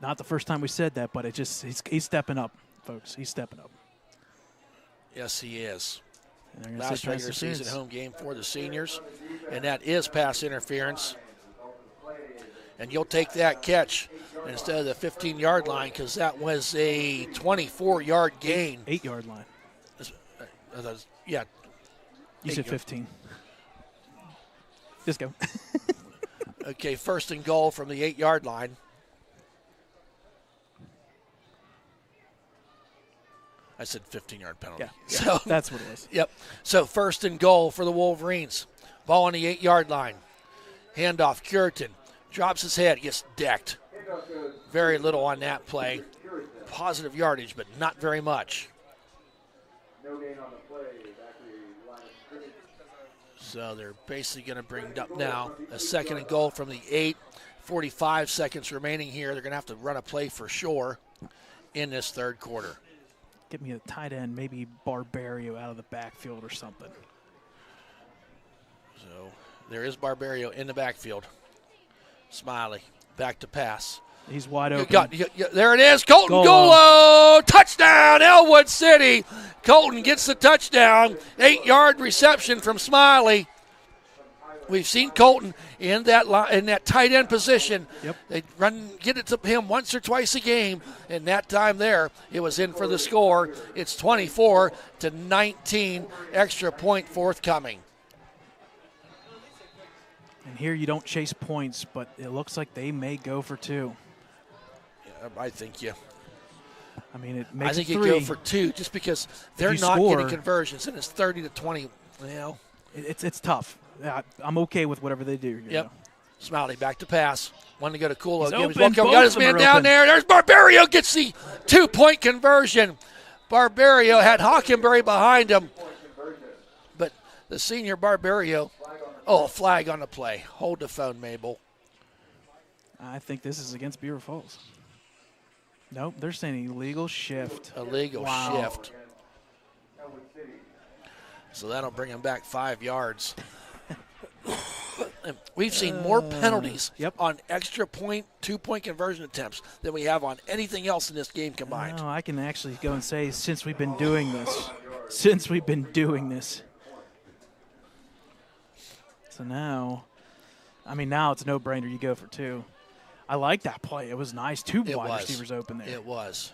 A: Not the first time we said that, but he's stepping up, folks. He's stepping up.
B: Yes, he is.
A: Last
B: regular season home game for the seniors, and that is pass interference. And you'll take that catch instead of the 15-yard line because that was a 24-yard gain.
A: 8-yard line.
B: Yeah.
A: You said 15. Just go.
B: Okay, 1st and goal from the 8-yard line. I said 15-yard penalty.
A: Yeah,
B: so
A: that's what it was.
B: Yep. So 1st and goal for the Wolverines. Ball on the 8-yard line. Handoff, Curitan. Drops his head, gets decked. Very little on that play. Positive yardage, but not very much.
D: No gain on the play.
B: So they're basically going to bring up now a 2nd and goal from the 8. 45 seconds remaining here. They're going to have to run a play for sure in this 3rd quarter.
A: Get me a tight end, maybe Barbario out of the backfield or something.
B: So there is Barbario in the backfield. Smiley, back to pass.
A: He's wide open.
B: There it is. Colton Golo. Touchdown, Elwood City. Colton gets the touchdown. 8-yard reception from Smiley. We've seen Colton in that tight end position.
A: Yep.
B: They get it to him once or twice a game, and that time there it was in for the score. It's 24-19. Extra point forthcoming.
A: And here you don't chase points, but it looks like they may go for 2.
B: I think you.
A: I mean, it makes
B: I think
A: it
B: you
A: 3.
B: go for 2 just because they're not getting conversions, and it's 30-20.
A: It's tough. I'm okay with whatever they do.
B: Yep. Smiley back to pass. One to go to Kulo.
A: He's
B: Got his man down there. There's Barbario. Gets the 2-point conversion. Barbario had Hockenberry behind him. But the senior Barbario, a flag on the play. Hold the phone, Mabel.
A: I think this is against Beaver Falls. Nope, they're saying illegal shift.
B: Illegal shift. So that'll bring him back 5 yards. We've seen more penalties on extra point, 2-point conversion attempts than we have on anything else in this game combined.
A: No, I can actually go and say since we've been doing this. So now it's a no-brainer. You go for 2. I like that play. It was nice. 2 wide receivers open there.
B: It was.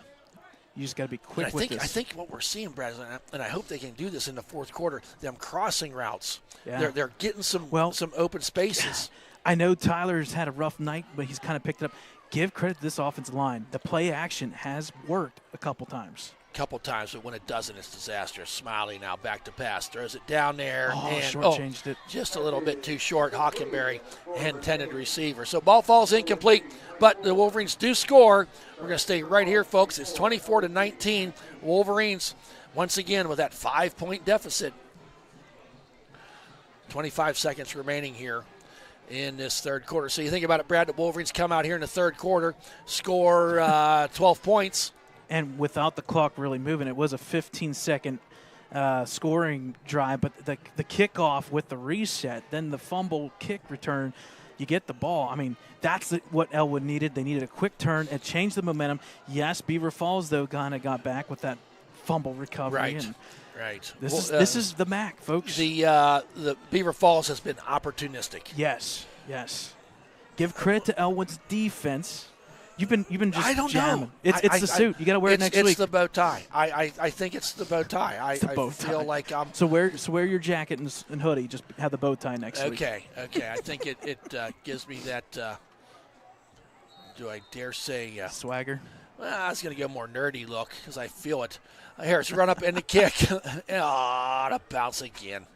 A: You just got to be quick with this.
B: I think what we're seeing, Brad, and I hope they can do this in the 4th quarter, them crossing routes.
A: Yeah.
B: They're getting some open spaces.
A: I know Tyler's had a rough night, but he's kind of picked it up. Give credit to this offensive line. The play action has worked a couple times.
B: But when it doesn't, it's disastrous. Smiley now back to pass. Throws it down there.
A: Shortchanged it.
B: Just a little bit too short. Hockenberry, intended receiver. So ball falls incomplete, but the Wolverines do score. We're going to stay right here, folks. It's 24-19. Wolverines, once again, with that 5-point deficit. 25 seconds remaining here in this 3rd quarter. So you think about it, Brad, the Wolverines come out here in the 3rd quarter, score 12 points.
A: And without the clock really moving, it was a 15-second scoring drive. But the kickoff with the reset, then the fumble kick return, you get the ball. I mean, that's what Elwood needed. They needed a quick turn. It changed the momentum. Yes, Beaver Falls, though, kind of got back with that fumble recovery.
B: Right.
A: This is the MAC, folks.
B: The Beaver Falls has been opportunistic.
A: Yes. Give credit to Elwood's defense. You've been just
B: I don't
A: jamming.
B: know.
A: It's the suit. You got to wear it next week.
B: It's the bow tie. I think it's the bow tie. I feel like
A: So wear your jacket and hoodie. Just have the bow tie next week.
B: Okay. I think it gives me that. Do I dare say
A: swagger?
B: Well, I was going to go more nerdy look because I feel it. Here's run up and the kick. The bounce again.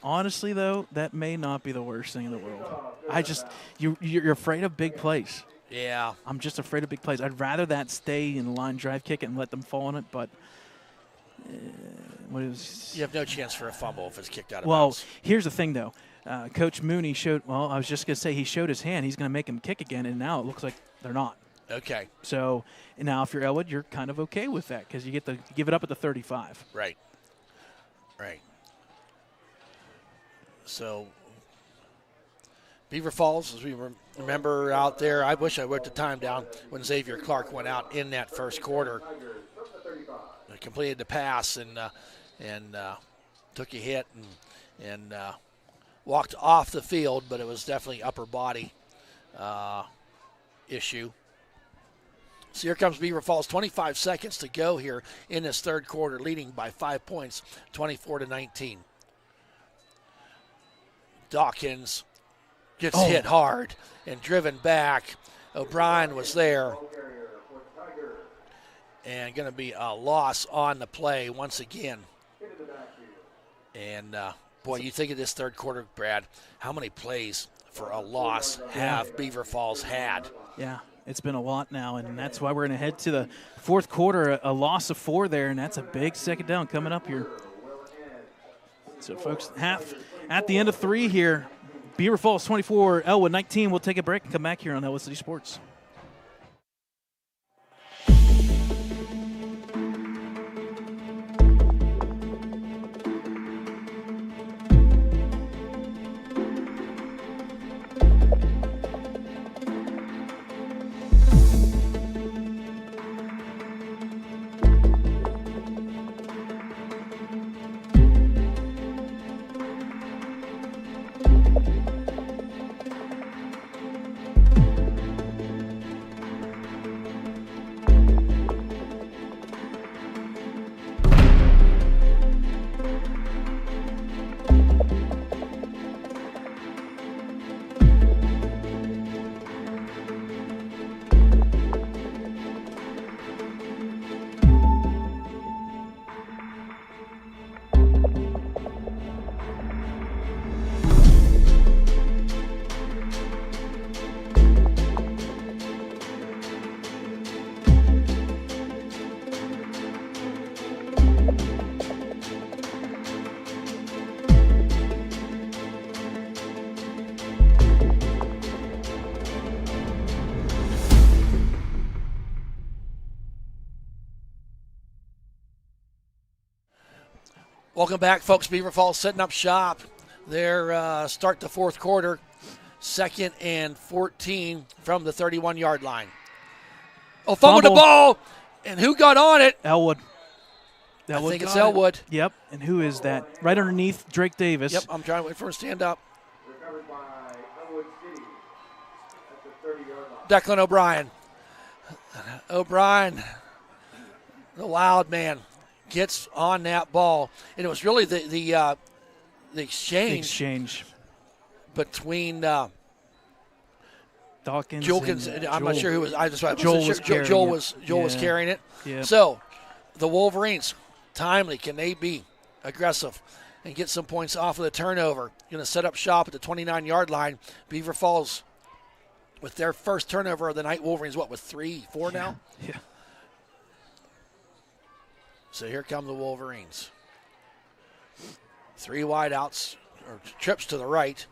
A: Honestly, though, that may not be the worst thing in the world. You're afraid of big plays.
B: Yeah.
A: I'm just afraid of big plays. I'd rather that stay in the line drive, kick it, and let them fall on it. But
B: you have no chance for a fumble if it's kicked out of
A: bounds.
B: Well,
A: here's the thing, though. Coach Mooney showed. Well, I was just going to say he showed his hand. He's going to make him kick again, and now it looks like they're not.
B: Okay.
A: So now, if you're Elwood, you're kind of okay with that because you get to give it up at the 35.
B: Right. So Beaver Falls, as we remember out there, I wish I wrote the time down when Xavier Clark went out in that 1st quarter. He completed the pass and took a hit and walked off the field, but it was definitely upper body issue. So here comes Beaver Falls. 25 seconds to go here in this 3rd quarter, leading by 5 points, 24-19. Dawkins gets hit hard and driven back. O'Brien was there. And going to be a loss on the play once again. And, boy, you think of this 3rd quarter, Brad, how many plays for a loss have Beaver Falls had?
A: Yeah, it's been a lot now, and that's why we're going to head to the 4th quarter, a loss of 4 there, and that's a big 2nd down coming up here. So, folks, half at the end of 3 here. Beaver Falls 24, Elwood 19. We'll take a break and come back here on Elwood City Sports.
B: Welcome back, folks. Beaver Falls setting up shop. Their start the fourth quarter, 2nd and 14 from the 31-yard line. Oh, fumbled the ball, and who got on it?
A: Elwood.
B: I think it's Elwood.
A: Yep, and who is that? Right underneath Drake Davis.
B: Yep, I'm trying to wait for him to stand up.
D: Recovered by Elwood City at the 30-yard line.
B: Declan O'Brien. O'Brien, the wild man, gets on that ball. And it was really the exchange between
A: Dawkins
B: Julkins.
A: and
B: I'm not sure who was. I just
A: Joel
B: was carrying it.
A: Yep.
B: So the Wolverines, timely, can they be aggressive and get some points off of the turnover? Going to set up shop at the 29-yard line. Beaver Falls with their first turnover of the night. Wolverines, what, with 3-4 now?
A: Yeah.
B: So here come the Wolverines. 3 wideouts, or trips to the right.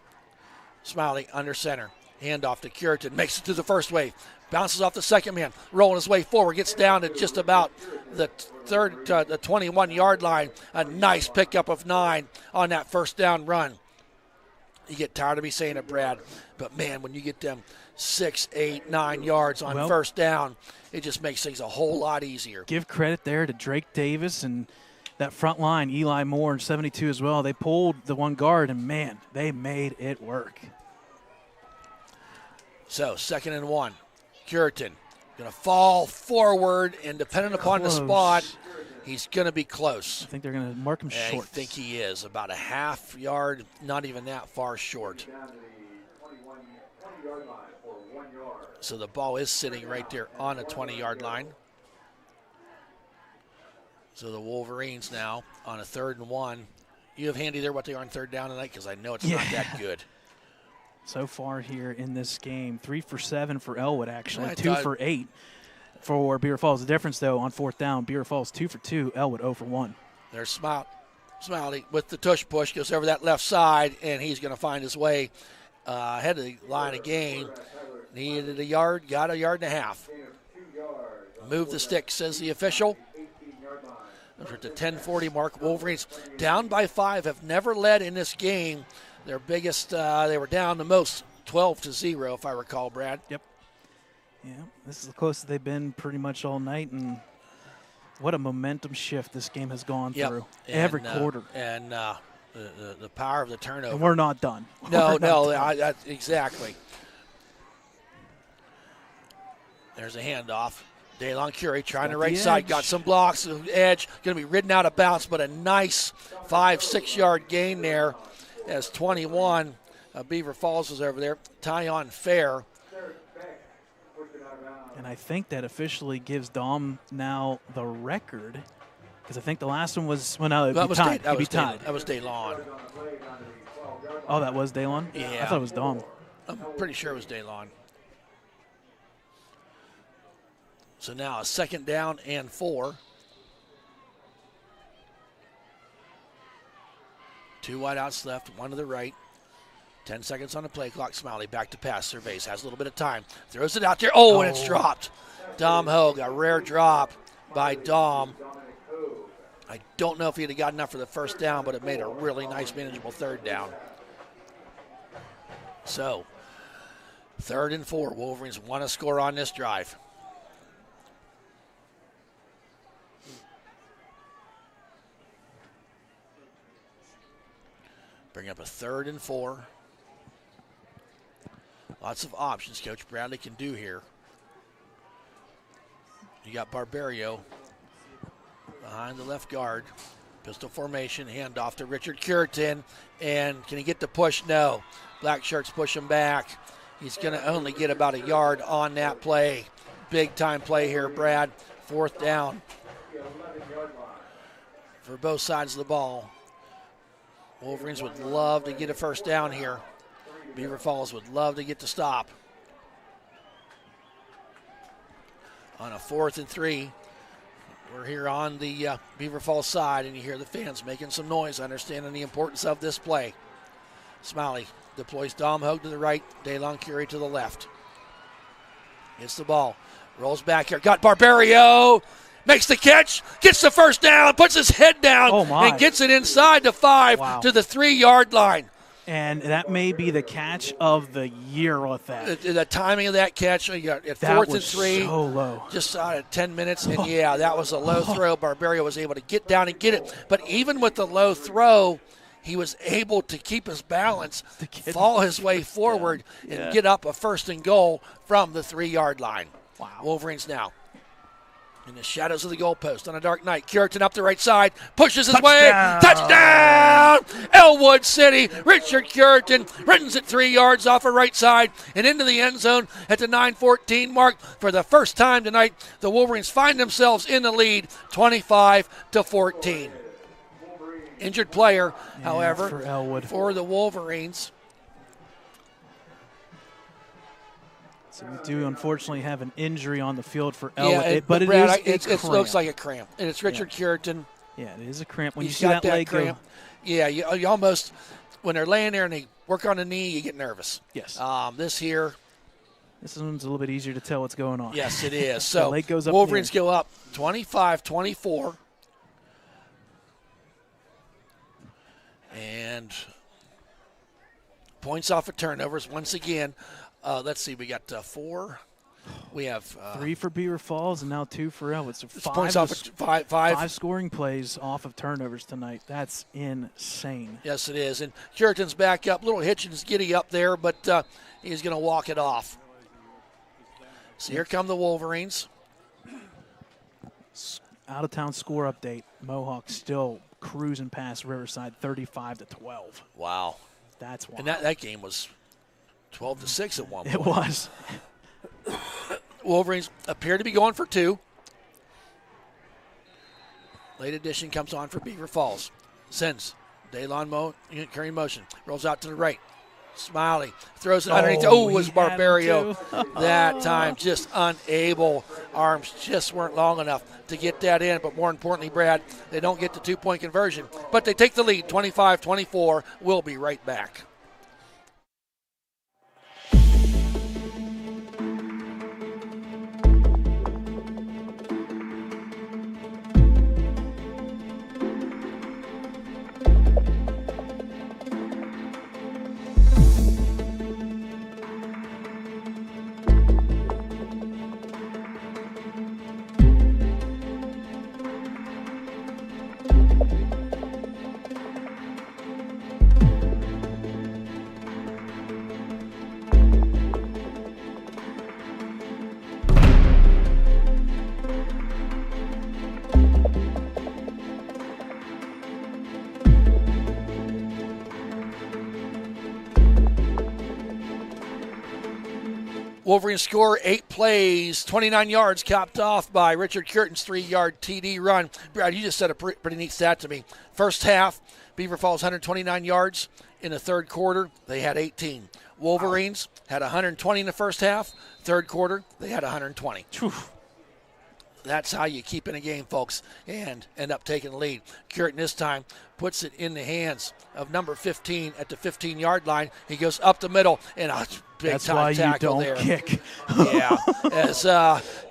B: Smiley under center. Handoff to Curitan. Makes it to the first wave. Bounces off the second man. Rolling his way forward. Gets down to just about the 21-yard line. A nice pickup of 9 on that first down run. You get tired of me saying it, Brad. But, man, when you get them 6, 8, 9 yards on first down, it just makes things a whole lot easier.
A: Give credit there to Drake Davis and that front line, Eli Moore and 72 as well. They pulled the one guard, and, man, they made it work.
B: So, 2nd and 1. Curitan going to fall forward, and depending upon the spot, he's going to be close.
A: I think they're going to mark him short.
B: I think he is. About a half yard, not even that far short. So the ball is sitting right there on the 20-yard line. So the Wolverines now on a 3rd and 1. You have handy there what they are on 3rd down tonight, because I know it's not that good.
A: So far here in this game, 3 for 7 for Elwood, actually. 2
B: thought,
A: for 8 for Beaver Falls. The difference, though, on 4th down, Beaver Falls 2 for 2, Elwood 0 for 1.
B: There's Smiley with the tush push, goes over that left side, and he's going to find his way ahead of the line again. Needed a yard, got a yard and a half. Move the stick, says the official. We're at the 10:40 mark. Wolverines down by 5, have never led in this game. Their biggest, they were down the most, 12-0, if I recall, Brad.
A: Yep. Yeah, this is the closest they've been pretty much all night, and what a momentum shift this game has gone through every quarter.
B: And the power of the turnover.
A: And we're not done.
B: Exactly. There's a handoff. DeLon Curie trying the right side, got some blocks, edge, going to be ridden out of bounds, but a nice 5-6 yard gain there as 21. Beaver Falls is over there. Tyon Fair.
A: And I think that officially gives Dom now the record, because I think the last one was, well, no, it'd be tied.
B: That was DeLon.
A: Oh, that was DeLon?
B: Yeah.
A: I thought it was Dom.
B: I'm pretty sure it was DeLon. So now a 2nd down and 4. Two wideouts left, one to the right. 10 seconds on the play clock. Smiley back to pass. Surveys, has a little bit of time. Throws it out there. Oh, and it's dropped. Dom Hogue, a rare drop by Dom. I don't know if he'd have got enough for the first down, but it made a really nice, manageable third down. So, 3rd and 4. Wolverines want to score on this drive. Bring up a 3rd and 4. Lots of options Coach Bradley can do here. You got Barbario behind the left guard. Pistol formation, handoff to Richard Curitan. And can he get the push? No. Black shirts push him back. He's going to only get about a yard on that play. Big time play here, Brad. 4th down for both sides of the ball. Wolverines would love to get a first down here. Beaver Falls would love to get the stop. On a 4th and 3, we're here on the Beaver Falls side, and you hear the fans making some noise, understanding the importance of this play. Smiley deploys Dom Hogue to the right, DeLon Curie to the left. Gets the ball, rolls back here, got Barbario, makes the catch, gets the first down, puts his head down, and gets it inside the 5 to the 3-yard line.
F: And that may be the catch of the year with that.
B: The timing of that catch, you got at 4th and 3,
F: so low.
B: Just out of 10 minutes, and yeah, that was a low throw. Barbario was able to get down and get it, but even with the low throw, he was able to keep his balance, fall his way forward, and get up a 1st and goal from the 3-yard line.
F: Wow.
B: Wolverines now in the shadows of the goalpost on a dark night. Curitan up the right side, pushes his way. Touchdown! Elwood City. Richard Curitan runs it 3 yards off a right side and into the end zone at the 9:14 mark. For the first time tonight, the Wolverines find themselves in the lead, 25-14. Injured player, however,
F: for Elwood.
B: For the Wolverines.
F: So we do unfortunately have an injury on the field for Elwood,
B: Yeah,
F: but
B: Brad,
F: it
B: looks like a cramp, and it's Richard Curitan.
F: Yeah, it is a cramp when you
B: He's
F: see
B: got
F: that leg
B: cramp.
F: go.
B: Yeah, you almost, when they're laying there and they work on the knee, you get nervous.
F: Yes.
B: This one's a little bit easier to tell what's going on. Yes, it is. So
F: leg goes up
B: Wolverines go up 25-24. And points off of turnovers once again. Let's see, we got 4. We have
F: 3 for Beaver Falls and now 2 for Elwood. So
B: points off of five
F: scoring plays off of turnovers tonight. That's insane.
B: Yes, it is. And Curitan's back up. Little Hitchens giddy up there, but he's going to walk it off. So here come the Wolverines.
F: Out-of-town score update. Mohawk still cruising past Riverside 35-12.
B: Wow.
F: That's wild.
B: And that game was 12-6 at one point.
F: It was.
B: Wolverines appear to be going for 2. Late addition comes on for Beaver Falls. Sends DeLon carrying motion. Rolls out to the right. Smiley throws it underneath. Oh, it was Barbario. That time just unable. Arms just weren't long enough to get that in. But more importantly, Brad, they don't get the 2-point conversion. But they take the lead, 25-24. We'll be right back. Wolverines score 8 plays, 29 yards, capped off by Richard Curitan's 3-yard TD run. Brad, you just said a pretty neat stat to me. First half, Beaver Falls 129 yards. In the third quarter, they had 18. Wolverines had 120 in the first half. Third quarter, they had 120. That's how you keep in a game, folks, and end up taking the lead. Curtin this time puts it in the hands of number 15 at the 15-yard line. He goes up the middle, and a big-time tackle there.
F: That's why you don't kick.
B: Yeah, as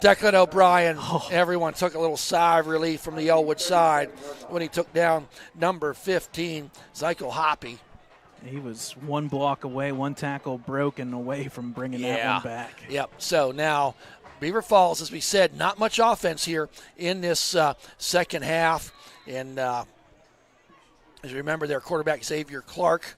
B: Declan O'Brien, everyone took a little sigh of relief from the Elwood side when he took down number 15, Zykel Hoppy.
F: He was one block away, one tackle broken away from bringing that one back.
B: Yep, so now Beaver Falls, as we said, not much offense here in this second half. And as you remember, their quarterback, Xavier Clark,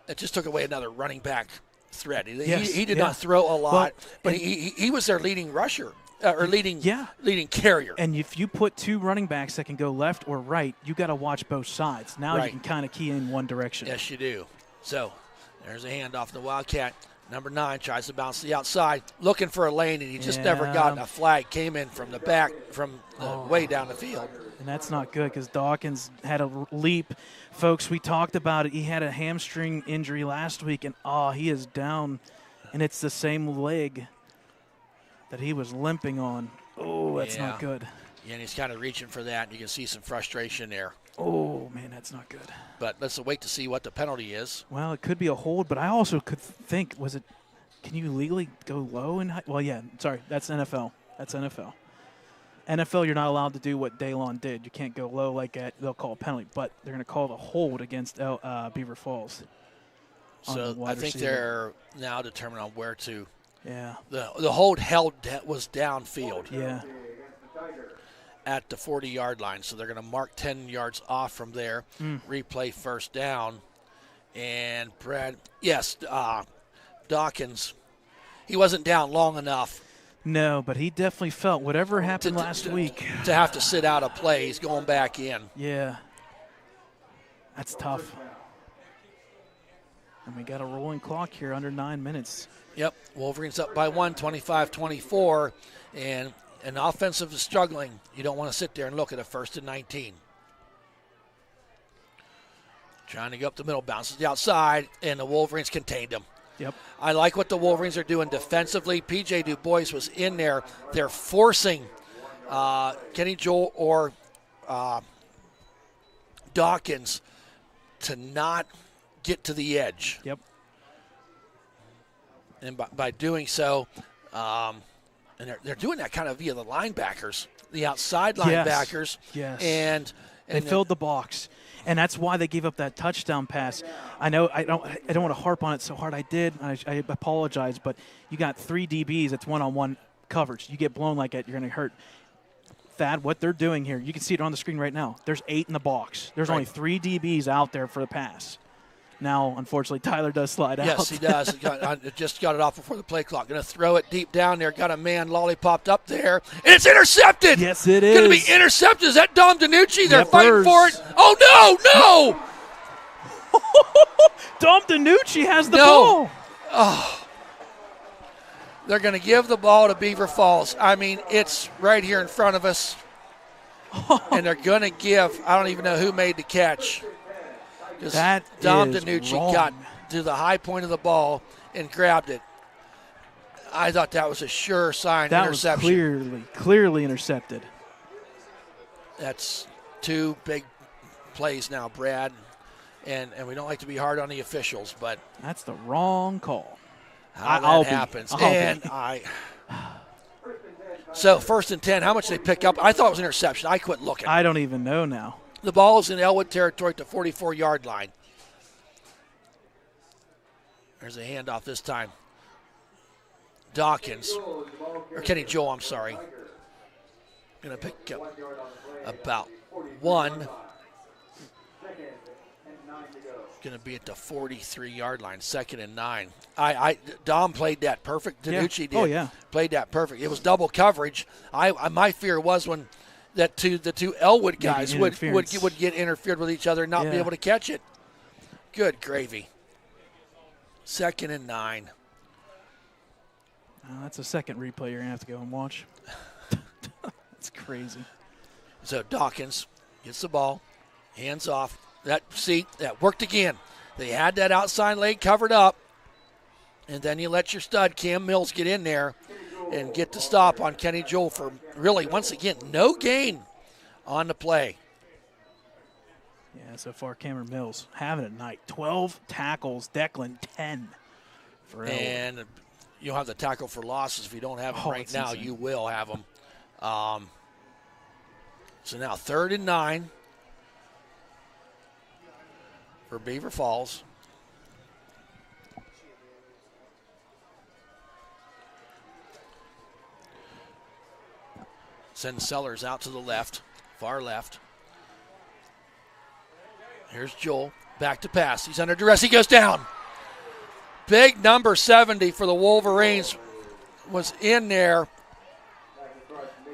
B: it just took away another running back threat. He did not throw a lot, but he was their leading rusher. Leading carrier.
F: And if you put two running backs that can go left or right, you got to watch both sides. Now you can kind of key in one direction.
B: Yes, you do. So there's a handoff to the Wildcat. Number 9 tries to bounce to the outside, looking for a lane, and he just never got a flag. Came in from the back, from way down the field.
F: And that's not good because Dawkins had a leap. Folks, we talked about it. He had a hamstring injury last week, and he is down, and it's the same leg that he was limping on. Oh, that's not good.
B: Yeah, and he's kind of reaching for that. You can see some frustration there.
F: Oh, man, that's not good.
B: But let's wait to see what the penalty is.
F: Well, it could be a hold, but I also could think, can you legally go low? Well, yeah, sorry, that's NFL. That's NFL. NFL, you're not allowed to do what Daylon did. You can't go low like that. They'll call a penalty, but they're going to call the hold against Beaver Falls.
B: So I think they're now determined on where to.
F: Yeah.
B: The hold was downfield.
F: Yeah.
B: At the 40-yard line, so they're going to mark 10 yards off from there. Replay first down, and Dawkins, he wasn't down long enough.
F: No, but he definitely felt whatever happened last week
B: to have to sit out a play. He's going back in.
F: Yeah, that's tough. And we got a rolling clock here, under 9 minutes.
B: Yep, Wolverines up by 1, 25-24, and an offensive is struggling. You don't want to sit there and look at a 1st and 19. Trying to go up the middle, bounces the outside, and the Wolverines contained him.
F: Yep.
B: I like what the Wolverines are doing defensively. P.J. Du Bois was in there. They're forcing Kenny Joel or Dawkins to not get to the edge.
F: Yep.
B: And by doing so, and they're doing that kind of via the linebackers, the outside linebackers.
F: Yes.
B: And
F: they filled the box. And that's why they gave up that touchdown pass. I know I don't want to harp on it so hard. I did. I apologize, but you got 3 DBs. It's one-on-one coverage. You get blown like that, you're going to hurt. Thad, what they're doing here, you can see it on the screen right now. There's 8 in the box. There's only 3 DBs out there for the pass. Now, unfortunately, Tyler does slide out.
B: Yes, he does. Just got it off before the play clock. Going to throw it deep down there. Got a man lollipopped up there. And it's intercepted.
F: Yes, it is.
B: Going to be intercepted. Is that Dom DiNucci? They're fighting for it. Oh, no.
F: Dom DiNucci has the ball.
B: Oh. They're going to give the ball to Beaver Falls. I mean, it's right here in front of us. And they're going to give, I don't even know who made the catch.
F: That
B: Dom
F: is
B: DiNucci
F: wrong.
B: got to the high point of the ball and grabbed it. I thought that was a sure sign interception.
F: Was clearly intercepted.
B: That's 2 big plays now, Brad. And we don't like to be hard on the officials, but
F: that's the wrong call.
B: How that happens. So 1st and 10, how much they pick up? I thought it was an interception. I quit looking.
F: I don't even know now.
B: The ball is in Elwood territory at the 44-yard line. There's a handoff this time. Dawkins, or Kenny Joel, I'm sorry. Going to pick up about 1. Going to be at the 43-yard line, 2nd and 9. Dom played that perfect. DiNucci did.
F: Oh, yeah.
B: Played that perfect. It was double coverage. My fear was when the two Elwood guys would get interfered with each other and not be able to catch it. Good gravy. 2nd and 9.
F: That's a second replay you're going to have to go and watch. That's crazy.
B: So Dawkins gets the ball, hands off. That worked again. They had that outside leg covered up, and then you let your stud Cam Mills get in there, and get the stop on Kenny Joel for really, once again, no gain on the play.
F: Yeah, so far Cameron Mills having a night. 12 tackles, Declan 10 for Elwood.
B: And you'll have the tackle for losses. If you don't have them right now,
F: insane.
B: you will have them. So now 3rd and 9 for Beaver Falls. Send Sellers out to the left, far left. Here's Joel, back to pass. He's under duress. He goes down. Big number 70 for the Wolverines was in there.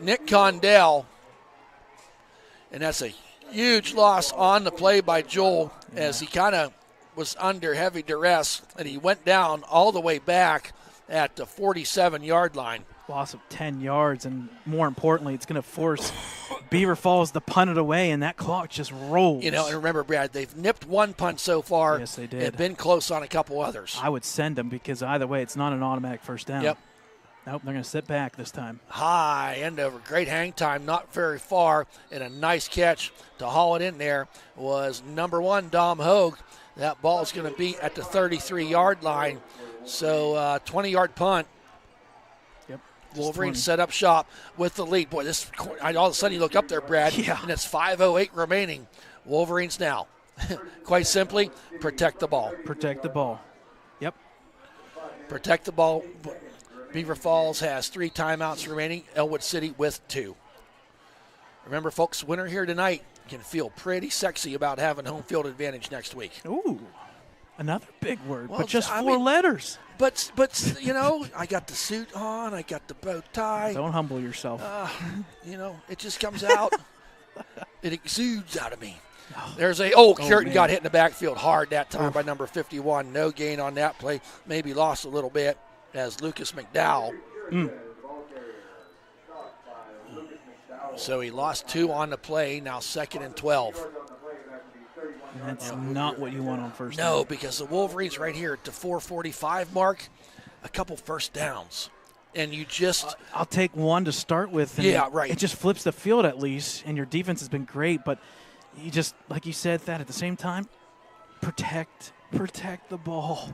B: Nick Condell. And that's a huge loss on the play by Joel as he kind of was under heavy duress, and he went down all the way back at the 47-yard line.
F: Loss of 10 yards, and more importantly, it's going to force Beaver Falls to punt it away, and that clock just rolls.
B: You know, and remember, Brad, they've nipped one punt so far.
F: Yes, they did.
B: And been close on a couple others.
F: I would send them because either way, it's not an automatic first down.
B: Yep.
F: Nope, they're going to sit back this time.
B: High end over. Great hang time, not very far, and a nice catch to haul it in there was number 1, Dom Hogue. That ball is going to be at the 33-yard line. So 20-yard punt.
F: Yep.
B: Wolverines set up shop with the lead. Boy, this all of a sudden you look up there, Brad, and it's 5:08 remaining. Wolverines now, quite simply, protect the ball.
F: Protect the ball. Yep.
B: Protect the ball. Beaver Falls has 3 timeouts remaining. Elwood City with 2. Remember, folks, winner here tonight can feel pretty sexy about having home field advantage next week.
F: Ooh, another big word,
B: Well,
F: but just
B: I
F: 4
B: mean,
F: letters.
B: But you know, I got the suit on. I got the bow tie.
F: Don't humble yourself.
B: You know, it just comes out. It exudes out of me. There's Curtin got hit in the backfield hard that time by number 51. No gain on that play. Maybe lost a little bit as Lucas McDowell. So he lost 2 on the play. Now 2nd and 12.
F: And that's not what you want on first
B: No,
F: down.
B: because the Wolverines right here at the 4:45 mark, a couple first downs. And you just
F: I'll take 1 to start with. And
B: Yeah, right.
F: It just flips the field at least, and your defense has been great, but you just, like you said, that at the same time, protect the ball.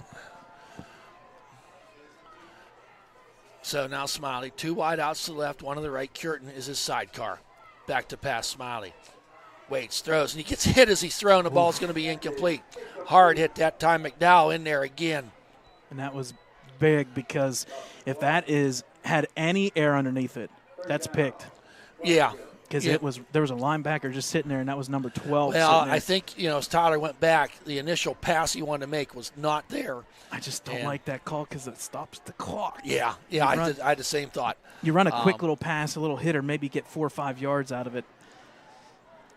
B: So now Smiley, 2 wide outs to the left, 1 to the right. Curtin is his sidecar. Back to pass, Smiley. Waits, throws, and he gets hit as he's thrown. The ball's going to be incomplete. Hard hit that time. McDowell in there again.
F: And that was big because if that had any air underneath it, that's picked.
B: Yeah.
F: Because there was a linebacker just sitting there, and that was number 12.
B: Well,
F: sitting there.
B: I think, as Tyler went back, the initial pass he wanted to make was not there.
F: I just don't like that call because it stops the clock.
B: Yeah, I had the same thought.
F: You run a quick little pass, a little hitter, maybe get 4 or 5 yards out of it.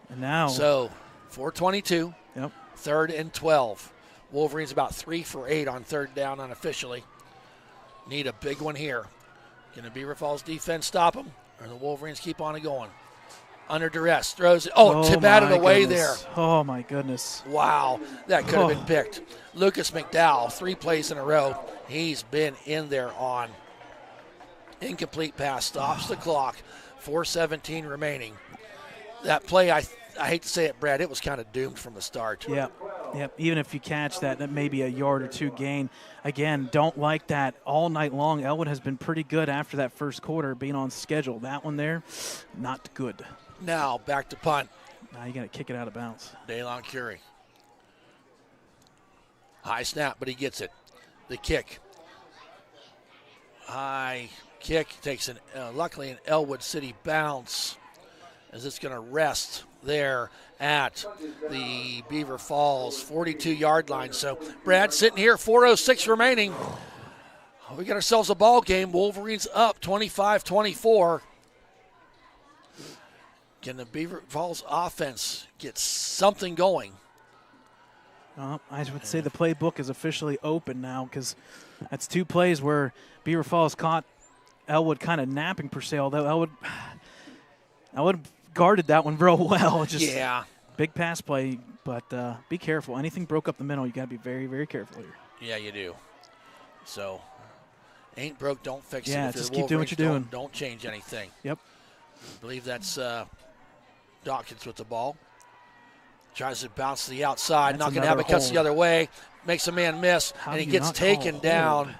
F: And now.
B: So, 4:22.
F: Yep.
B: 3rd and 12. Wolverines about 3 for 8 on 3rd down unofficially. Need a big one here. Can the Beaver Falls defense stop them, or the Wolverines keep on going? Under duress, throws it. To batted away there.
F: Oh, my goodness.
B: Wow, that could have been picked. Lucas McDowell, 3 plays in a row. He's been in there on. Incomplete pass, stops the clock. 4:17 remaining. That play, I hate to say it, Brad, it was kind of doomed from the start.
F: Yep. Even if you catch that may be a yard or 2 gain. Again, don't like that all night long. Elwood has been pretty good after that first quarter being on schedule. That one there, not good.
B: Now back to punt.
F: Now you got to kick it out of bounds.
B: Daylon Curie. High snap, but he gets it. The kick. High kick takes luckily an Elwood City bounce as it's going to rest there at the Beaver Falls 42-yard line. So Brad sitting here, 4:06 remaining. We got ourselves a ball game. Wolverines up 25-24. Can the Beaver Falls offense get something going?
F: I would say the playbook is officially open now because that's 2 plays where Beaver Falls caught Elwood kind of napping per se, although Elwood guarded that one real well. Just big pass play, but be careful. Anything broke up the middle, you got to be very, very careful here.
B: Yeah, you do. So, Ain't broke, don't fix it.
F: Yeah,
B: If you're
F: just
B: the
F: keep doing what
B: Wolverines,
F: you're doing.
B: Don't change anything.
F: Yep.
B: I believe that's Dawkins with the ball. Tries to bounce to the outside.
F: That's
B: Not going to have it. Cuts the other way. Makes a man miss, and he gets taken down.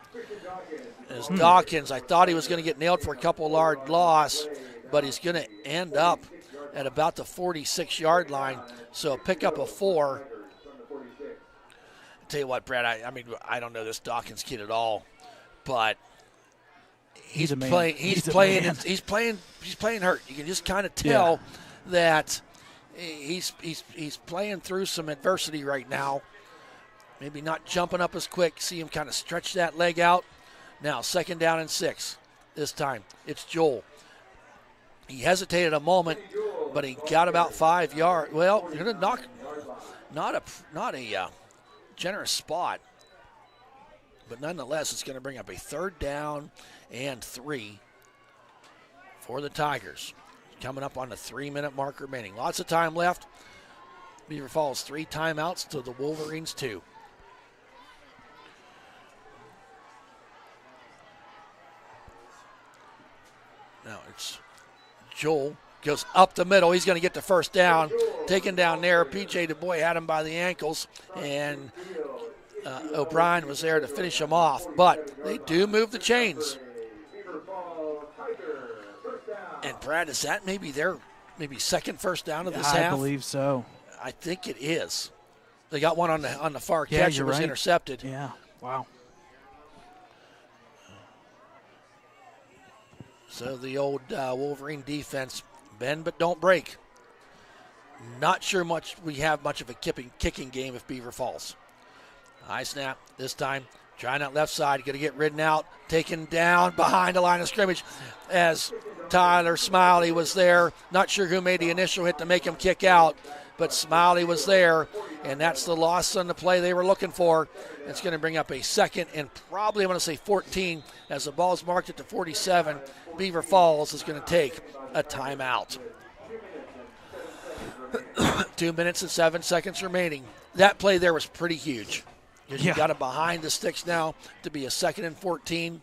B: As Dawkins, I thought he was going to get nailed for a couple-yard loss, but he's going to end up at about the 46-yard line. So pick up a 4. I'll tell you what, Brad, I mean, I don't know this Dawkins kid at all, but he's playing. He's playing hurt. You can just kind of tell that he's playing through some adversity right now. Maybe not jumping up as quick. See him kind of stretch that leg out. Now 2nd down and 6. This time it's Joel. He hesitated a moment, but he got about 5 yards. Well, you're going to knock. Not a generous spot, but nonetheless, it's going to bring up a 3rd down and 3 for the Tigers. Coming up on the 3-minute mark remaining. Lots of time left. Beaver Falls 3 timeouts to the Wolverines 2. Now it's Joel. Goes up the middle. He's going to get the 1st down. Taken down there. P.J. Du Bois had him by the ankles, and O'Brien was there to finish him off. But they do move the chains. And Brad, is that maybe their second 1st down of this half?
F: I believe so.
B: I think it is. They got one on the far catch. It was intercepted.
F: Yeah. Wow.
B: So the old Wolverine defense, bend but don't break. Not sure we have much of a kicking game if Beaver Falls. High snap this time. Trying that left side, going to get ridden out, taken down behind the line of scrimmage as Tyler Smiley was there. Not sure who made the initial hit to make him kick out, but Smiley was there, and that's the loss on the play they were looking for. It's going to bring up a 2nd and probably, I'm going to say 14, as the ball's marked at the 47. Beaver Falls is going to take a timeout. 2 minutes and 7 seconds remaining. That play there was pretty huge. Because you got it behind the sticks now to be a 2nd and 14.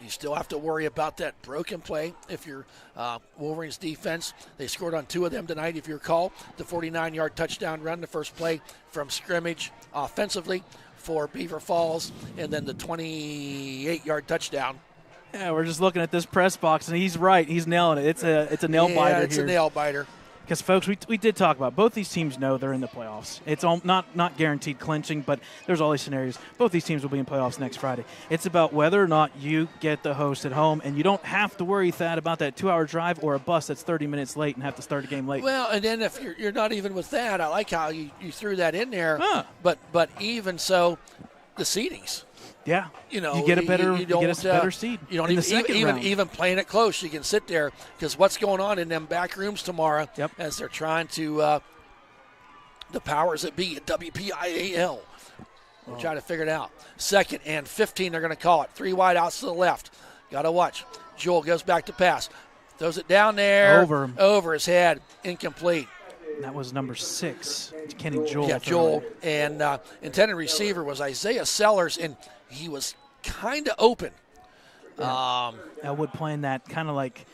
B: You still have to worry about that broken play if you're Wolverines defense. They scored on 2 of them tonight, if you recall. The 49-yard touchdown run, the first play from scrimmage offensively for Beaver Falls, and then the 28-yard touchdown.
F: Yeah, we're just looking at this press box, and he's right. He's nailing it. It's a nail biter here.
B: Yeah, it's a nail biter.
F: Because, folks, we did talk about both these teams know they're in the playoffs. It's not guaranteed clinching, but there's all these scenarios. Both these teams will be in playoffs next Friday. It's about whether or not you get the host at home, and you don't have to worry, Thad, about that 2-hour drive or a bus that's 30 minutes late and have to start a game late.
B: Well, and then if you're not even with that, I like how you threw that in there. But even so, the seedings.
F: Yeah,
B: you
F: get a better seed.
B: You don't even playing it close. You can sit there because what's going on in them back rooms tomorrow as they're trying to the powers that be at WPIAL. We're trying to figure it out. 2nd and 15, they're going to call it. 3 wide outs to the left. Got to watch. Joel goes back to pass. Throws it down there. Over his head. Incomplete.
F: That was number 6, Kenny Joel.
B: Yeah, Joel. And intended receiver was Isaiah Sellers, and he was kind of open.
F: Elwood playing that kind of like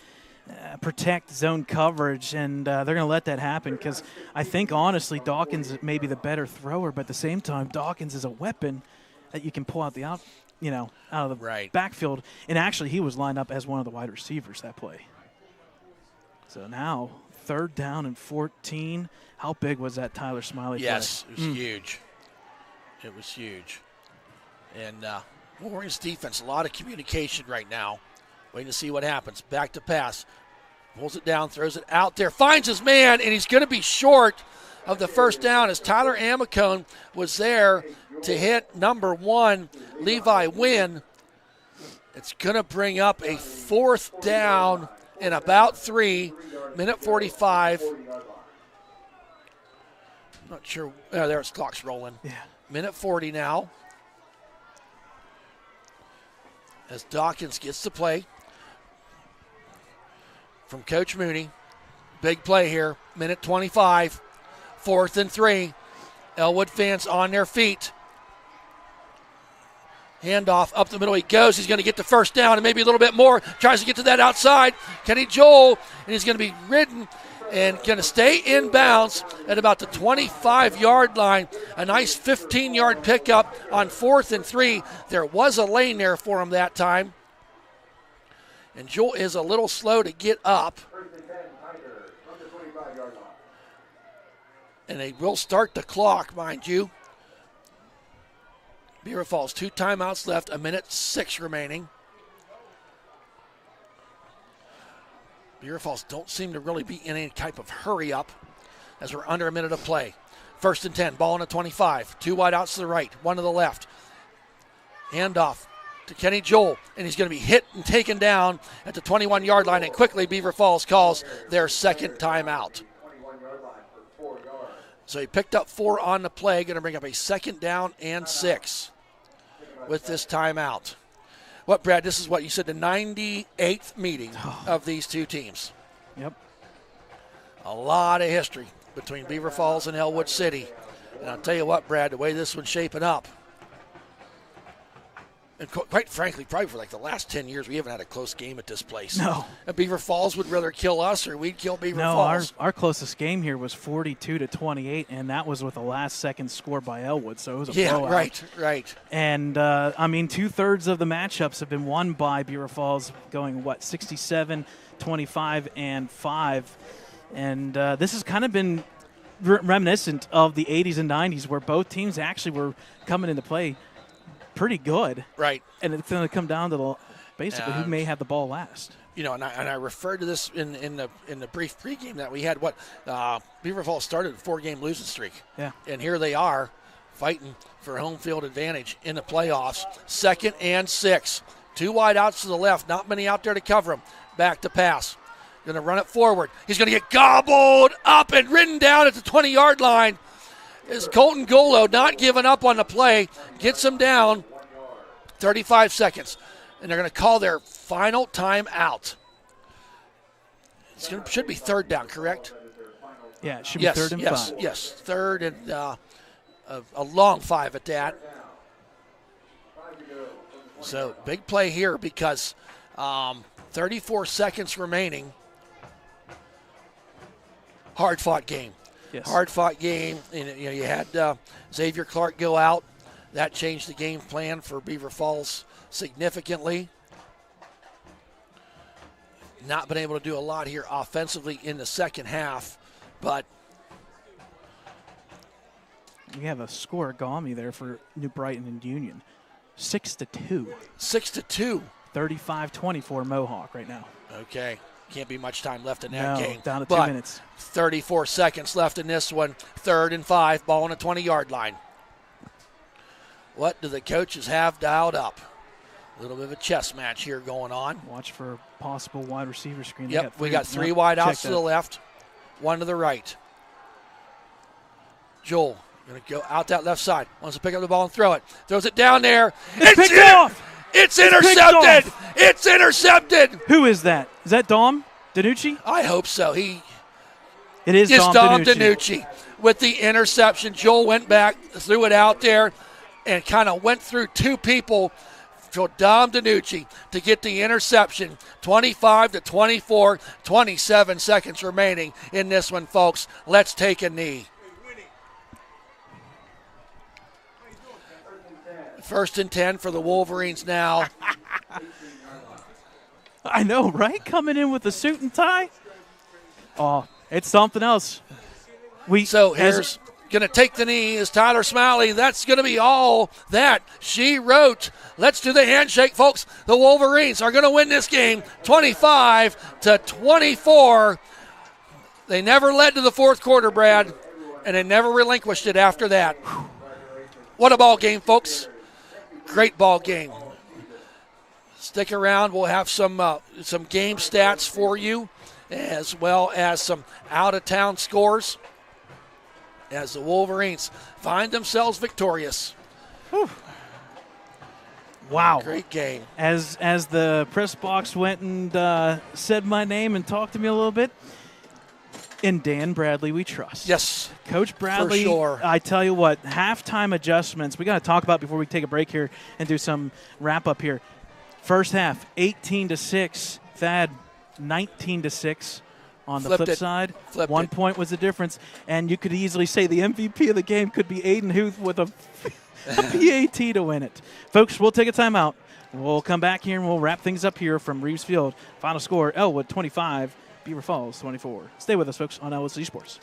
F: protect zone coverage, and they're going to let that happen because I think, honestly, Dawkins may be the better thrower, but at the same time, Dawkins is a weapon that you can pull out out of the backfield. And actually, he was lined up as one of the wide receivers that play. So now 3rd down and 14. How big was that Tyler Smiley play?
B: Yes, it was huge. It was huge. And Wolverines defense, a lot of communication right now. Waiting to see what happens. Back to pass. Pulls it down, throws it out there. Finds his man, and he's going to be short of the 1st down as Tyler Amicone was there to hit number 1, Levi Wynn. It's going to bring up a 4th down in about 3, minute 45. Not sure. Oh, there's clock's rolling.
F: Yeah.
B: Minute 40 now. As Dawkins gets the play from Coach Mooney. Big play here. Minute 25. 4th and 3. Elwood fans on their feet. Handoff up the middle he goes. He's going to get the first down and maybe a little bit more. Tries to get to that outside. Kenny Joel, and he's going to be ridden and going to stay in bounds at about the 25-yard line. A nice 15-yard pickup on 4th and 3. There was a lane there for him that time. And Joel is a little slow to get up. And they will start the clock, mind you. Beaver Falls, 2 timeouts left, 1:06 remaining. Beaver Falls don't seem to really be in any type of hurry up as we're under a minute of play. 1st and 10, ball on the 25. 2 wide outs to the right, 1 to the left. Handoff to Kenny Joel, and he's going to be hit and taken down at the 21-yard line, and quickly Beaver Falls calls their second timeout. So he picked up 4 on the play, going to bring up a 2nd down and 6 with this timeout. What, Brad, this is what you said, the 98th meeting of these two teams.
F: Yep.
B: A lot of history between Beaver Falls and Elwood City. And I'll tell you what, Brad, the way this one's shaping up, and quite frankly, probably for like the last 10 years, we haven't had a close game at this place.
F: No.
B: And Beaver Falls would rather kill us or we'd kill Beaver
F: No,
B: Falls.
F: our closest game here was 42-28, and that was with a last-second score by Elwood, so it was a blowout.
B: Right.
F: And, 2/3 of the matchups have been won by Beaver Falls, going, 67, 25, and 5. And this has kind of been reminiscent of the 80s and 90s, where both teams actually were coming into play pretty good.
B: Right.
F: And it's going to come down to basically who may have the ball last.
B: You know, and I referred to this in the brief pregame that we had. Beaver Falls started a 4-game losing streak.
F: Yeah.
B: And here they are fighting for home field advantage in the playoffs. 2nd and 6. 2 wide outs to the left. Not many out there to cover him. Back to pass. Going to run it forward. He's going to get gobbled up and ridden down at the 20-yard line. Is Colton Golo not giving up on the play, gets him down, 35 seconds. And they're going to call their final time out. Should be 3rd down, correct?
F: Yeah, it should be 3rd and 5.
B: Yes, 3rd and a long 5 at that. So big play here because 34 seconds remaining. Hard-fought game.
F: Yes.
B: Hard-fought game. And, you had Xavier Clark go out. That changed the game plan for Beaver Falls significantly. Not been able to do a lot here offensively in the second half, but
F: we have a score Gami there for New Brighton and Union. 6-2.
B: 6-2.
F: 35-24 Mohawk right now.
B: Okay. Can't be much time left in that game.
F: Down to 2 minutes.
B: 34 seconds left in this one. 3rd and 5, ball on the 20-yard line. What do the coaches have dialed up? A little bit of a chess match here going on.
F: Watch for a possible wide receiver screen.
B: Yep, we got 3 wide outs to the left, 1 to the right. Joel going to go out that left side. Wants to pick up the ball and throw it. Throws it down there.
F: It's picked off!
B: It's intercepted! It's intercepted!
F: Who is that? Is that Dom Danucci?
B: I hope so.
F: It is
B: Dom
F: Danucci.
B: Danucci with the interception. Joel went back, threw it out there, and kind of went through 2 people for Dom Danucci to get the interception. 25-24, 27 seconds remaining in this one, folks. Let's take a knee. 1st and 10 for the Wolverines now.
F: I know, right? Coming in with a suit and tie. Oh, it's something else.
B: Here's going to take the knee is Tyler Smiley. That's going to be all that she wrote. Let's do the handshake, folks. The Wolverines are going to win this game 25-24. They never led to the 4th quarter, Brad, and they never relinquished it after that. What a ball game, folks. Great ball game. Stick around. We'll have some game stats for you, as well as some out-of-town scores as the Wolverines find themselves victorious.
F: Whew. Wow.
B: Great game.
F: As the press box went and said my name and talked to me a little bit, In Dan Bradley, we trust.
B: Yes.
F: Coach Bradley,
B: For sure.
F: I tell you what, halftime adjustments, we got to talk about before we take a break here and do some wrap-up here. First half, 18-6. Thad, 19-6. On the flip side, 1 point was the difference. And you could easily say the MVP of the game could be Aiden Huth with a PAT to win it. Folks, we'll take a timeout. We'll come back here and we'll wrap things up here from Reeves Field. Final score, Elwood 25, Beaver Falls 24. Stay with us, folks, on Elwood City Sports.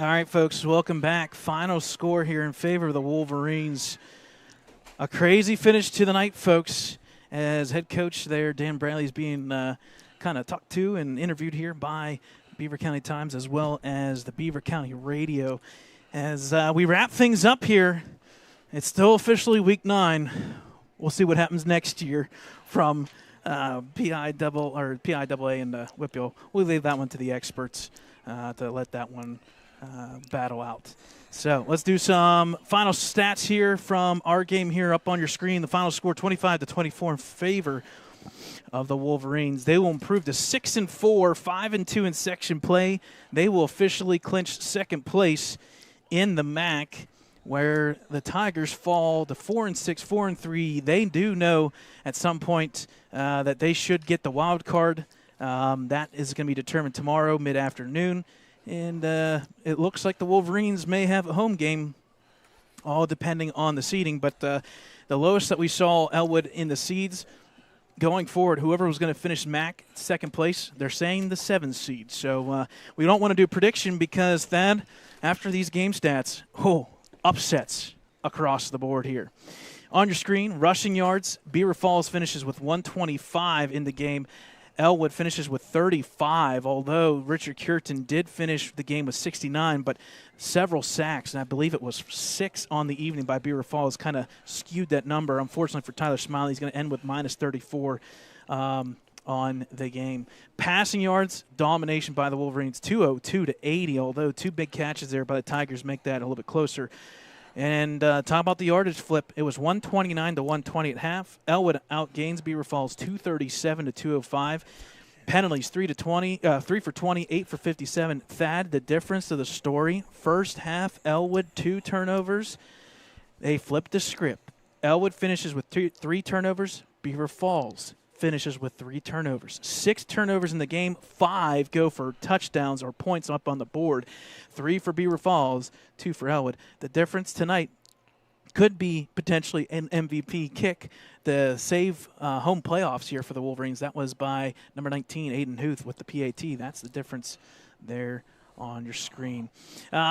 F: All right, folks, welcome back. Final score here in favor of the Wolverines. A crazy finish to the night, folks, as head coach there, Dan Bradley, is being kind of talked to and interviewed here by Beaver County Times as well as the Beaver County Radio. As we wrap things up here, it's still officially Week 9. We'll see what happens next year from PIAA and Whitfield. We'll leave that one to the experts to let that one battle out. So let's do some final stats here from our game here up on your screen. The final score 25-24 in favor of the Wolverines. They will improve to 6-4, 5-2 in section play. They will officially clinch second place in the MAC, where the Tigers fall to 4-6, 4-3. They do know at some point that they should get the wild card. That is going to be determined tomorrow mid-afternoon. And it looks like the Wolverines may have a home game, all depending on the seeding. But the lowest that we saw Elwood in the seeds going forward, whoever was going to finish MAC second place, they're saying the 7th seed. So we don't want to do a prediction because then after these game stats, upsets across the board here. On your screen, rushing yards, Beaver Falls finishes with 125 in the game. Elwood finishes with 35, although Richard Cureton did finish the game with 69, but several sacks, and I believe it was 6 on the evening by Beaver Falls, kind of skewed that number. Unfortunately for Tyler Smiley, he's going to end with minus 34 on the game. Passing yards, domination by the Wolverines, 202-80, although 2 big catches there by the Tigers make that a little bit closer. And talk about the yardage flip. It was 129-120 at half. Elwood outgains Beaver Falls 237-205. Penalties 3 for 20, 8 for 57. Thad, the difference to the story. First half, Elwood 2 turnovers. They flipped the script. Elwood finishes with 3 turnovers. Beaver Falls finishes with 3 turnovers. 6 turnovers in the game. 5 go for touchdowns or points up on the board. 3 for Beaver Falls, 2 for Elwood. The difference tonight could be potentially an MVP kick to save home playoffs here for the Wolverines. That was by number 19, Aiden Huth, with the PAT. That's the difference there on your screen.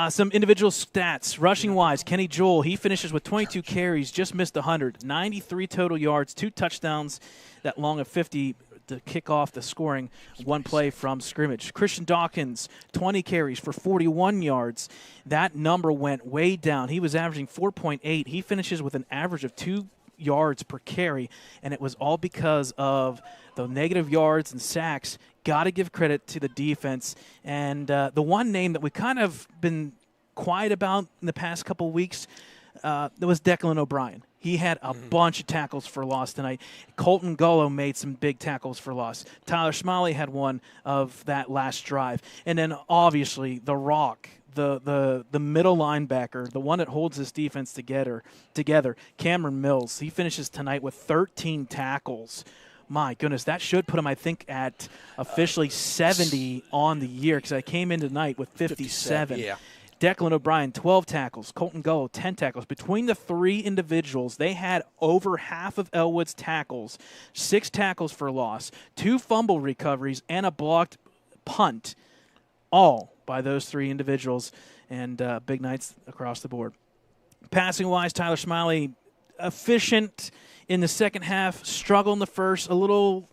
F: Some individual stats. Rushing-wise, Kenny Joel, he finishes with 22 carries, just missed 100. 93 total yards, 2 touchdowns, that long of 50 to kick off the scoring, 1 play from scrimmage. Christian Dawkins, 20 carries for 41 yards. That number went way down. He was averaging 4.8. He finishes with an average of 2 yards per carry, and it was all because of the negative yards and sacks. Got to give credit to the defense. And the one name that we kind of been quiet about in the past couple of weeks, that was Declan O'Brien. He had a bunch of tackles for loss tonight. Colton Gullo made some big tackles for loss. Tyler Smiley had one of that last drive. And then obviously the Rock, the middle linebacker, the one that holds this defense together, Cameron Mills. He finishes tonight with 13 tackles. My goodness, that should put him, I think, at officially 70 on the year, because I came in tonight with 57.
B: Yeah.
F: Declan O'Brien, 12 tackles. Colton Gullo, 10 tackles. Between the 3 individuals, they had over half of Elwood's tackles, 6 tackles for loss, 2 fumble recoveries, and a blocked punt, all by those 3 individuals, and big nights across the board. Passing-wise, Tyler Smiley, efficient in the second half, struggled in the first, a little.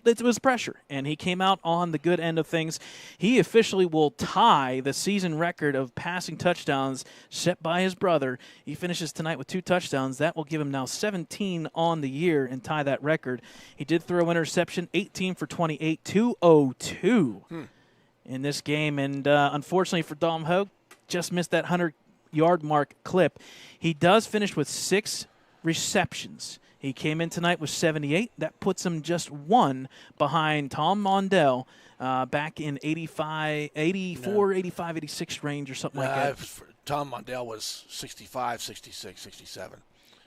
F: It was pressure, and he came out on the good end of things. He officially will tie the season record of passing touchdowns set by his brother. He finishes tonight with 2 touchdowns. That will give him now 17 on the year and tie that record. He did throw an interception, 18 for 28, 202 in this game. And unfortunately for Dom Hogue, just missed that 100-yard mark clip. He does finish with 6 receptions. He came in tonight with 78. That puts him just 1 behind Tom Mondell back in 85, 86 range or something like that.
B: Tom Mondell was 65, 66, 67.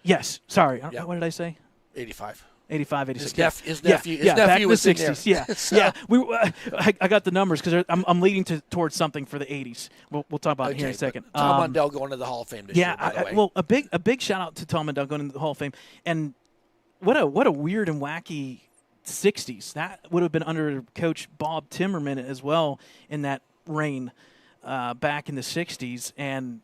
F: Yes. Sorry. What did I say?
B: 85.
F: 85, 86.
B: His nephew
F: back in the
B: was in
F: 60s.
B: there.
F: Yeah,
B: So-
F: yeah. I got the numbers because I'm leading towards something for the 80s. We'll talk about it here in a second.
B: Tom Mondell going to the Hall of Fame this year, by the way.
F: Well, a big shout out to Tom Mondell going into the Hall of Fame. And what a weird and wacky 60s. That would have been under Coach Bob Timmerman as well in that reign. back in the 60s, and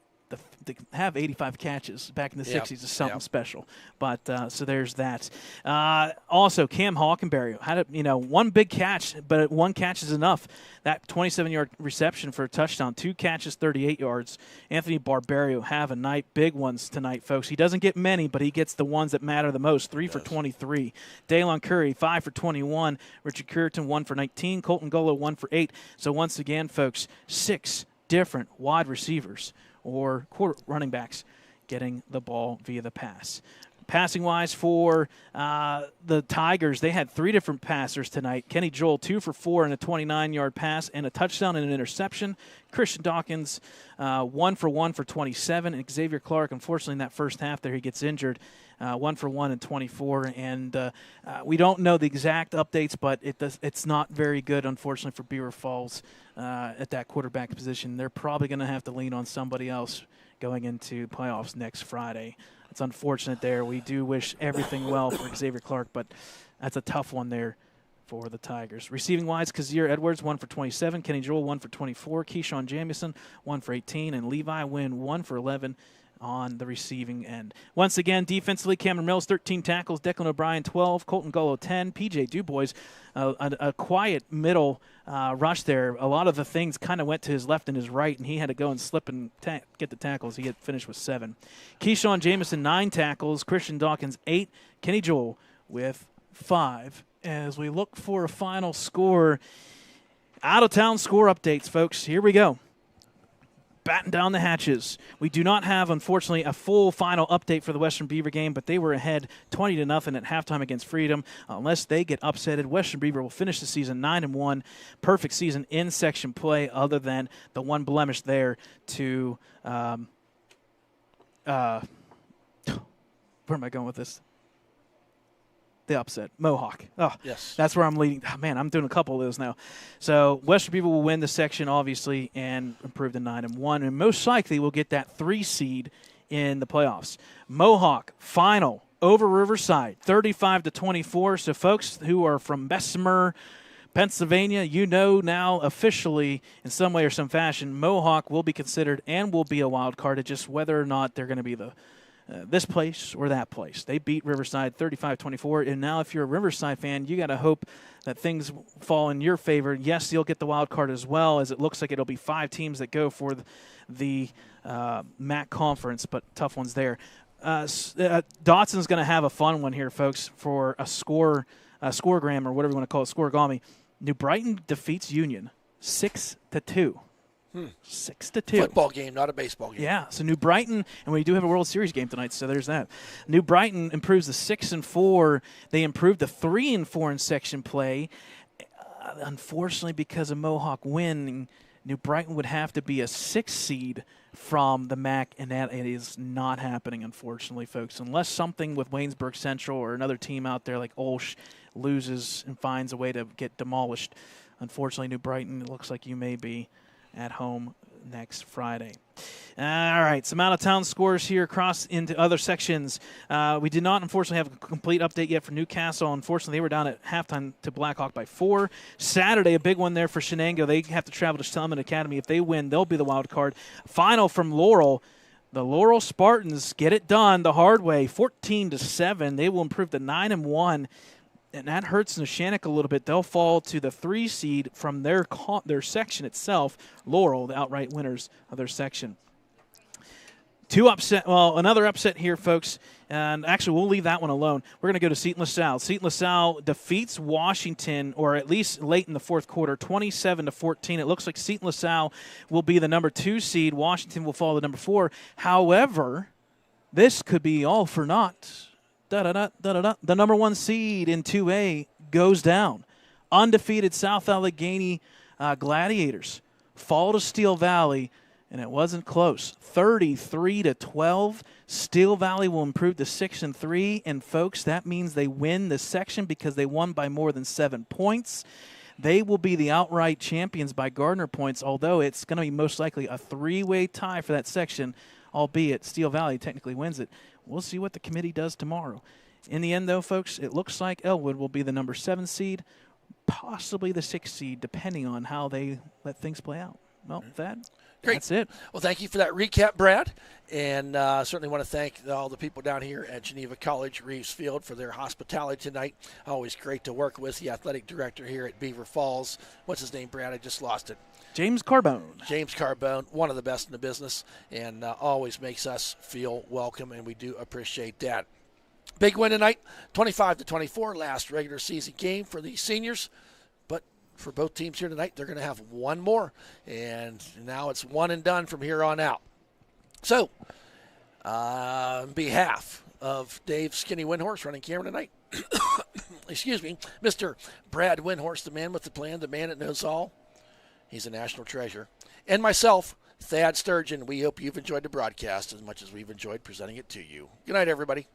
F: to have 85 catches back in the 60s is something special. But so there's that. Also, Cam Hockenberry had one big catch, but one catch is enough. That 27-yard reception for a touchdown, 2 catches, 38 yards. Anthony Barbario have a night, big ones tonight, folks. He doesn't get many, but he gets the ones that matter the most. 3 for 23. Daylon Curry, 5 for 21. Richard Curriton, 1 for 19. Colton Golo, 1 for 8. So once again, folks, 6 different wide receivers or quarter running backs getting the ball via the pass. Passing-wise for the Tigers, they had 3 different passers tonight. Kenny Joel, 2 for 4 and a 29-yard pass and a touchdown and an interception. Christian Dawkins, 1 for 1 for 27. And Xavier Clark, unfortunately, in that first half there, he gets injured. 1 for 1 and 24. And we don't know the exact updates, but it's not very good, unfortunately, for Beaver Falls at that quarterback position. They're probably going to have to lean on somebody else going into playoffs next Friday. It's unfortunate there. We do wish everything well for Xavier Clark, but that's a tough one there for the Tigers. Receiving-wise, Kazir Edwards, 1 for 27. Kenny Joel, 1 for 24. Keyshawn Jamison, 1 for 18. And Levi Wynn, 1 for 11 on the receiving end. Once again, defensively, Cameron Mills, 13 tackles. Declan O'Brien, 12. Colton Golo, 10. P.J. Dubois, a quiet middle rush there. A lot of the things kind of went to his left and his right, and he had to go and slip and get the tackles. He had finished with 7. Keyshawn Jamison, 9 tackles. Christian Dawkins, 8. Kenny Joel with 5. As we look for a final score, out-of-town score updates, folks. Here we go. Batten down the hatches. We do not have, unfortunately, a full final update for the Western Beaver game, but they were ahead 20-0 at halftime against Freedom. Unless they get upsetted, Western Beaver will finish the season 9-1. Perfect season in section play, other than the one blemish there to where am I going with this? The upset. Mohawk. Oh,
B: yes.
F: That's where I'm leading. Oh, man, I'm doing a couple of those now. So Western Beaver will win the section, obviously, and improve to 9-1, and most likely will get that 3 seed in the playoffs. Mohawk, final, over Riverside, 35-24. So folks who are from Bessemer, Pennsylvania, you know now officially in some way or some fashion, Mohawk will be considered and will be a wild card. It's just whether or not they're going to be the this place or that place. They beat Riverside 35-24, and now if you're a Riverside fan, you got to hope that things fall in your favor. Yes, you'll get the wild card as well, as it looks like it'll be 5 teams that go for the MAC conference, but tough ones there. Dotson's going to have a fun one here, folks, for a scoregram or whatever you want to call it, scoregami. New Brighton defeats Union 6-2. 6-2.
B: Football game, not a baseball game.
F: Yeah, so New Brighton, and we do have a World Series game tonight, so there's that. New Brighton improves to 6-4. They improved to 3-4 in section play. Unfortunately, because of Mohawk winning, New Brighton would have to be a 6 seed from the MAC, and that is not happening, unfortunately, folks. Unless something with Waynesburg Central or another team out there like Olsh loses and finds a way to get demolished. Unfortunately, New Brighton, it looks like you may be at home next Friday. All right, some out-of-town scores here across into other sections. We did not, unfortunately, have a complete update yet for Newcastle. Unfortunately, they were down at halftime to Blackhawk by 4. Saturday, a big one there for Shenango. They have to travel to Summit Academy. If they win, they'll be the wild card. Final from Laurel. The Laurel Spartans get it done the hard way, 14-7. They will improve to 9-1. And that hurts Neshannock a little bit. They'll fall to the 3 seed from their section itself. Laurel, the outright winners of their section. Another upset here, folks. And actually, we'll leave that one alone. We're going to go to Seton LaSalle. Seton LaSalle defeats Washington, or at least late in the fourth quarter, 27-14. It looks like Seton LaSalle will be the number 2 seed. Washington will fall to number 4. However, this could be all for naught. The number 1 seed in 2A goes down. Undefeated South Allegheny Gladiators fall to Steel Valley, and it wasn't close. 33-12. Steel Valley will improve to 6-3, and folks, that means they win the section because they won by more than 7 points. They will be the outright champions by Gardner points, although it's going to be most likely a 3-way tie for that section, albeit Steel Valley technically wins it. We'll see what the committee does tomorrow. In the end, though, folks, it looks like Ellwood will be the number 7 seed, possibly the 6th seed, depending on how they let things play out. well, Thad,
B: Great.
F: that's it.
B: Well, thank you for that recap, Brad. And certainly want to thank all the people down here at Geneva College, Reeves Field, for their hospitality tonight. Always great to work with the athletic director here at Beaver Falls. What's his name, Brad? I just lost it.
F: James Carbone.
B: James Carbone, one of the best in the business, and always makes us feel welcome, and we do appreciate that. Big win tonight, 25-24, last regular season game for the seniors. But for both teams here tonight, they're going to have one more, and now it's one and done from here on out. So, on behalf of Dave Skinny Windhorse running camera tonight, excuse me, Mr. Brad Windhorse, the man with the plan, the man that knows all. He's a national treasure. And myself, Thad Sturgeon, we hope you've enjoyed the broadcast as much as we've enjoyed presenting it to you. Good night, everybody.